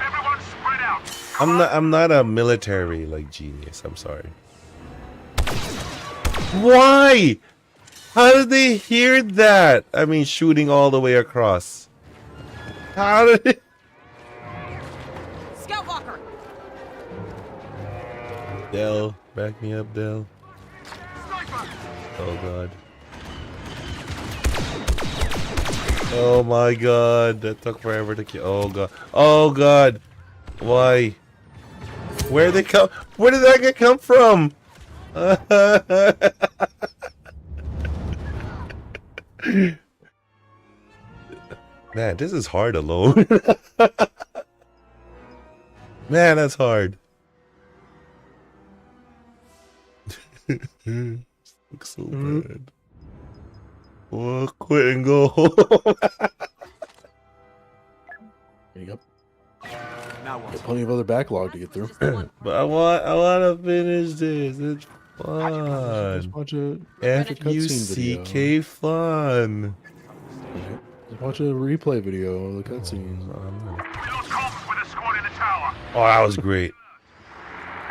Everyone spread out. I'm not a military like genius. I'm sorry. Why? How did they hear that? I mean, shooting all the way across. How did it? Scout walker. Dell, back me up, Dell. Oh god. Oh my god, that took forever to kill. Oh god. Oh god. Why? Where did that guy come from? Man, this is hard alone. Man, that's hard. Looks so bad. Oh, quit and go home. There you go. Got plenty of other backlog to get through. But I want to finish this. It's fun. Just watch a FUCK fun. Just watch a replay video of the cutscenes. We lost comms with a squad in the tower. Oh, that was great.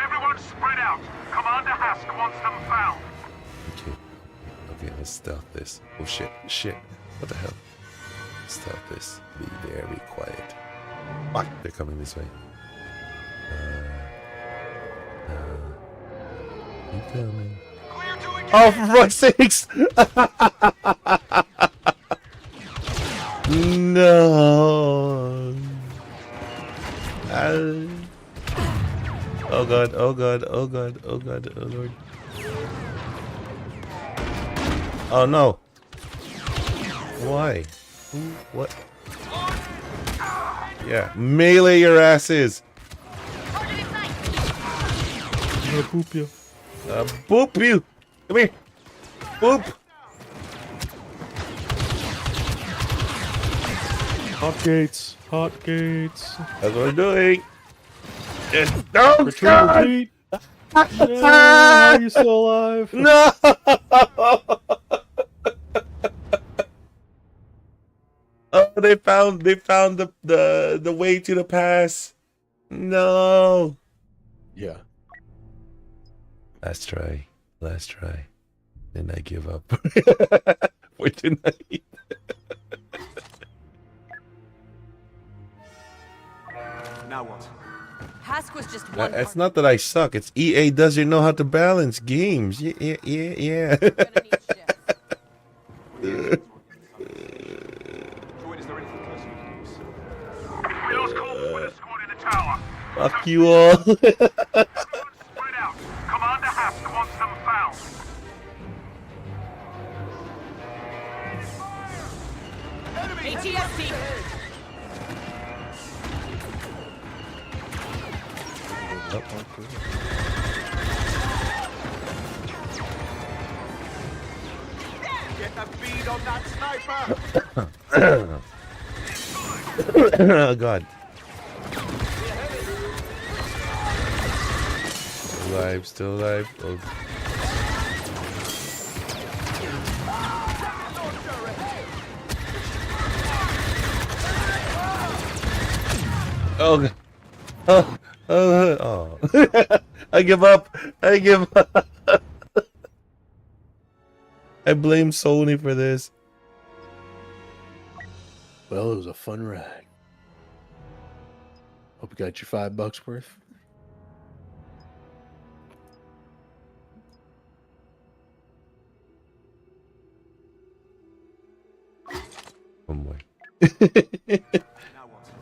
Everyone spread out. Commander Hask wants them found. Okay, let's stealth this. Oh shit, what the hell? Stealth this. Be very quiet. Fuck, they're coming this way. Keep coming. Oh, for fuck's sakes! No. Oh god, oh god, oh god, oh god, oh lord. Oh no. Why? Who? What? Yeah, melee your asses. I'll boop you. Boop you. Come here. Boop. Hot gates. Hot gates. That's what I'm doing. Just don't retreat. Yeah, are you still alive? No. Oh, they found the way to the pass. No. Yeah. Last try. Then I give up for tonight. Now what? Hask was just one. It's not that I suck. It's EA doesn't know how to balance games. Yeah. We're gonna need ships. Droid, is there anything closer we can use? We lost comms with a squad in the tower. Fuck you all. Everyone spread out. Commander Hask wants them found. ATST. Get the bead on that sniper! Oh god. Still alive. Oh. Oh, oh. I give up. I give up. I blame Sony for this. Well, it was a fun ride. Hope you got your $5 worth. One more.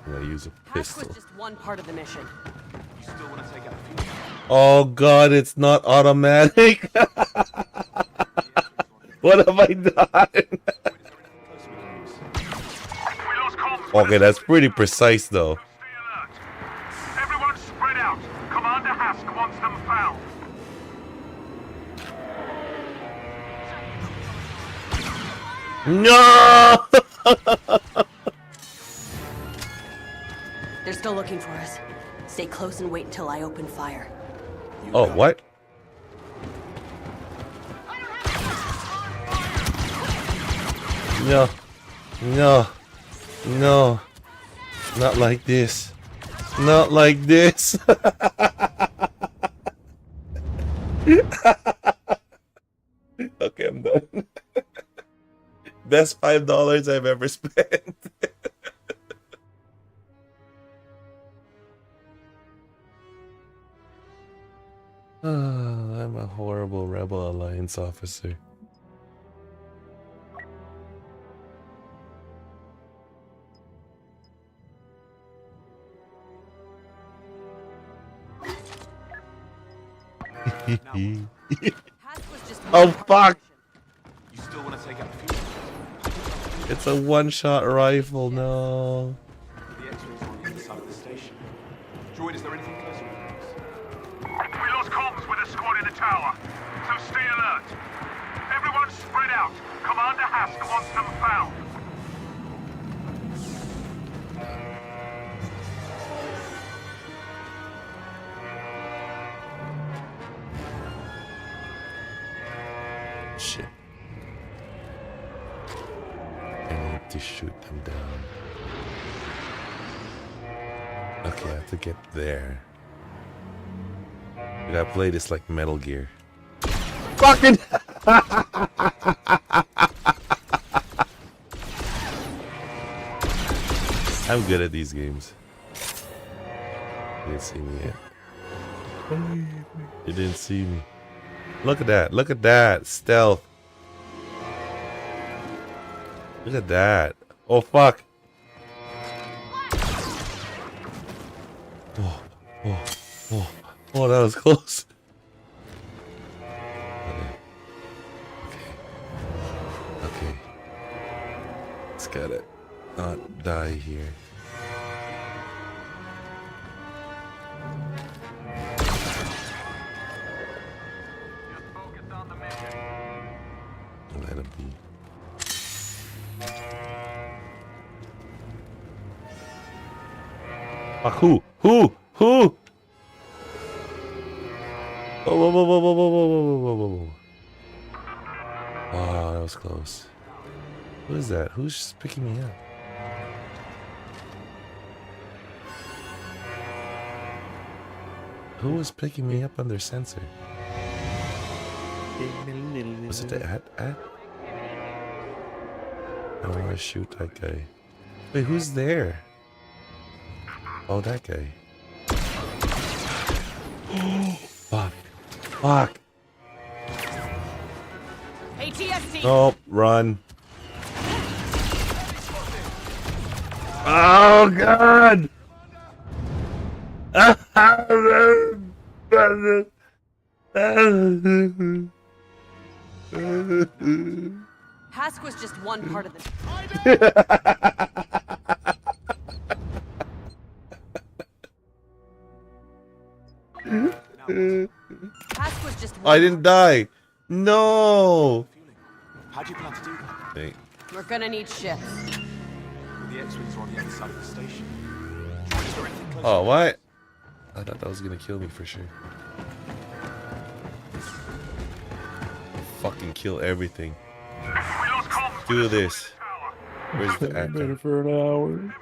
I'm gonna use a Hask was pistol. just one part of the mission. You still want to take out a few? Oh god, it's not automatic. What have I done? Okay, that's pretty precise though. Everyone spread out. Commander Hask wants them found. No! They're still looking for us. Stay close and wait until I open fire. Oh, what? No. No. No. Not like this. Not like this. Okay, I'm done. Best $5 I've ever spent. I'm a horrible Rebel Alliance officer. Oh fuck! You still want to take out a few? It's a one-shot rifle, no. The X-rays on the other side of the station. Droid, is there anything closer? We lost comms with a squad in the tower, so stay alert. Everyone spread out. Commander Hask wants them found. Shit. I need to shoot them down. Okay, I have to get there. I gotta play this like Metal Gear. Fucking! I'm good at these games. You didn't see me yet. You didn't see me. Look at that. Look at that. Stealth. Look at that. Oh, fuck. Oh, oh, oh. Oh, that was close. Okay. Let's get it. Not die here. Let him be. Who? Who? Who? Oh, whoa, whoa, whoa, whoa, whoa, whoa, whoa, whoa, whoa, whoa. Oh, that was close. Who is that? Who's picking me up? Who was picking me up under sensor? Was it the at? I don't want to shoot that guy. Wait, who's there? Oh, that guy. Fuck. Fuck. ATST. Oh, run. Oh, God. Hask was just one part of the. Hask was just one. I didn't die. No. How do you plan to do that? Hey. We're gonna need ships. The X-rays are on the other side of the station. Droid, is there anything closer? Oh, what? I thought that was gonna kill me for sure. Fucking kill everything. We lost comms. Do this. Where's the Better actor? for an hour.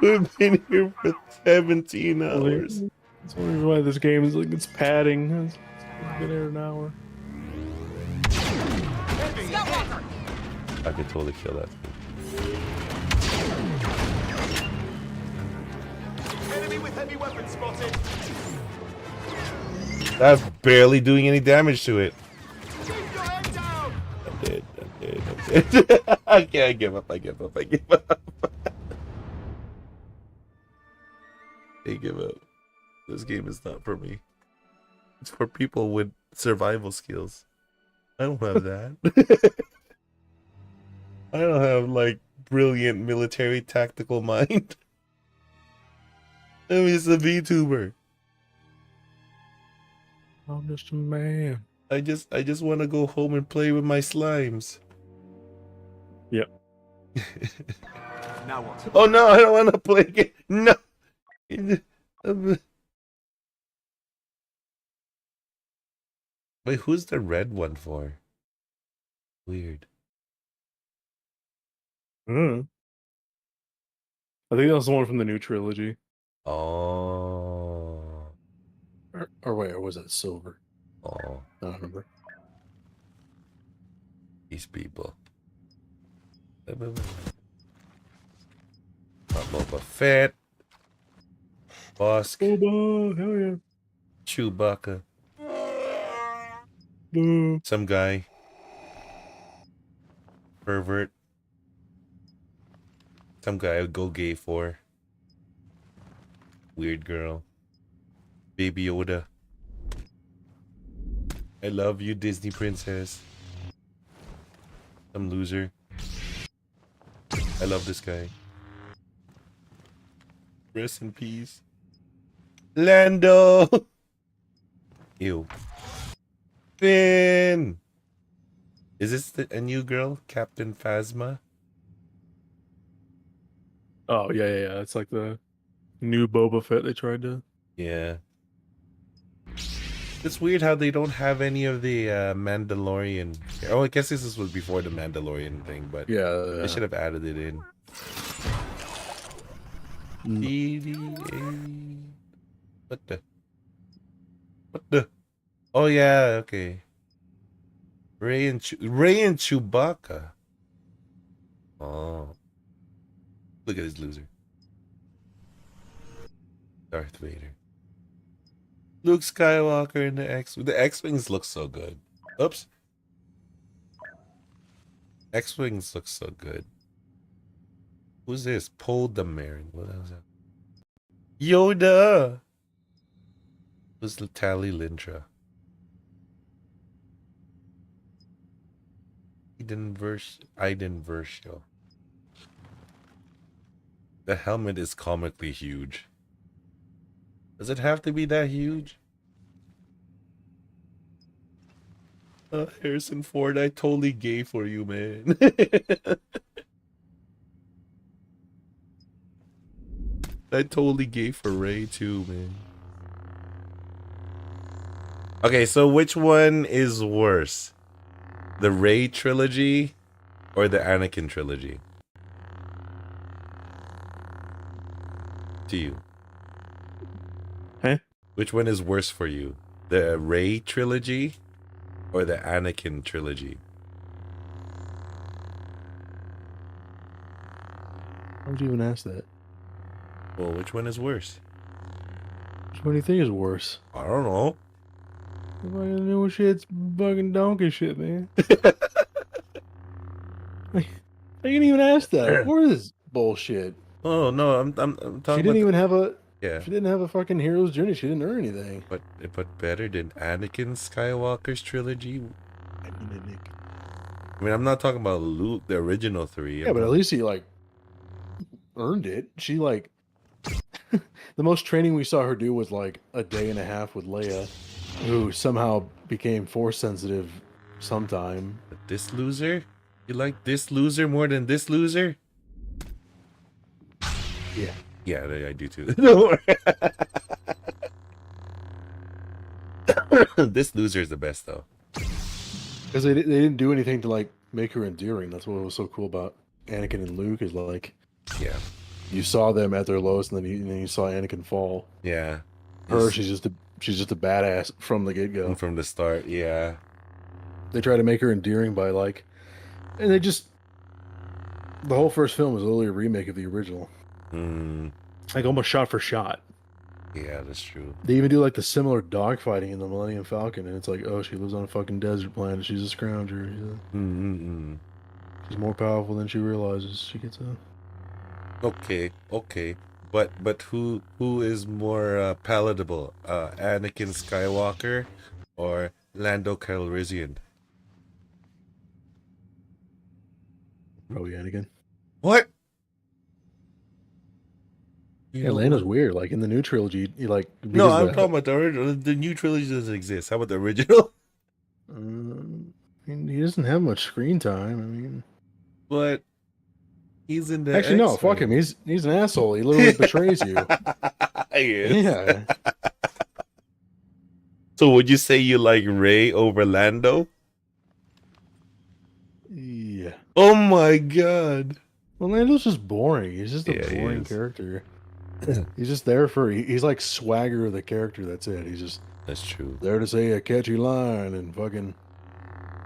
We've been here for 17 hours. That's one reason why this game is like it's padding. It's been here an hour. I could totally kill that. Enemy with heavy weapons spotted. That's barely doing any damage to it. Keep your head down. I'm dead. I give up. I give up. I give up. This game is not for me. It's for people with survival skills. I don't have that. I don't have like brilliant military tactical mind. I'm just a VTuber. I'm just a man. I just want to go home and play with my slimes. Yep. Now what? Oh no, I don't want to play again. No. Wait, who's the red one for? Weird. I think that was the one from the new trilogy. Oh. Or wait, or was that silver? Oh. I don't remember. These people. Boba Fett. Bosk. Boba, hell yeah. Chewbacca. Some guy. Pervert. Some guy I would go gay for. Weird girl. Baby Yoda. I love you, Disney princess. Some loser. I love this guy. Rest in peace. Lando! Ew. Finn! Is this a new girl? Captain Phasma? Oh, yeah. It's like the new Boba Fett they tried to... Yeah. It's weird how they don't have any of the Mandalorian... Oh, I guess this was before the Mandalorian thing, but Yeah. they should have added it in. BDA... What the? Oh, yeah, okay. Ray and Chewbacca. Oh. Look at this loser. Darth Vader. Luke Skywalker in the X-Wing. The X-Wings look so good. Oops. X-Wings look so good. Who's this? Poe Dameron. What is that? Yoda! Who's Tali Lintra? Iden Versio. The helmet is comically huge. Does it have to be that huge? Harrison Ford, I totally gay for you, man. I totally gay for Ray too, man. Okay, so which one is worse? The Ray trilogy or the Anakin trilogy? To you. Huh? Which one is worse for you? The Ray trilogy or the Anakin trilogy? Why would you even ask that? Well, which one is worse? Which one do you think is worse? I don't know. Fucking new shit's fucking donkey shit, man. I didn't even ask that. What is bullshit? Oh no, I'm talking. She didn't even have a. Yeah. She didn't have a fucking hero's journey. She didn't earn anything. But better than Anakin Skywalker's trilogy. I mean, I'm not talking about Luke, the original three. Yeah, but at least he like earned it. She like the most training we saw her do was like a day and a half with Leia, who somehow became force sensitive sometime. But this loser? You like this loser more than this loser? Yeah. Yeah, I do too. Don't worry. This loser is the best though. Because they didn't do anything to like make her endearing. That's what was so cool about Anakin and Luke is like. Yeah. you saw them at their lowest, and then you saw Anakin fall. Yeah. Her, she's just a badass from the get go. From the start, yeah. They try to make her endearing by and they just the whole first film was literally a remake of the original, like almost shot for shot. Yeah, that's true. They even do like the similar dogfighting in the Millennium Falcon, and it's like, oh, she lives on a fucking desert planet. She's a scrounger. She's more powerful than she realizes. She gets a. Okay. But who is more palatable? Anakin Skywalker or Lando Calrissian? Probably Anakin. What? Yeah, Lando's weird. Like in the new trilogy, No, I'm talking about the original. The new trilogy doesn't exist. How about the original? He doesn't have much screen time. I mean, but he's in the actually no. Fuck him. He's an asshole. He literally betrays you. He is. Yeah. So would you say you like Rey over Lando? Yeah. Oh my god. Well, Lando's just boring. He's just a boring character. He's just there he's like swagger of the character. That's it. He's just that's true. There to say a catchy line and fucking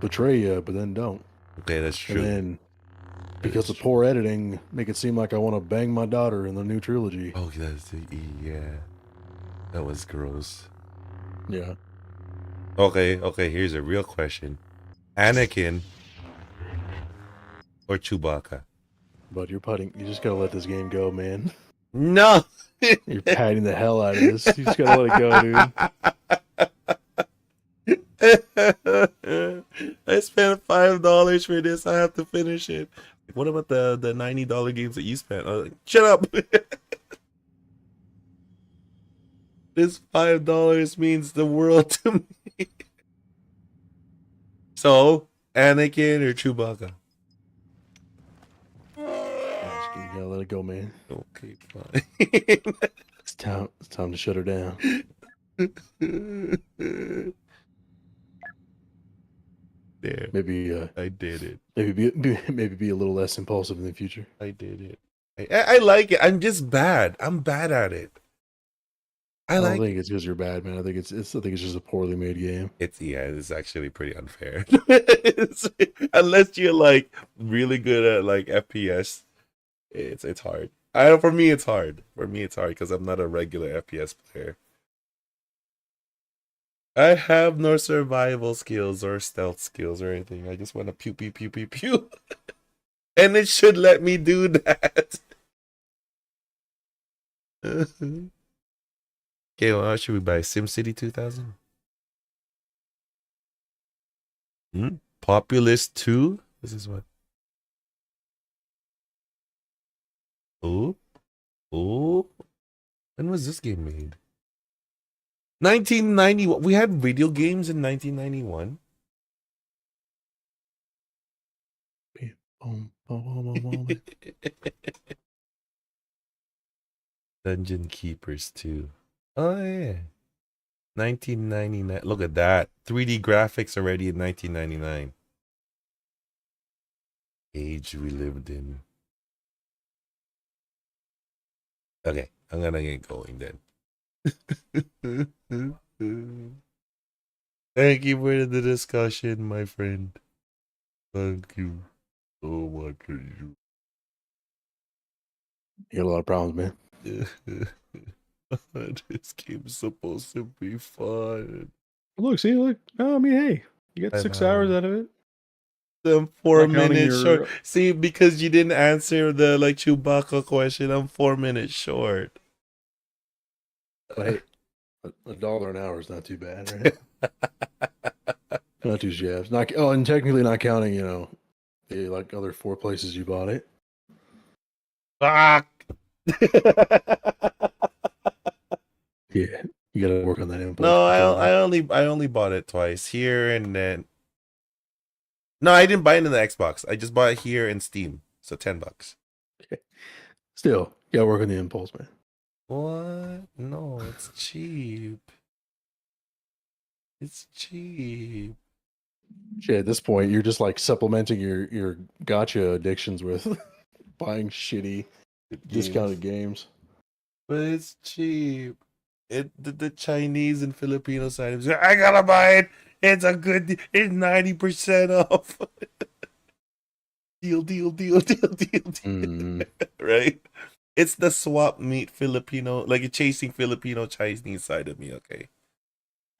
betray you, but then don't. Okay, that's true. And then because of poor editing, make it seem like I want to bang my daughter in the new trilogy. Oh, yeah. That was gross. Yeah. Okay. Here's a real question: Anakin or Chewbacca? But you're putting. You just gotta let this game go, man. No. You're patting the hell out of this. You just gotta let it go, dude. I spent $5 for this. I have to finish it. What about the $90 games that you spent? I was like, shut up. This $5 means the world to me. So, Anakin or Chewbacca? You gotta let it go, man. Okay, fine. It's time to shut her down. There. Maybe I did it. Maybe be a little less impulsive in the future. I did it. I like it. I'm just bad. I'm bad at it. I don't think it's because you're bad, man. I think it's just a poorly made game. It's actually pretty unfair. Unless you're like really good at like FPS, it's hard. For me it's hard because I'm not a regular FPS player. I have no survival skills or stealth skills or anything. I just want to pew pew pew pew pew. And it should let me do that. Okay, well, should we buy SimCity 2000? Populous 2? This is what? Oh. When was this game made? 1991. We had video games in 1991. Dungeon Keepers 2. Oh yeah. 1999. Look at that. 3D graphics already in 1999. Age we lived in. Okay, I'm gonna get going then. Thank you for the discussion, my friend. Thank you so much. You got a lot of problems, man. This game's supposed to be fun. Look. Oh, I mean, hey, you got 6 hours out of it. I'm 4 minutes short. See, because you didn't answer the Chewbacca question, I'm 4 minutes short. Hey, $1 an hour is not too bad, right? Not too shabby. And technically not counting, the other 4 places you bought it. Fuck. Yeah, you gotta work on that impulse. No, I only bought it twice, here and then. No, I didn't buy it in the Xbox. I just bought it here in Steam. So $10. Okay. Still, you gotta work on the impulse, man. What? No, it's cheap. It's cheap. Shit, at this point, you're just supplementing your gacha addictions with buying shitty Discounted games. But it's cheap. The Chinese and Filipino side is I gotta buy it. It's a good. It's 90% off. Deal. Right? It's the swap meet Filipino, like you're chasing Filipino Chinese side of me. Okay,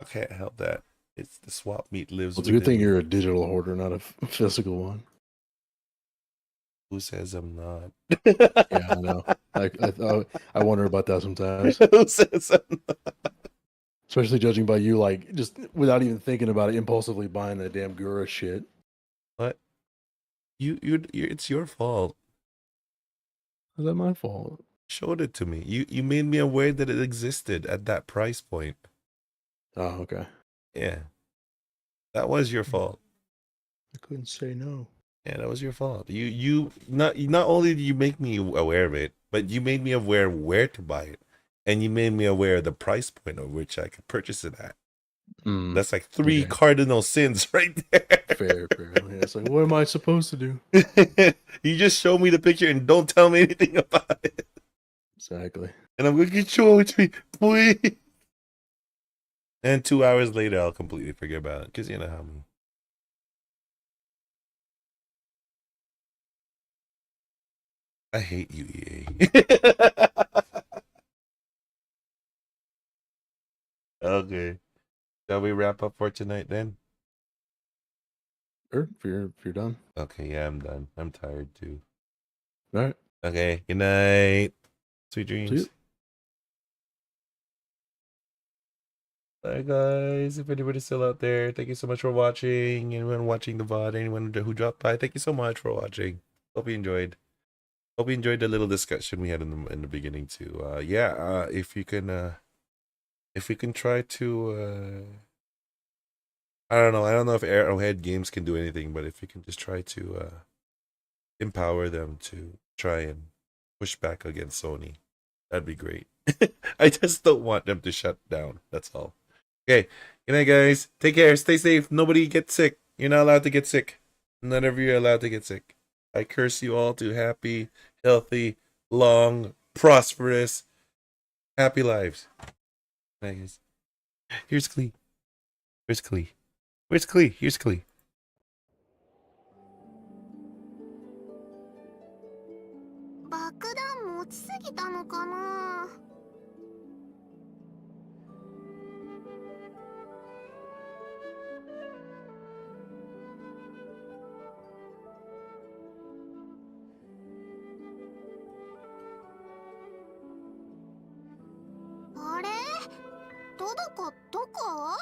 I can't help that. It's the swap meet lives. Well, it's a good within thing me. you're a digital hoarder, not a physical one. Who says I'm not? Yeah, I know. I wonder about that sometimes. Who says I'm not? Especially judging by you, like, just without even thinking about it, impulsively buying that damn Gura shit. What? You, it's your fault. Is that my fault? Showed it to me. You made me aware that it existed at that price point. Oh, okay. Yeah. That was your fault. I couldn't say no. Yeah, that was your fault. You not only did you make me aware of it, but you made me aware where to buy it. And you made me aware of the price point at which I could purchase it at. That's like 3 cardinal sins right there. Fair. Yeah, it's like, what am I supposed to do? You just show me the picture and don't tell me anything about it. Exactly. And I'm going to show it to me, please. And 2 hours later, I'll completely forget about it. Because you know how me. I hate you, EA. Okay. Shall we wrap up for tonight then? Sure, if you're done. Okay, yeah, I'm done. I'm tired too. All right. Okay, good night. Sweet dreams. See you. Bye, guys. If anybody's still out there, thank you so much for watching. Anyone watching the VOD, anyone who dropped by, thank you so much for watching. Hope you enjoyed. Hope you enjoyed the little discussion we had in the beginning too. If we can try to I don't know if Arrowhead Games can do anything, but if we can just try to empower them to try and push back against Sony, that'd be great. I just don't want them to shut down. That's all. Okay. Good night, guys. Take care. Stay safe. Nobody get sick. You're not allowed to get sick. None of you are allowed to get sick. I curse you all to happy, healthy, long, prosperous, happy lives. Good night, guys. Here's Klee. Where's Klee? Where's Klee? Here's Klee. 爆弾持ちすぎたのかな。あれ？トドコどこ？